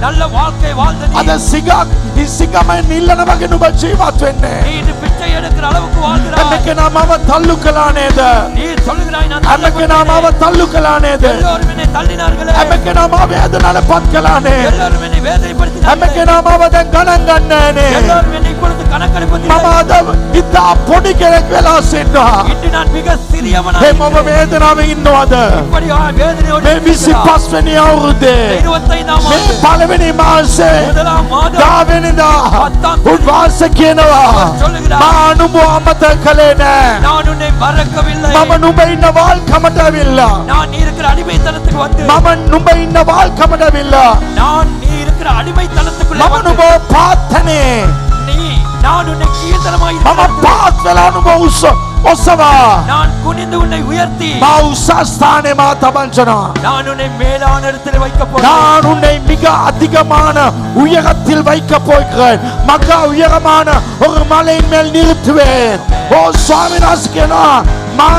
நல்ல வாழ்க்கை வாழ்ந்த நீ අද සිගක් ඉසිගමෙන් ඉල්ලන වගේ නුඹ ජීවත් වෙන්නේ. நீ இன்று பிச்சை எடுக்கிற அளவுக்கு வாழ்கிறாய். හැමකෙනා මම තල්ලු කළා නේද? நீ சொல்லுகிறாய் நான் හැමකෙනා මම තල්ලු කළා නේද? எல்லோரும் என்னை தள்ளினார்களே. හැමකෙනා මම වේදනාවට පත් කළා නේ. எல்லோரும் என்னை வேதனைப்படுத்தினார்களே. හැමකෙනා මම දැන් ගණන් ගන්නෑ නේ. எல்லோரும் என்னை இப்பொழுது මම கணக்கெடுப்பதில்லை. අද ඉතා පොඩි කෙනෙක් වෙලා සිටිනවා. இன்று நான் மிக சிறியவனாக මේ මම වේදනාවේ ඉන්නවද? இப்படியா வேதனையோடு මේ இருக்கிறாய். 25 වෙනි අවුරුද්දේ 25ஆம் මේ ஆண்டு පළවෙනි මාසේ முதலாம் மாதம் 10 වෙනිදා பத்தாம் தேதி උන්වහන්සේ කියනවා சொல்லுகிறார். මා නුඹ අමතක කළේ නෑ. நான் உன்னை மறக்கவில்லை. මම නුඹ ඉන්න වාල්කමට ඇවිල්ලා. நான் நீ இருக்கிற அடிமைத்தனத்துக்கு வந்து මම නුඹ ඉන්න වාල්කමට ඇවිල්ලා. நான் நீ இருக்கிற அடிமைத்தனத்துக்குள்ளே මම வந்து නුඹ පාත්තනේ. நான் உன்னை கீழ்த்தனமாய் මම පාත් වෙලා නුඹ ඔසවා. நான் குனிந்து உன்னை உயர்த்தி මා උසස් ස්ථානේ මා තබන්චනවා. நான் உன்னை மேலான இடத்தில் வைக்க போகிறேன். நான் உன்னை மிக அதிகமான உயரத்தில் வைக்க போகிறேன். மகா உயரமான ஒரு மலையின் மேல் நிறுத்துவேன். ஓ சுவாமிநாஸ்கேனா மா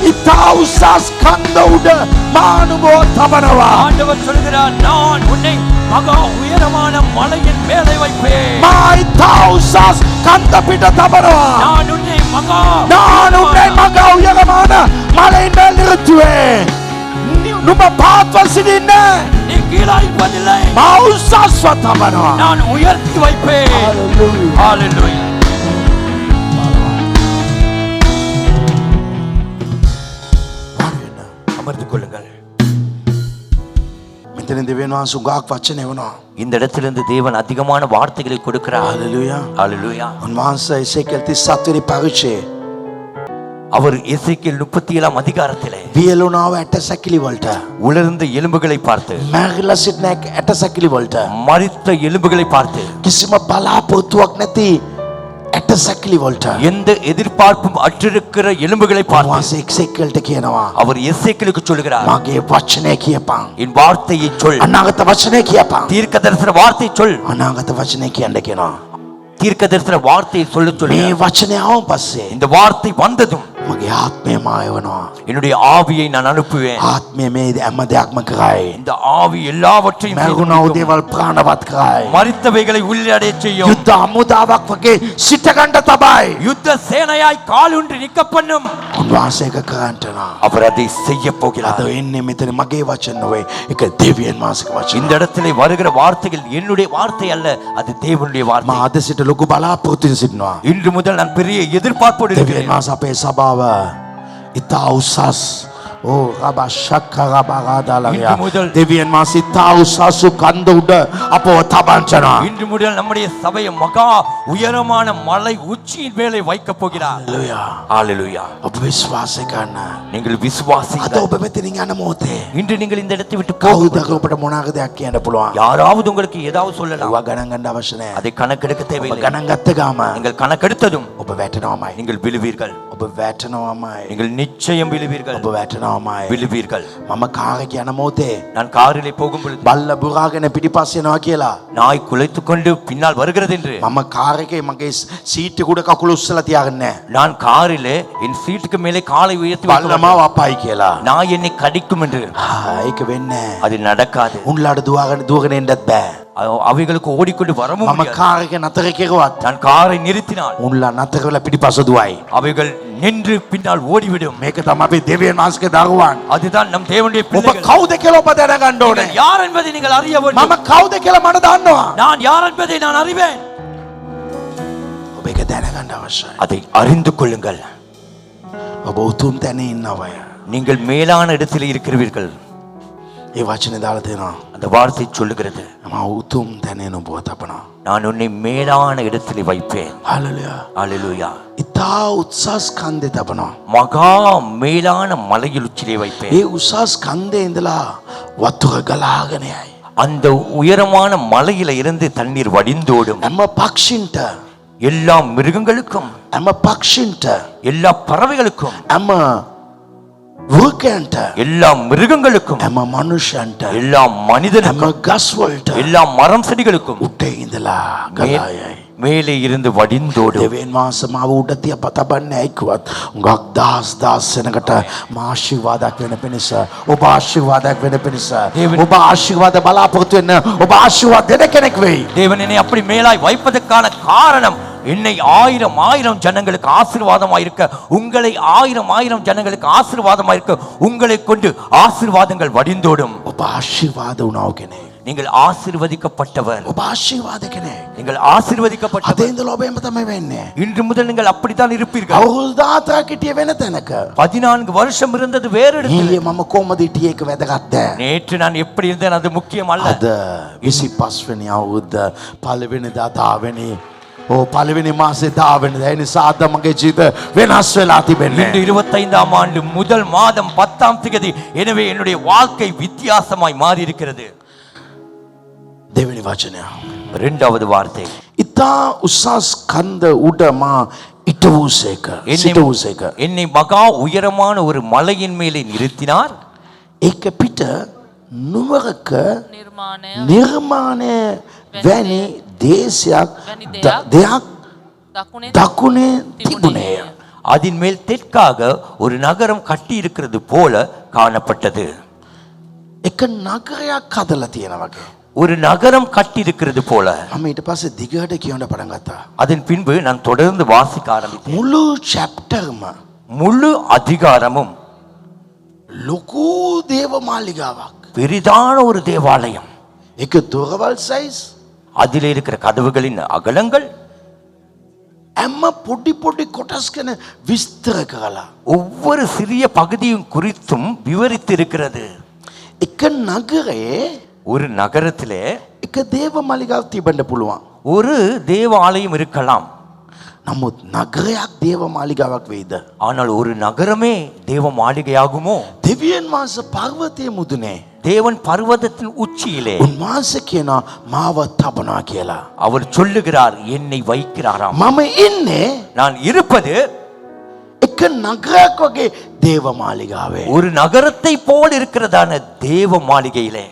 இத்தா உசாஸ் கந்த உட மானுபோ தபனவா. ஆண்டவர் சொல்கிறார், நான் உன்னை மகா உயரமான மலையின் மேலே வைப்பேன். மா இத்தா உசாஸ் கந்த பிட தபனவா. நான் உன்னை நான் உன்னை மகா உயரமான மலையின் மேல் நிறுத்துவேன். නුඹ පාත්ව සිටින්න. நீ கீழாய்ப்பதில்லை. மா உசாஸ் தபனவா. நான் உயர்த்தி வைப்பேன். ஹalleluya. அமர்ந்து கொள்ளுங்கள். මෙතන දෙවියන් වහන්සේ උගාක් වචන එවනවා. இந்த இடத்திலிருந்து தேவன் அதிகமான வார்த்தைகளை கொடுக்கிறார். හalleluya. ஹalleluya. උන්වහන්සේ එසේකෙල් 37 වෙනි පරිච්ඡේදයේ அவர் எசேக்கியேல் 37ஆம் அதிகாரத்திலே වියලුණාව ඇට සැකිලි වලට உலர்ந்த எலும்புகளை பார்த்து, මැරිලා සිටින ඇට සැකිලි වලට மரித்த எலும்புகளை பார்த்து, කිසිම බලාපොරොත්තුවක් නැති ඇට සැකිලි වලට எந்த எதிர்பார்ப்பும் அற்றிருக்கிற எலும்புகளை பார்த்து උන්වහන්සේ එක්සේකල්ට කියනවා அவர் எசேக்கியேலுக்கு சொல்கிறார், මගේ වචනය කියපන් என் வார்த்தையை சொல், අනාගත වචනය කියපන් தீர்க்க தரிசன வார்த்தை சொல், අනාගත වචනය කියන්න කියනවා தீர்க்க தரிசன வார்த்தையை சொல்ல මේ சொல்லி වචනය ආවන් පස්සේ இந்த வார்த்தை வந்ததும் මගේ ආත්මය මායවනවා என்னுடைய ஆவியை நான் அனுப்புவேன். ආත්මය මේ හැම දෙයක්ම කරයි இந்த ஆவி எல்லாவற்றையும் මැරුණව දේවල් ප්‍රාණවත් කරයි மரித்தவைகளை உள்ளடைய செய்யும். යුද්ධ හමුදාවක් වගේ සිටගන්න තබයි யுத்த சேனையாய் காலூன்றி நிற்க பண்ணும். උන්වහන්සේ ඒක කරන්නනවා அவர் அதை செய்ய අද போகிறார். එන්නේ මෙතන මගේ වචන නොවේ ඒක දෙවියන් මාසික වචන இந்த இடத்திலே வருகிற வார்த்தைகள் என்னுடைய வார்த்தை அல்ல, அது தேவனுடைய මා வார்த்தை. අද සිට ලොකු බලාපොරොත්තුෙන් සිටිනවා இன்று முதல் நான் பெரிய எதிர்பார்ப்போடு දෙවියන් இருக்கிறேன். මාස අපේ සභාව ඉතා උසස් රබා ශක්කරබාගාදාලගයා ඉන්දු මුදල්. දෙවියන් මාස ඉතා උසසු කන්ද උඩ අපව තබන්චනවා இன்று முதல் நம்முடைய சபையை மகா உயரமான மலை உச்சியின் மேலே வைக்கப் போகிறார். හලෙලුයා ஹalleluya. ඔබ විශ්වාසය කරන්න நீங்கள் අද விசுவாசிங்கள். ඔබ මෙතනින් යන මොහොතේ இன்று நீங்கள் இந்த இடத்தை விட்டு කවුද போகும்போது ඔබට මොනාක දෙයක් කියන්න පුළුවන් யாராவது உங்களுக்கு ஏதாவது சொல்லலாம், ඒවා ගණන් ගන්න අවශ්‍ය නැහැ அதை கணக்கெடுக்க ඔබ தேவையில்லை. ගණන් ගත්ත ගාම நீங்கள் கணக்கெடுத்ததும் ඔබ වැටෙනවමයි நீங்கள் விழுவீர்கள். ඔබ වැටෙනවමයි நீங்கள் நிச்சயம் விழுவீர்கள். ඔබ වැටෙනවමයි விழுவீர்கள். මම කාරක යන මොහොතේ நான் காரிலே போகும் பொழுது බල්ල බුරාගෙන පිටිපස්ස යනවා කියලා நாய் குலைத்துக் கொண்டு பின்னால் வருகிறது என்று මම කාරකේ මගේ සීට් උඩ කකුල උස්සලා තියාගෙන නැහැ நான் காரிலே என் சீட்டுக்கு மேலே காலை உயர்த்தி வைக்க බල්ල மாட்டேன். මාව අපායි කියලා நாய் என்னை கடிக்கும் என்று. ඒක වෙන්නේ නැහැ அது நடக்காது. උන්ලාට දුවගෙන එන්නත් බෑ அவைகளுக்கு ஓடிக்கொண்டு வரவும் මම முடியாது. කාරක නතර කෙරුවත් நான் காரை நிறுத்தினால் උන්ලා නතර කරලා පිටිපස්ස දුවයි அவைகள் நின்று பின்னால் ஓடிவிடும். මේක තමයි අපි දෙවියන් වහන්සේගේ දරුවන් அதுதான் நம் தேவனுடைய ඔබ பிள்ளைகள். කවුද කියලා ඔබ දැනගන්න ඕනේ நீங்கள் யார் என்பதை நீங்கள் அறிய வேண்டும். මම කවුද කියලා මට දන්නවා நான் யார் என்பதை நான் அறிவேன். ඔබ ඒක දැනගන්න අවශ්‍යයි அதை அறிந்து கொள்ளுங்கள். ඔබ උතුම් තැන ඉන්නවය நீங்கள் மேலான இடத்தில் இருக்கிறீர்கள். ඒ වචනේ දාලා තියෙනවා அந்த வார்த்தை சொல்லுகிறது, මම උතුම් තැන නුඹව තබනවා நான் உன்னை மேலான இடத்தில் வைப்பேன். හලෙලුයා அல்லேலூயா. ඉතා උත්සස් කන්දේ තබනවා மகா மேலான மலையில் உச்சிலே வைப்பேன். ඒ උසස් කන්දේ ඉඳලා වතුර ගලාගෙන යයි அந்த உயரமான மலையில இருந்து தண்ணீர் வடிந்தோடும். හැම පක්ෂින්ට எல்லா மிருகங்களுக்கும், හැම පක්ෂින්ට எல்லா பறவைகளுக்கும், හැම වෘකයන්ට எல்லா மிருகங்களுக்கும், හැම මනුෂ්‍යන්ට எல்லா හැම மனிதனுக்கும், ගස් වලට எல்லா மரம் செடிகளுக்கும் උඩ ඉඳලා ගලා යයි மேலே இருந்து வடிந்தோடும். දෙවියන් වහන්සේ මාව උඩ තියා පතබන්නේ ඇයිකුවත් උඟක් දහස් වෙනකට මා ආශිර්වාදයක් වෙන පිණිස ඔබ ආශිර්වාදයක් වෙන පිණිස ඔබ ආශිර්වාද බලාපොරොත්තු වෙන ඔබ ආශිර්වාද දෙන කෙනෙක් වෙයි தேவன் என்னை அப்படி மேலாய் வைப்பதற்கான காரணம், என்னை ஆயிரம் ஜனங்களுக்கு ஆசீர்வாதமாயிருக்க, உங்களை ஆயிரம் ஜனங்களுக்கு ஆசீர்வாதமாயிருக்க, உங்களை கொண்டு ஆசீர்வாதங்கள் வடிந்தோடும். ඔබ ආශිර්වාද වුණා කෙනෙක් நீங்கள் ஆசீர்வதிக்கப்பட்டவர். ඔබ ආශිර්වාද කෙනෙක් நீங்கள் ஆசீர்வதிக்கப்பட்டவர். අද ඉඳලා ඔබ එහෙම තමයි වෙන්නේ இன்று முதல் நீங்கள் அப்படித்தான் இருப்பீர்கள். අවුරුදු 17ක් හිටිය වෙන තැනක 14 வருஷம் இருந்தது வேறு இடத்தில். ඊයේ මම කොහමද හිටියේ ඒක වැදගත් නැහැ நேற்று நான் எப்படி இருந்தேன் அது முக்கியம் அல்ல. අද 25 වෙනි අවුරුද්ද පළවෙනිදා 10 වෙනි පළවෙනි මාසේ 10 වෙනිදා ඒ නිසා අද මගේ ජීවිත වෙනස් වෙලා තිබෙන්නේ இன்று 25ஆம் ஆண்டு முதல் மாதம் 10ஆம் தேதி. எனவே என்னுடைய வாழ்க்கை வித்தியாசமாய் மாறி இருக்கிறது. දෙවෙනි වචනය இரண்டாவது வார்த்தை, ඉතා උසස් කන්ද උඩ මා ඉටවූසේක සිටවූසේක என்னை மகா உயரமான ஒரு மலையின் மேலே நிறுத்தினார். ඒක පිට නුවරක නිර්මාණය නිර්මාණය වැනි දේශයක් වැනි දෙයක් දෙයක් දකුණේ දකුණේ තිබුණේය அதன் மேல் தெற்காக ஒரு நகரம் கட்டி இருக்கிறது போல காணப்பட்டது. එක නගරයක් හදලා තියෙන වගේ ஒரு நகரம் கட்டி இருக்கிறது போல. මම ඊට පස්සේ දිගට කියන්න පටන් ගත්තා அதன் பின்பு நான் தொடர்ந்து வாசிக்க ஆரம்பித்தேன். මුළු චැප්ටර්ම முழு அதிகாரமும் ලොකු දේව මාලිගාවක් பெரிதான ஒரு தேவாலயம். ඒක දොරවල් සයිස් அதில் இருக்கிற கதவுகளின் அகலங்கள் හැම පොඩි පොඩි කොටස් ගැන විස්තර කරලා ஒவ்வொரு சிறிய பகுதியும் குறித்தும் விவரித்திருக்கிறது. එක නගරේ ஒரு நகரத்திலே එක දේව මාලිගාවක් තිබෙන්න පුළුවන් ஒரு தேவாலயம் இருக்கலாம். නමුත් නගරයක් දේව මාලිගාවක් වෙයිද? ஆனால் ஒரு நகரமே தேவ மாளிகையாகுமோ? දෙවියන් වහන්සේ පර්වතයේ මුදුනේ தேவன் பர்வதத்தின் உச்சியிலே උන්වහන්සේ කියනවා මාව තබනවා කියලා. அவர் சொல்லுகிறார், என்னை வைக்கிறாராம். මම ඉන්නේ நான் இருப்பது එක නගරයක් වගේ දේව මාලිගාවේ. ஒரு நகரத்தை போல் இருக்கிறதான தேவ மாளிகையிலே.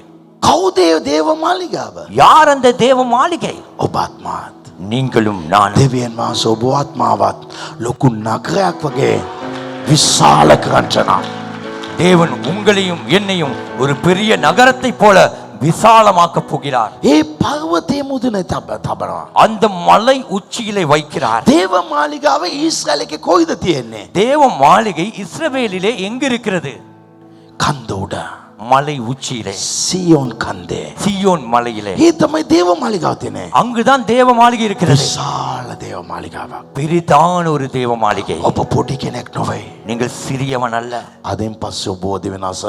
කවුද ඒ දේව මාලිගාව? யார் அந்த தேவ மாளிகை? ඔබත් මාත්. நீங்களும் நான். දෙවියන් වහන්සේ ඔබවත් මාවත් ලොකු නගරයක් වගේ විශාල කරන්ටනා. தேவன் உங்களையும் என்னையும் ஒரு பெரிய நகரத்தை போல விசாலமாக்க போகிறார். ඒ පර්වතයේ මුදුනේ තබනවා. அந்த மலை உச்சியிலே வைக்கிறார். දේව මාලිගාව ඊශ්‍රායලයේ කොයිද තියෙන්නේ? தேவ மாளிகை இஸ்ரவேலிலே எங்க இருக்கிறது? කන්ද උඩ. மலை உச்சியிலே, සියොන් කන්දේ. சீயோன் மலையிலே. ඒ තමයි දේව මාලිගාව තියෙන්නේ. அங்குதான் தேவ மாளிகை இருக்கிறது. විශාල දේව මාලිගාවක්. பெரிதான ஒரு தேவ மாளிகை. ඔබ පොඩි කෙනෙක් නොවේ. நீங்கள் சிறியவன் அல்ல. අදින් පස්සේ ඔබ දෙවෙනස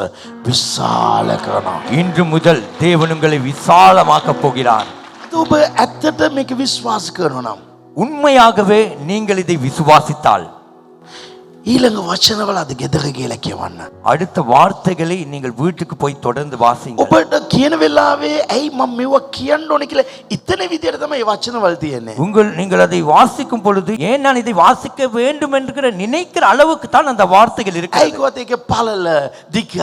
විශාල කරනවා. இன்று முதல் தேவன் உங்களை விசாலமாக்க போகிறார். ඔබ ඇත්තට මේක විශ්වාස කරනවා නම් உண்மையாகவே நீங்கள் இதை விசுவாசித்தால் ඊළඟ වචනවල අද ගෙදර ගිහලා කියවන්න. அடுத்த வார்த்தைகளை நீங்கள் வீட்டுக்கு போய் தொடர்ந்து வாசிங்கள். ඔබට කියන වෙලාවේ ඇයි මම මේවා කියන්න ඕනේ කියලා ඉතන විදියට තමයි මේ වචනවල තියෙන්නේ. நீங்கள் அதை வாசிக்கும் பொழுது ஏன் நான் இதை வாசிக்க வேண்டும் என்கிற நினைக்கிற அளவுக்கு தான் அந்த வார்த்தைகள் ඇයි இருக்கிறது. කොහොමද ඒක පළල දිග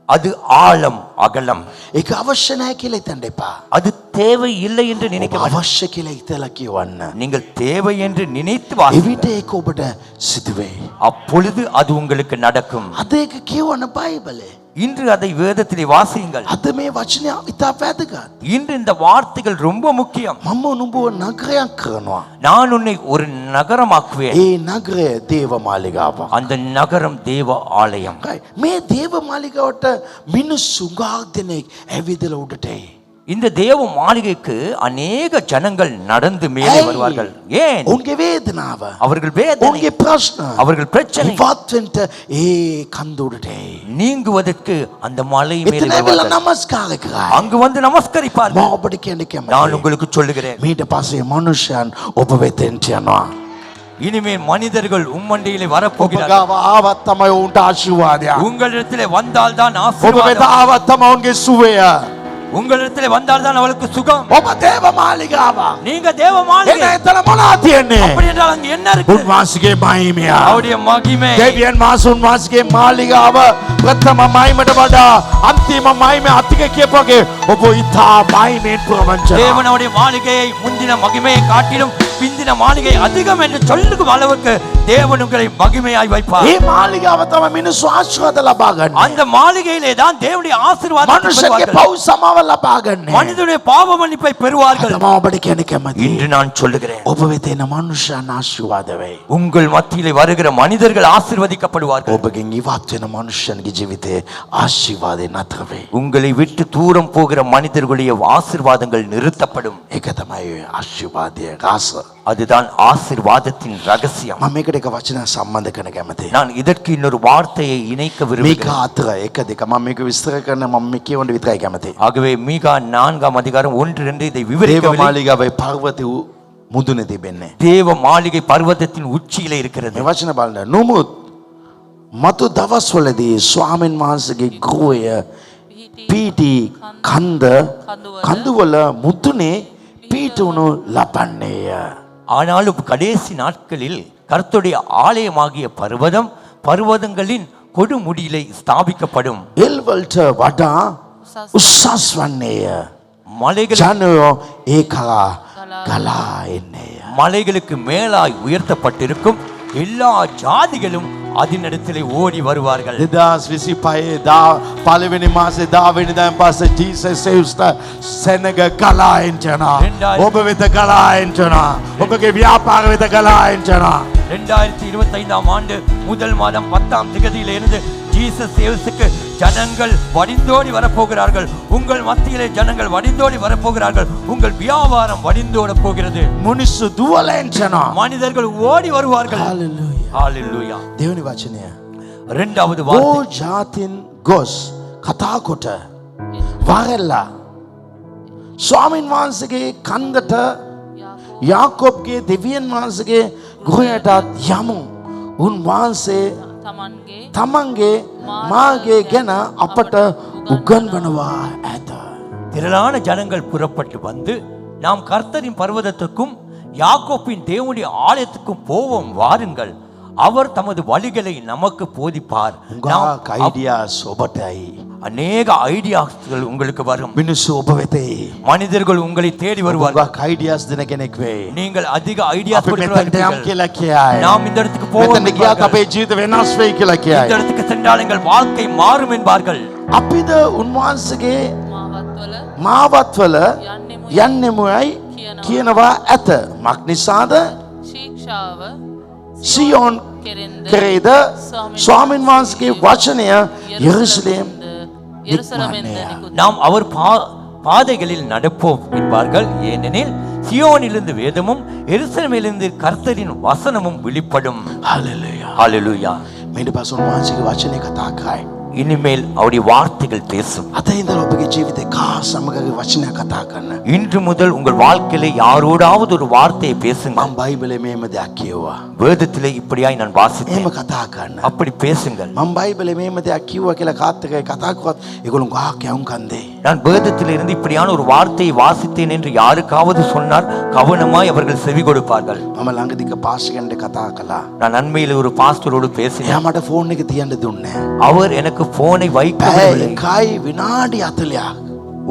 அது ஆழம் அகலம். ඒක අවශ්‍ය නැහැ කියලා හිතන්න එපා. அது தேவை இல்லை என்று நினைக்க ඔබ வேண்டாம். අවශ්‍ය කියලා හිතලා කියවන්න. நீங்கள் தேவை என்று நினைத்து வாசிங்கள். එවිට ඒක ඔබට සිදුවේ. அப்பொழுது அது உங்களுக்கு நடக்கும். අද ඒක කියවන්න බයිබලේ. இன்று அதை வேதத்திலே வாசியுங்கள். අද මේ වචනය ඉතා වැදගත්. இன்று இந்த வார்த்தைகள் ரொம்ப முக்கியம். මම නුඹව නගරයක් කරනවා. நான் உன்னை ஒரு நகரமாக்குவேன். ඒ නගරය දේව මාලිගාවක්. அந்த நகரம் தேவ ஆலயம். මේ දේව මාලිගාවට මිනිස්සු ගාක් දෙනෙක් ඇවිදලා උඩට එයි. இந்த தேவ மாளிகைக்கு அநேக ஜனங்கள் நடந்து மேலே வருவார்கள். ஏன்? උන්ගේ වේදනාව, அவர்கள் வேதனை, උන්ගේ ප්‍රශ්න, அவர்கள் பிரச்சனை ඉවත් වෙන්න ඒ කන්ද උඩට එයි. நீங்குவதற்கு அந்த மலை மேலே එතන ඇවිල්ලා வருவார்கள். නමස්කාර කරයි. அங்கு வந்து මම நமஸ்கரிப்பார்கள். ඔබට කියන්න நான் කැමතියි. உங்களுக்கு சொல்லுகிறேன், මීට පස්සේ මනුෂ්‍යයන් ඔබ වෙතෙන්ට යනවා. இனிமேல் மனிதர்கள் உம்மண்டையிலே ඔබ வரப்போகிறார்கள். ගාව ආවත් තමයි උන්ට ආශිර්වාදයක්. உங்களிடத்திலே வந்தால் தான் ඔබ වෙත ஆசீர்வாதம். ආවත් තමයි උන්ගේ සුවය. உங்களிடத்திலே வந்தால் தான் அவளுக்கு சுகம். ඔබ දේව මාලිගාවක්. நீங்க தேவ එන மாளிகை. එතන මොනවද තියෙන්නේ? அப்படி என்றால் அங்க என்ன இருக்கு? උන්වහන්සේගේ මහිමය. அவருடைய மகிமை. දෙවියන් වහන්සේ උන්වහන්සේගේ මාලිගාව ප්‍රථම මහිමට වඩා අන්තිම මහිම අතික කියපගේ ඔබ ඉතා මහිමෙන් ප්‍රවංචන. தேவன் அவருடைய மாளிகையை முந்தின மகிமையை காட்டிலும் பிந்தின மாளிகை அதிகம் என்று சொல்லும் அளவுக்கு தேவன் உங்களை மகிமையாய் வைப்பார். මේ මාලිගාව තමයි මිනිස්සු ආශිර්වාද ලබා ගන්න. அந்த மாளிகையிலே தான் தேவனுடைய ஆசீர்வாதத்தை මනුෂ්‍යගේ பெறுவார்கள். පව් සමාව ලබා ගන්න. மனிதனுடைய பாவ மன்னிப்பை பெறுவார்கள். මම ඔබට කියන්න කැමතියි. இன்று நான் சொல்லுகிறேன், ඔබ වෙත එන මනුෂ්‍යයන් ආශිර්වාද වෙයි. உங்கள் மத்தியிலே வருகிற மனிதர்கள் ஆசீர்வதிக்கப்படுவார்கள். ඔබගෙන් ඉවත් වෙන මනුෂ්‍යයන්ගේ ජීවිතේ ආශිර්වාදේ නතර වෙයි. உங்களை விட்டு தூரம் போகிற மனிதர்களுடைய ஆசீர்வாதங்கள் நிறுத்தப்படும். ඒක තමයි ආශිර්වාදයේ රස. அதுதான் ஆசீர்வாதத்தின் ரகசியம். මම මේකට එක වචන සම්බන්ධ කරන්න කැමතියි. நான் இதற்கு இன்னொரு வார்த்தையை இணைக்க මේක விரும்புகிறேன். අතර එක දෙක මම මේක විස්තර කරන්න මම මේ කියවන්න විතරයි කැමතියි. ஆகவே மீகா 4ஆம் அதிகாரம் 1-2 இதை දේව விவரிக்கவில்லை. මාලිගාවේ පර්වතය මුදුනේ තිබෙන්නේ. தேவ மாளிகை பர்வதத்தின் உச்சியிலே இருக்கிறது. මේ වචන බලන්න. නමුත් මතු දවස්වලදී ස්වාමීන් වහන්සේගේ ගෘහය පීටි කන්දවල මුදුනේ පීටුණු ලබන්නේය. ஆனாலும் கடைசி நாட்களில் கர்த்தருடைய ஆலயமாகிய பர்வதங்களின் கொடுமுடியிலே ஸ்தாபிக்கப்படும். එල්වලට වඩා උස්සස් වන්නේය. மலைகள் ජනයෝ ඒ කරා ගලා එන්නේය. மலைகளுக்கு மேலாய் உயர்த்தப்பட்டிருக்கும். எல்லா ஜாதிகளும் அதனிடத்திலே ஓடி வருவார்கள். 2025 පළවෙනි මාසේ 10 වෙනිදාන් පස්සේ ජීසස් සෙව්ස්ට සෙනග ගලා එන්නවා. ඔබ වෙත ගලා එන්නවා. ඔබගේ ව්‍යාපාර වෙත ගලා එන්නවා. 2025ஆம் ஆண்டு முதல் மாதம் 10ஆம் தேதியிலிருந்து ஜீசஸ் சேவஸுக்கு ஜனங்கள் வடிந்தோடி வரப்போகிறார்கள். உங்கள் மத்தியிலே ஜனங்கள் வடிந்தோடி வரப்போகிறார்கள். உங்கள் வியாபாரம் வடிந்தோட போகிறது. මිනිස්සු දුවලා එන්නවා. மனிதர்கள் ஓடி வருவார்கள். හalleluya. ஹalleluya. දෙවෙනි වචනය. இரண்டாவது வார்த்தை, ඕ ජාතින් ගොස් කතා කොට වරෙල්ලා ස්වාමීන් වහන්සේගේ කන්දට යාකොබ්ගේ දෙවියන් වහන්සේගේ ගෘහයටත් යමු. උන්වහන්සේ තමන්ගේ තමන්ගේ මාගේ ගැන අපට උගන්වනවා ඇත. திரளான ஜனங்கள் புறப்பட்டு வந்து நாம் கர்த்தரின் பர்வதத்துக்கும் யாக்கோப்பின் தேவனுடைய ஆலயத்துக்கும் போவோம் வாருங்கள், அவர் தமது வழிகளை நமக்கு போதிப்பார். උඟාක් අයිඩියාස් ඔබටයි. அநேக ஐடியாஸ்கள் உங்களுக்கு வரும். මිනිස්සු ඔබ වෙතේ. மனிதர்கள் உங்களை தேடி வருவார்கள். උඟාක් අයිඩියාස් දෙන කෙනෙක් වේ. நீங்கள் அதிக ஐடியாஸ் අපි මෙතනට යම් கொடுக்கிறவர்கள். කියලා කියයි. நாம் இந்த இடத்துக்கு போவோம் මෙතන ගියාත් என்பார்கள். අපේ ජීවිත වෙනස් වෙයි කියලා இந்த කියයි. இடத்துக்கு சென்றால் எங்கள் வாழ்க்கை மாறும் என்பார்கள். අපිද උන්වහන්සේගේ මාවත්වල මාවත්වල යන්නෙමු යන්නෙමුයි කියනවා ඇත. මක් නිසාද? ශික්ෂාව සියෝන් කෙරෙන්ද කෙරේද ස්වාමීන් වහන්සේගේ වචනය යෙරුසලම් යෙරුසලමෙන්ද නිකුත් நாம் அவர் பாதைகளில் நடப்போம் என்பார்கள். ஏனெனில் சியோனிலிருந்து வேதமும் எருசலேமிலிருந்து கர்த்தரின் வசனமும் வெளிப்படும். හලෙලුයා. ஹalleluya. මේට පස්සේ උන්වහන්සේගේ වචනේ කතා කරයි. இனிமேல் அவருடைய வார்த்தைகள் பேசும். අද ඉඳලා ඔබගේ ජීවිතේ කා සමගගේ වචනය කතා කරන්න. இன்று முதல் உங்கள் வாழ்க்கையில யாரோடாவது ஒரு வார்த்தையை பேசுங்க. මම බයිබලේ මේම දෙයක් කියුවා. வேதத்திலே இப்படியாய் நான் එහෙම வாசித்தேன். කතා කරන්න. அப்படி பேசுங்கள். මම බයිබලේ මේම දෙයක් කිව්වා කියලා කාත් එකයි කතා කරත් ඒගොල්ලෝ ගාක් යවුම්කන් දෙයි. நான் வேதத்திலிருந்து இப்படியான ஒரு வார்த்தையை வாசித்தேன் என்று யாருக்காவது சொன்னார் கவனமாய் அவர்கள் செவி கொடுப்பார்கள். මම ළඟදික පාස්ටර් කතා කළා. நான் அண்மையில் ஒரு பாஸ்டரோடு பேசினேன். එයා මට ෆෝන් එක තියන්න දුන්නේ නැහැ. அவர் எனக்கு போனை வைக்க පැය விடவில்லை. එකයි විනාඩි 40ක්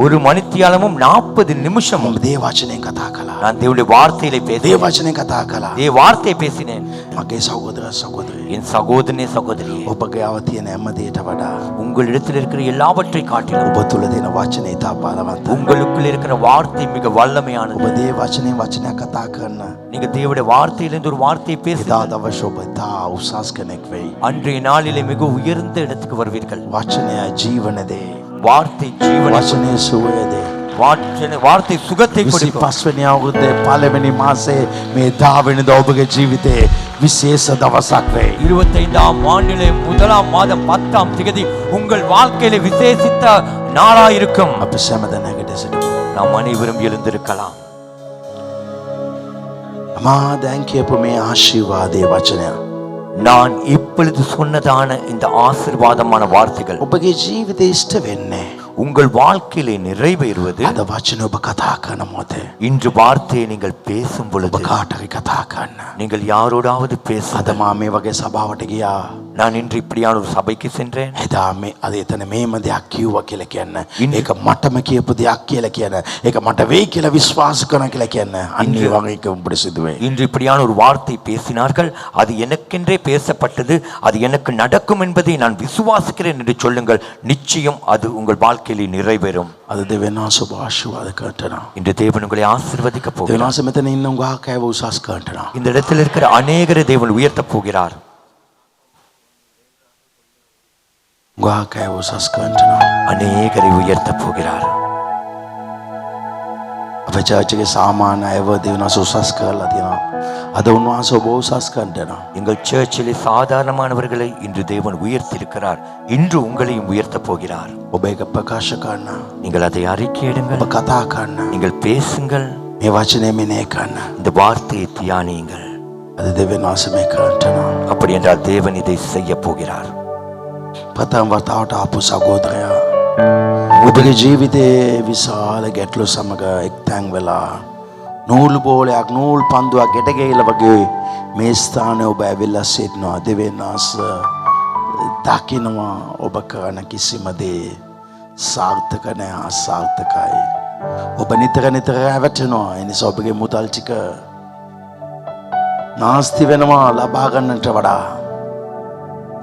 ஒரு மணித்தியாலமும் 40 நிமிஷமும் මම දේ වචනයෙන් කතා කළා. நான் தேவனுடைய வார்த்தையிலே දේ பேசினேன். වචනයෙන් කතා කළා. தேவ வார்த்தையை பேசினேன். මගේ සහෝදර සහෝදරිය என் சகோதரனே சகோதரியே, ඔබගේ අව තියෙන හැම දෙයට වඩා உங்களிடத்தில் இருக்கிற எல்லாவற்றை காட்டிலும் ඔබ තුල දෙන වචනේ ඉතා බලවන්තයි. உங்களுக்குள் இருக்கிற வார்த்தை மிக வல்லமையானது. ඔබ දේ වචනේ වචනයක් කතා කරන நீங்க தேவனுடைய வார்த்தையிலிருந்து ஒரு வார்த்தையை එදා பேசுங்க. දවස ඔබ ඉතා උසස් කෙනෙක් වෙයි. அன்றைய நாளிலே மிக உயர்ந்த இடத்துக்கு வருவீர்கள். වචනය ජීවන දේ. வார்த்தை ஜீவனை, වචනය සුවය දේ. வார்த்தை சுகத்தை கொடுக்கும். 25 වෙනි අවුරුද්දේ පළවෙනි මාසේ මේ 10 වෙනිදා ඔබගේ ජීවිතේ විශේෂ දවසක් වෙයි. 25ஆம் ஆண்டிலே 1ஆம் மாதம் 10ஆம் திகதி உங்கள் வாழ்க்கையிலே விசேஷித்த நாளாயிருக்கும். අපි සෑම දෙනාට සිටිමු. நாம் அனைவரும் எழுந்திருக்கலாம். මා දැන් කියපු මේ ආශිර්වාදයේ වචනය நான் இப்பொழுது சொன்னதான இந்த ஆசீர்வாதமான வார்த்தைகள் ඔබගේ ජීවිතේ ඉෂ්ට වෙන්නේ. உங்கள் வாழ்க்கையிலே நிறைவேறுவது අද වචන ඔබ කතා කරන මොහොතේ இன்று வார்த்தையை நீங்கள் பேசும் ඔබ பொழுது, කාට හරි කතා කරන්න. நீங்கள் யாரோடாவது අද பேசுங்கள். මා මේ වගේ සභාවට ගියා. நான் இன்று இப்படியான ஒரு சபைக்கு சென்றேன். එදා මේ අද එතන මේම දෙයක් කිව්වා කියලා කියන්න. ඒක මටම කියපු දෙයක් කියලා කියන්න. ඒක මට වෙයි කියලා විශ්වාස කරන කියලා කියන්න. අන්න ඒ වගේ එක උඹට සිදු වෙයි. இன்று இப்படியான ஒரு வார்த்தை பேசினார்கள், அது எனக்கென்றே பேசப்பட்டது, அது எனக்கு நடக்கும் என்பதை நான் விசுவாசிக்கிறேன் என்று சொல்லுங்கள். நிச்சயம் அது உங்கள் வாழ்க்கையில் நிறைவேறும். අද දෙවියන් වහන්සේ ඔබ ආශිර්වාද කරනවා. இன்று தேவன் உங்களை ஆசீர்வதிக்க දෙවියන් போகிறார். වහන්සේ මෙතන ඉන්න උගාක අයව උසස් කරනවා. இந்த இடத்தில் இருக்கிற அநேகரை தேவன் உயர்த்தப் போகிறார். උගාක අයව උසස් කරනවා. அநேகரை உயர்த்தப் போகிறார். අපේ චර්ච් එකේ සාමාන්‍ය අයව දෙවියන් වහන්සේ උසස් කරලා තියෙනවා. අද උන්වහන්සේ ඔබ උසස් කරනවා. எங்கள் சர்ச்சிலே சாதாரணமானவர்களை இன்று தேவன் உயர்த்தியிருக்கிறார். இன்று உங்களையும் உயர்த்தப் போகிறார். ඔබ ඒක ප්‍රකාශ කරන්න. நீங்கள் அதை அறிக்கையிடுங்கள், ඔබ කතා කරන්න. நீங்கள் பேசுங்கள், මේ වචනේ මෙනෙහි කරන්න. இந்த வார்த்தையை தியானியுங்கள். අද දෙවියන් වහන්සේ මේ කරනවා. அப்படி என்றால் தேவன் இதை செய்ய போகிறார். ප්‍රථම වතාවට ආපු සහෝදරයා ඔබගේ ජීවිතයේ විශාල ගැටලු සමග එක්තැන් වෙලා නූල් බෝලයක් නූල් පන්දුවක් ගැට ගැහිලා වගේ මේ ස්ථානයේ ඔබ ඇවිල්ලා සිටිනවා. දෙවියන් වහන්සේ දකින්නවා ඔබ කරන කිසිම දේ සාර්ථක නැහැ, අසාර්ථකයි. ඔබ නිතර නිතර රැවටෙනවා. ඒ නිසා ඔබගේ මුදල් ටික නාස්ති වෙනවා ලබා ගන්නට වඩා.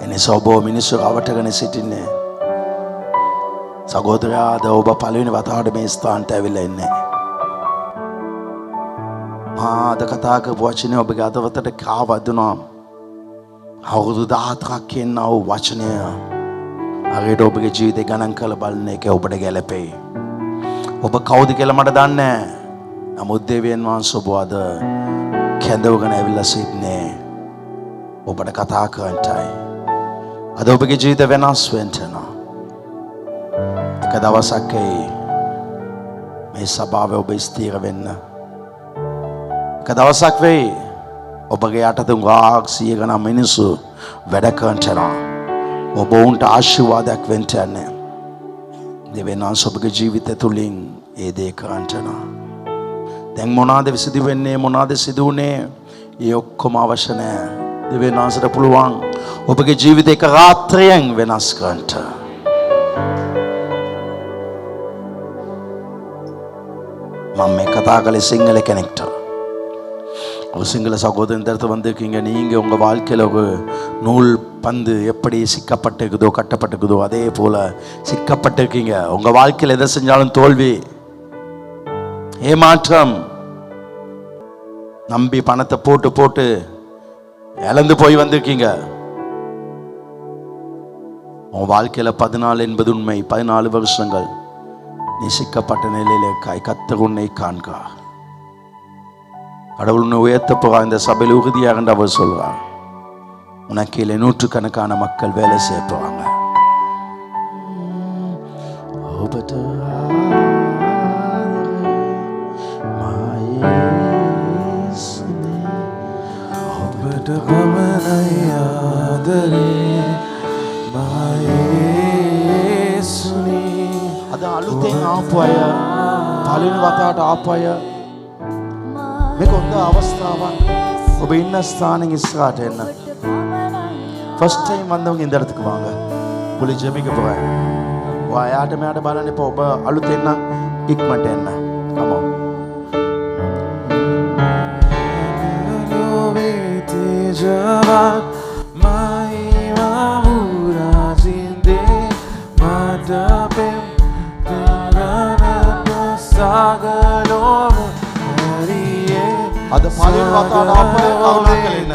ඒ නිසා ඔබ මිනිස්සු රවටගෙන සිටින්නේ. සහෝදරයා අද ඔබ පළවෙනි වතාවට මේ ස්ථානට ඇවිල්ලා ඉන්නේ. මා අද කතා කරපු වචනේ ඔබගේ අදවතට කාවදුනා. අවුරුදු 14ක් කියනා වූ වචනය අරේට ඔබගේ ජීවිතේ ගණන් කරලා බලන එක ඔබට ගැලපෙයි. ඔබ කවුද කියලා මට දන්නේ නැහැ. නමුත් දෙවියන් වහන්සේ ඔබ අද කැඳවගෙන ඇවිල්ලා සිටින්නේ. ඔබට කතා කරන්නයි. අද ඔබගේ ජීවිත වෙනස් වෙන්න. එක දවසක් මේ සභාවේ ඔබ ස්ථිර වෙන්න. එක දවසක් වෙයි ඔබගේ යටතේ උගාක් සිය ගණන් මිනිස්සු වැඩ කරනවා. ඔබ උන්ට ආශිර්වාදයක් වෙන්න යන්නේ. දෙවියන් වහන්සේ ඔබගේ ජීවිතය තුලින් ඒ දේ කරනවා. දැන් මොනවාද විසඳි වෙන්නේ මොනවාද සිදු වුනේ? ඒ ඔක්කොම අවශ්‍ය නැහැ. දෙවියන් වහන්සේට පුළුවන් ඔබගේ ජීවිතේ එක රාත්‍රියෙන් වෙනස් කරන්න. මම මේ කතා කළේ සිංහල කෙනෙක්ට. ஒரு சிங்கள சகோதரன் தடுத்து வந்திருக்கீங்க. நீங்கள் உங்கள் வாழ்க்கையில் ஒரு நூல் பந்து எப்படி சிக்கப்பட்டிருக்குதோ கட்டப்பட்டிருக்குதோ அதே போல் சிக்கப்பட்டிருக்கீங்க. உங்கள் வாழ்க்கையில் எதை செஞ்சாலும் தோல்வி, ஏமாற்றம், நம்பி பணத்தை போட்டு போட்டு இழந்து போய் வந்திருக்கீங்க. உன் வாழ்க்கையில் 14 என்பது உண்மை. 14 வருஷங்கள் நீ சிக்கப்பட்ட நிலையில் இருக்காய். கர்த்தர் உன்னை காண்கா. கடவுள் உன்னை உயர்த்த போகா. இந்த சபையில் உறுதியாக அவர் சொல்றார். உனக்கு கீழே 100கணக்கான மக்கள் வேலை செய்ய போவாங்க. அது அழுத்தேன் ஆப்பாய පළවෙනි වතාවට ආපය මේක හොඳ අවස්ථාවක්. ඔබ ඉන්න ස්ථානෙන් ඉස්සරහට එන්න. ஃபர்ஸ்ட் டைம் வந்தவங்க இந்த இடத்துக்கு வாங்க. புலி ஜெபிக்க போறேன். யார்ட்ட மேட බලන්න එපා. ඔබ අලුතෙන් නම් ඉක්මනට එන්න. come on. අද පළවෙනි වතාවට ආපය කවුනා කියලා ඉන්න.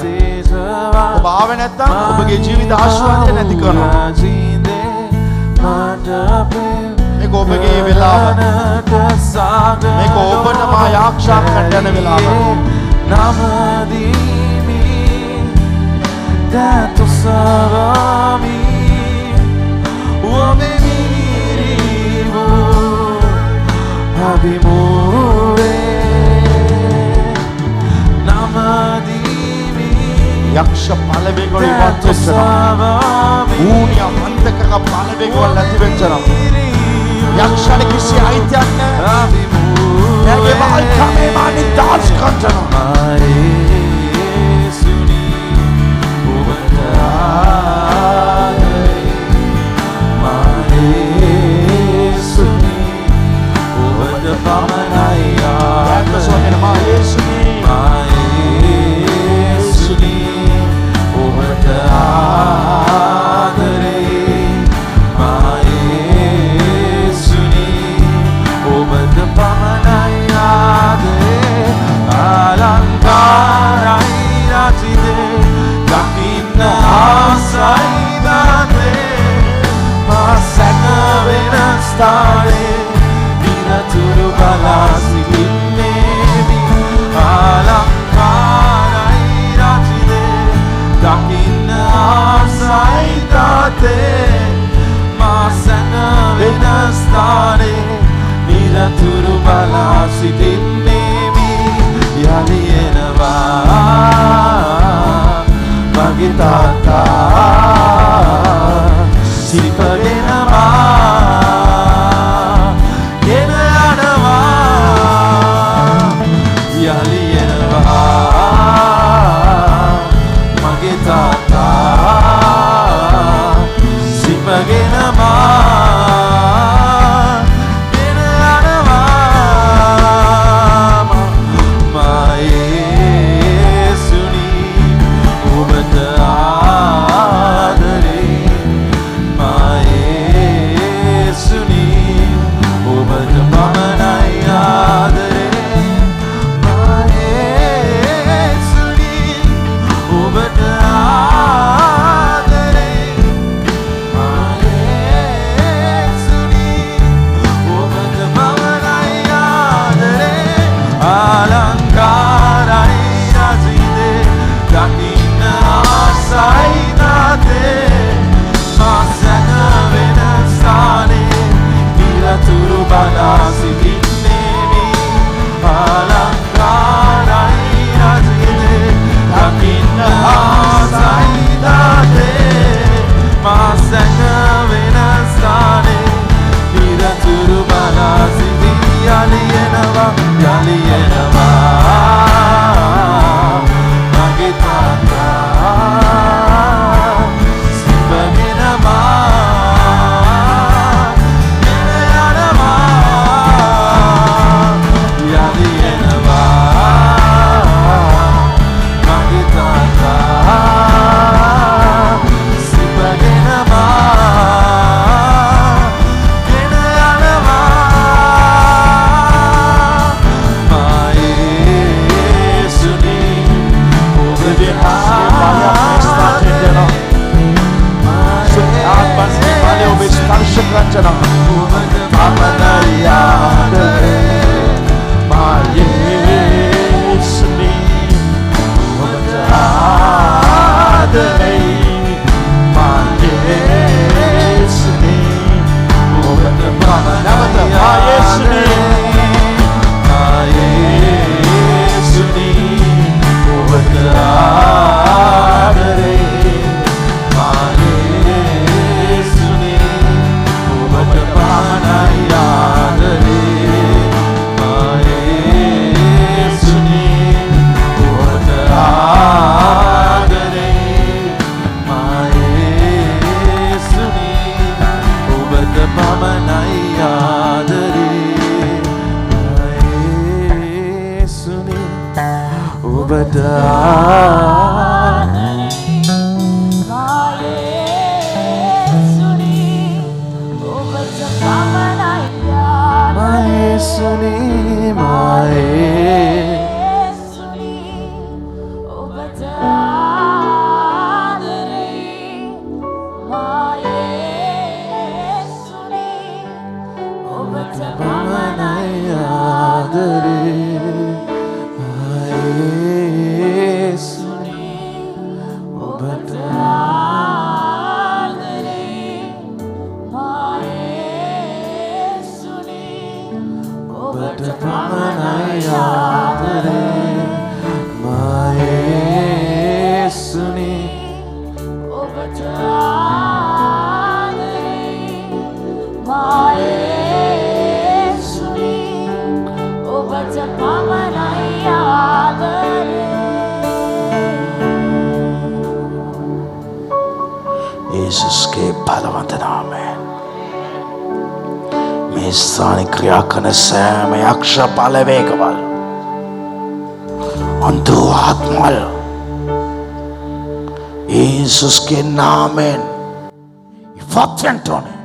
ඔබ ආවේ නැත්නම් ඔබගේ ජීවිත ආශිර්වාදය නැති කරනවා. මේක ඔබගේ වෙලාව. මේක ඔබට මා ආරක්ෂා කරන්න යන වෙලාව. නමදීමි දතුසවාමි ඔබෙමිරිවෝ අබිමෝරේ නමදීමි යක්ෂ පළවෙනිවල ඉවත් වෙනවා. ඌනිය මන්දකක පළවෙනිවල නැති වෙනවා. යක්ෂණ කිසි අයිතියක් නැහැ. එයාගේ බල්කමේ මානි ඩාන්ස් කරනවා. යේසුස්ගේ බලවන්ත නාමයෙන් මේ ස්ථානයේ ක්‍රියා කරන සෑම යක්ෂ බලවේගවල අන්තු ආත්මවල යේසුස්ගේ නාමයෙන් ඉවත් වෙන්න ඕනේ.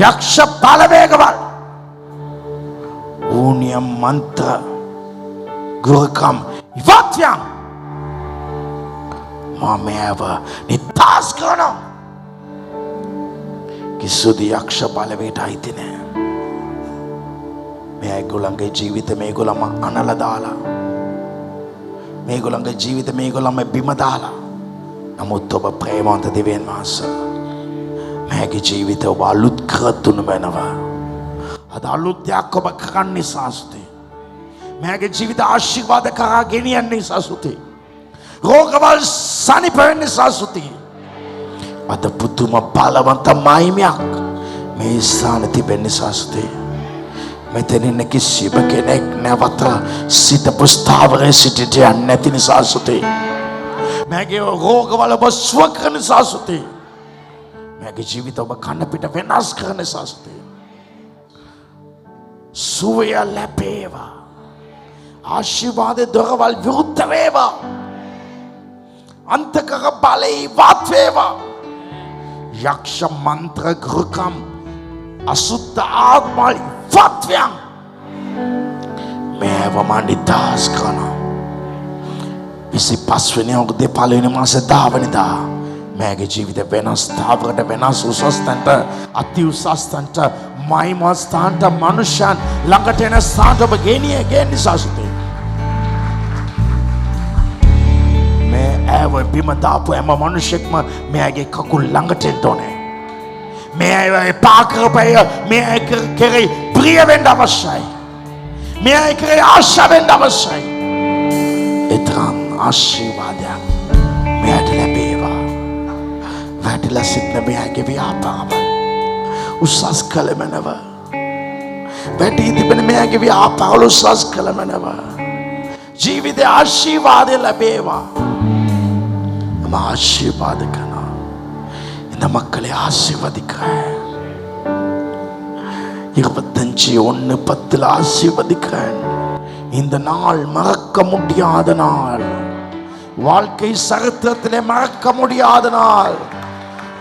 යක්ෂ බලවේගවල ඌනිය මන්ත්‍ර ගුරුකම් ඉවත් යන්න මමව නිතාස් කරනවා. කිසිදු යක්ෂ බලවේගයට අයිති නෑ. මේගොල්ලන්ගේ ජීවිත මේගොල්ලම අනලා දාලා මේගොල්ලන්ගේ ජීවිත මේගොල්ලම බිම දාලා නමුත් ඔබ ප්‍රේමවන්ත දෙවියන් වහන්සේ මේගේ ජීවිත ඔබ අලුත් කර දුන්න වෙනවා. අද අලුත් දෙයක් ඔබ කරන්න නිසා සුතේ මේගේ ජීවිත ආශිර්වාද කරා ගෙනියන්න නිසා සුතේ රෝගවල් සනිපෙන්න නිසා සුතේ අද පුදුම බලවන්ත මහිමයක් මේ ස්ථාන තිබෙන නිසා සුතේ මෙතන ඉන්න කිසිම කෙනෙක් නැවත සිතපු ස්ථාවරයේ සිටිට යන්නේ නැති නිසා සුතේ මගේ රෝගවල ඔබ සුව කරන නිසා සුතේ මගේ ජීවිත ඔබ කන්න පිට වෙනස් කරන නිසා සුතේ සුවය ලැබේවා ආශිර්වාදේ දොරවල් විරුද්ධ වේවා අන්තකර බලේ ඉවත් වේවා යක්ෂ මන්ත්‍ර ගෘකම් අසුද්ධ ආත්මල් ඉවත් වේවා මේව මණ්ඩිතාස් කරනවා 25 වෙනි අවුරුද්දේ පළවෙනි මාසේ 10 වෙනිදා මගේ ජීවිත වෙනස් ස්ථාවරකට වෙනස් උසස් තැනට අති උසස් තැනට මහිමා ස්ථානට මනුෂ්‍යයන් ළඟට එන ස්ථානට ඔබ ගෙනියන්නේ නිසා සුතේ මේ ඇව බිම දාපු හැම මනුෂ්‍යෙක්ම මෙයාගේ කකුල් ළඟට එන්න ඕනේ මේ අය පාකරපය මේ අය කෙරෙහි ප්‍රිය වෙන්න අවශ්‍යයි මේ අය කෙරෙහි ආශා වෙන්න අවශ්‍යයි එතරම් ආශිර්වාදයක් මෙයාට ලැබේවා වැටලා සිටින මෙයාගේ ව්‍යාපාරවල උසස් කළමනව වැටි තිබෙන මෙයාගේ ව්‍යාපාරවල උසස් කළමනව ජීවිතේ ආශිර්වාද ලැබේවා මම ආශිර්වාද කරනවා இந்த மக்களை ஆசீர்வதிக்கிறேன் 25/1/10 ஆசீர்வதிக்கிறேன் இந்த நாள் மறக்க முடியாத நாள் வாழ்க்கை சரித்திரத்திலே மறக்க முடியாத நாள்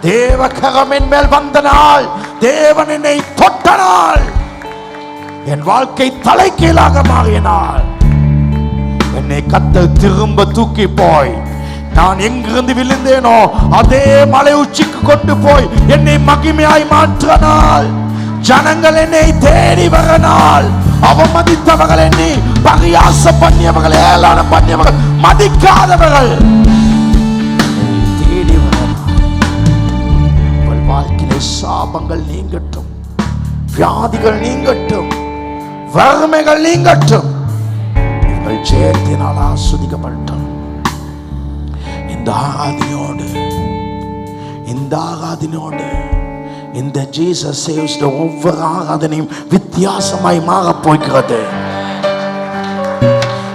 தேவ கரமின் மேல் வந்த நாள் தேவன் என்னை தொட்ட நாள் என் வாழ்க்கை தலைகீழாக மாறிய நாள் என் என்னை கர்த்தர் திரும்ப தூக்கி போய் நான் எங்கிருந்து விழுந்தேனோ அதே மலை உச்சிக்கு கொண்டு போய் என்னை மகிமையாய் மாற்றினாள். ஜனங்கள் என்னை தேடி வரனால் அவமதித்தவர்கள், என்னை பரியாசம் பண்ணியவர்கள், ஏளனம் பண்ணியவர்கள், மதிக்காதவர்கள் தேடி வரனால் உங்கள் வாழ்க்கையிலே சாபங்கள் நீங்கட்டும், வியாதிகள் நீங்கட்டும், வறுமைகள் நீங்கட்டும், நீங்கள் ஜெயத்தினால் ஆஸ்வதிக்கப்பட்டோம். இந்த ஆராதனையோடு இந்த ஜீசஸ் சேவ்ஸ் ஒவ்வொரு ஆராதனையும் வித்தியாசமாய் மாறப் போகிறது.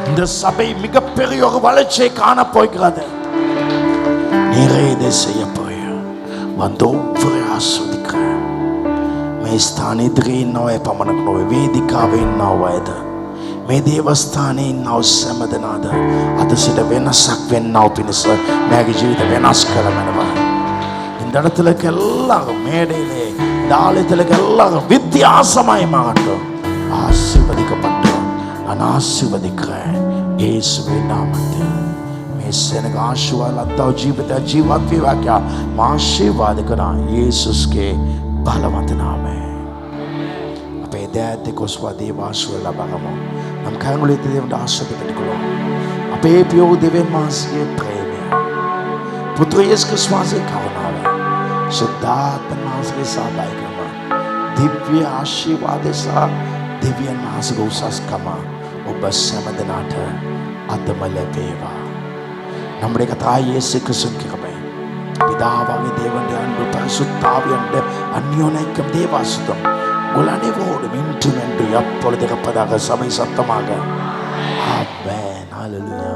இந்த சபை மிகப்பெரிய ஒரு வளர்ச்சியை காணப் போகிறது. நீரே இதை செய்ய போய் வந்து ஒவ்வொரு ஆஸ்வதிக்கிறேன். මේ ස්ථානයේ ඉන්නවයි පමණක් නොවේ, වේදිකාවේ ඉන්නවයිද, මේ දේවස්ථානයේ ඉන්නව සෑම දෙනාද අද සිට වෙනසක් වෙන්නව පිණිස මගේ ජීවිත වෙනස් කරමනවා. இந்த இடத்துல எல்லாரும் மேடையிலே இந்த ஆலயத்தில் எல்லாரும் வித்தியாசமாய் மாறட்டும். ஆசீர்வதிக்கப்பட்டோம். நான் ஆசீர்வதிக்கிறேன் இயேசுவின் நாமத்தில். මේසෙනක ආශිර්වාද ලද්දව ජීවිතය ජීවත් වේවා කියා මා ආශිර්වාද කරා යේසුස්ගේ බලවන්ත නාමයෙන්. අපේ දෑත් කොස්වා දේවාශිර්වාද ලබගමු. නම් කයනුලේ දෙවියන්ට ආශිර්වාද දෙන්නකෝ. අපේ පියෝ දෙවියන් වහන්සේගේ ප්‍රේමය, පුත්‍ර යේසුස් ක්‍රිස්තුස්ගේ කරුණාව, සුද්ධාත්ම වහන්සේගේ සහභාගීකම, දිව්‍ය ආශිර්වාද සහ දෙවියන් වහන්සේගේ උසස්කම ඔබ සෑම දෙනාට අදම ලැබේවා. நம்முடைய கர்த்தராகிய இயேசு கிறிஸ்துவின் கிருபை, பிதாவாகிய தேவனுடைய அன்பு, பரிசுத்த ஆவியானவருடைய அந்யோன்ய ஐக்கியம், தேவாசுத்தம் உங்கள் அனைவரோடும் இன்றும் என்று எப்பொழுது இருப்பதாக சபை சத்தமாக ஆமென். ஹல்லேலூயா.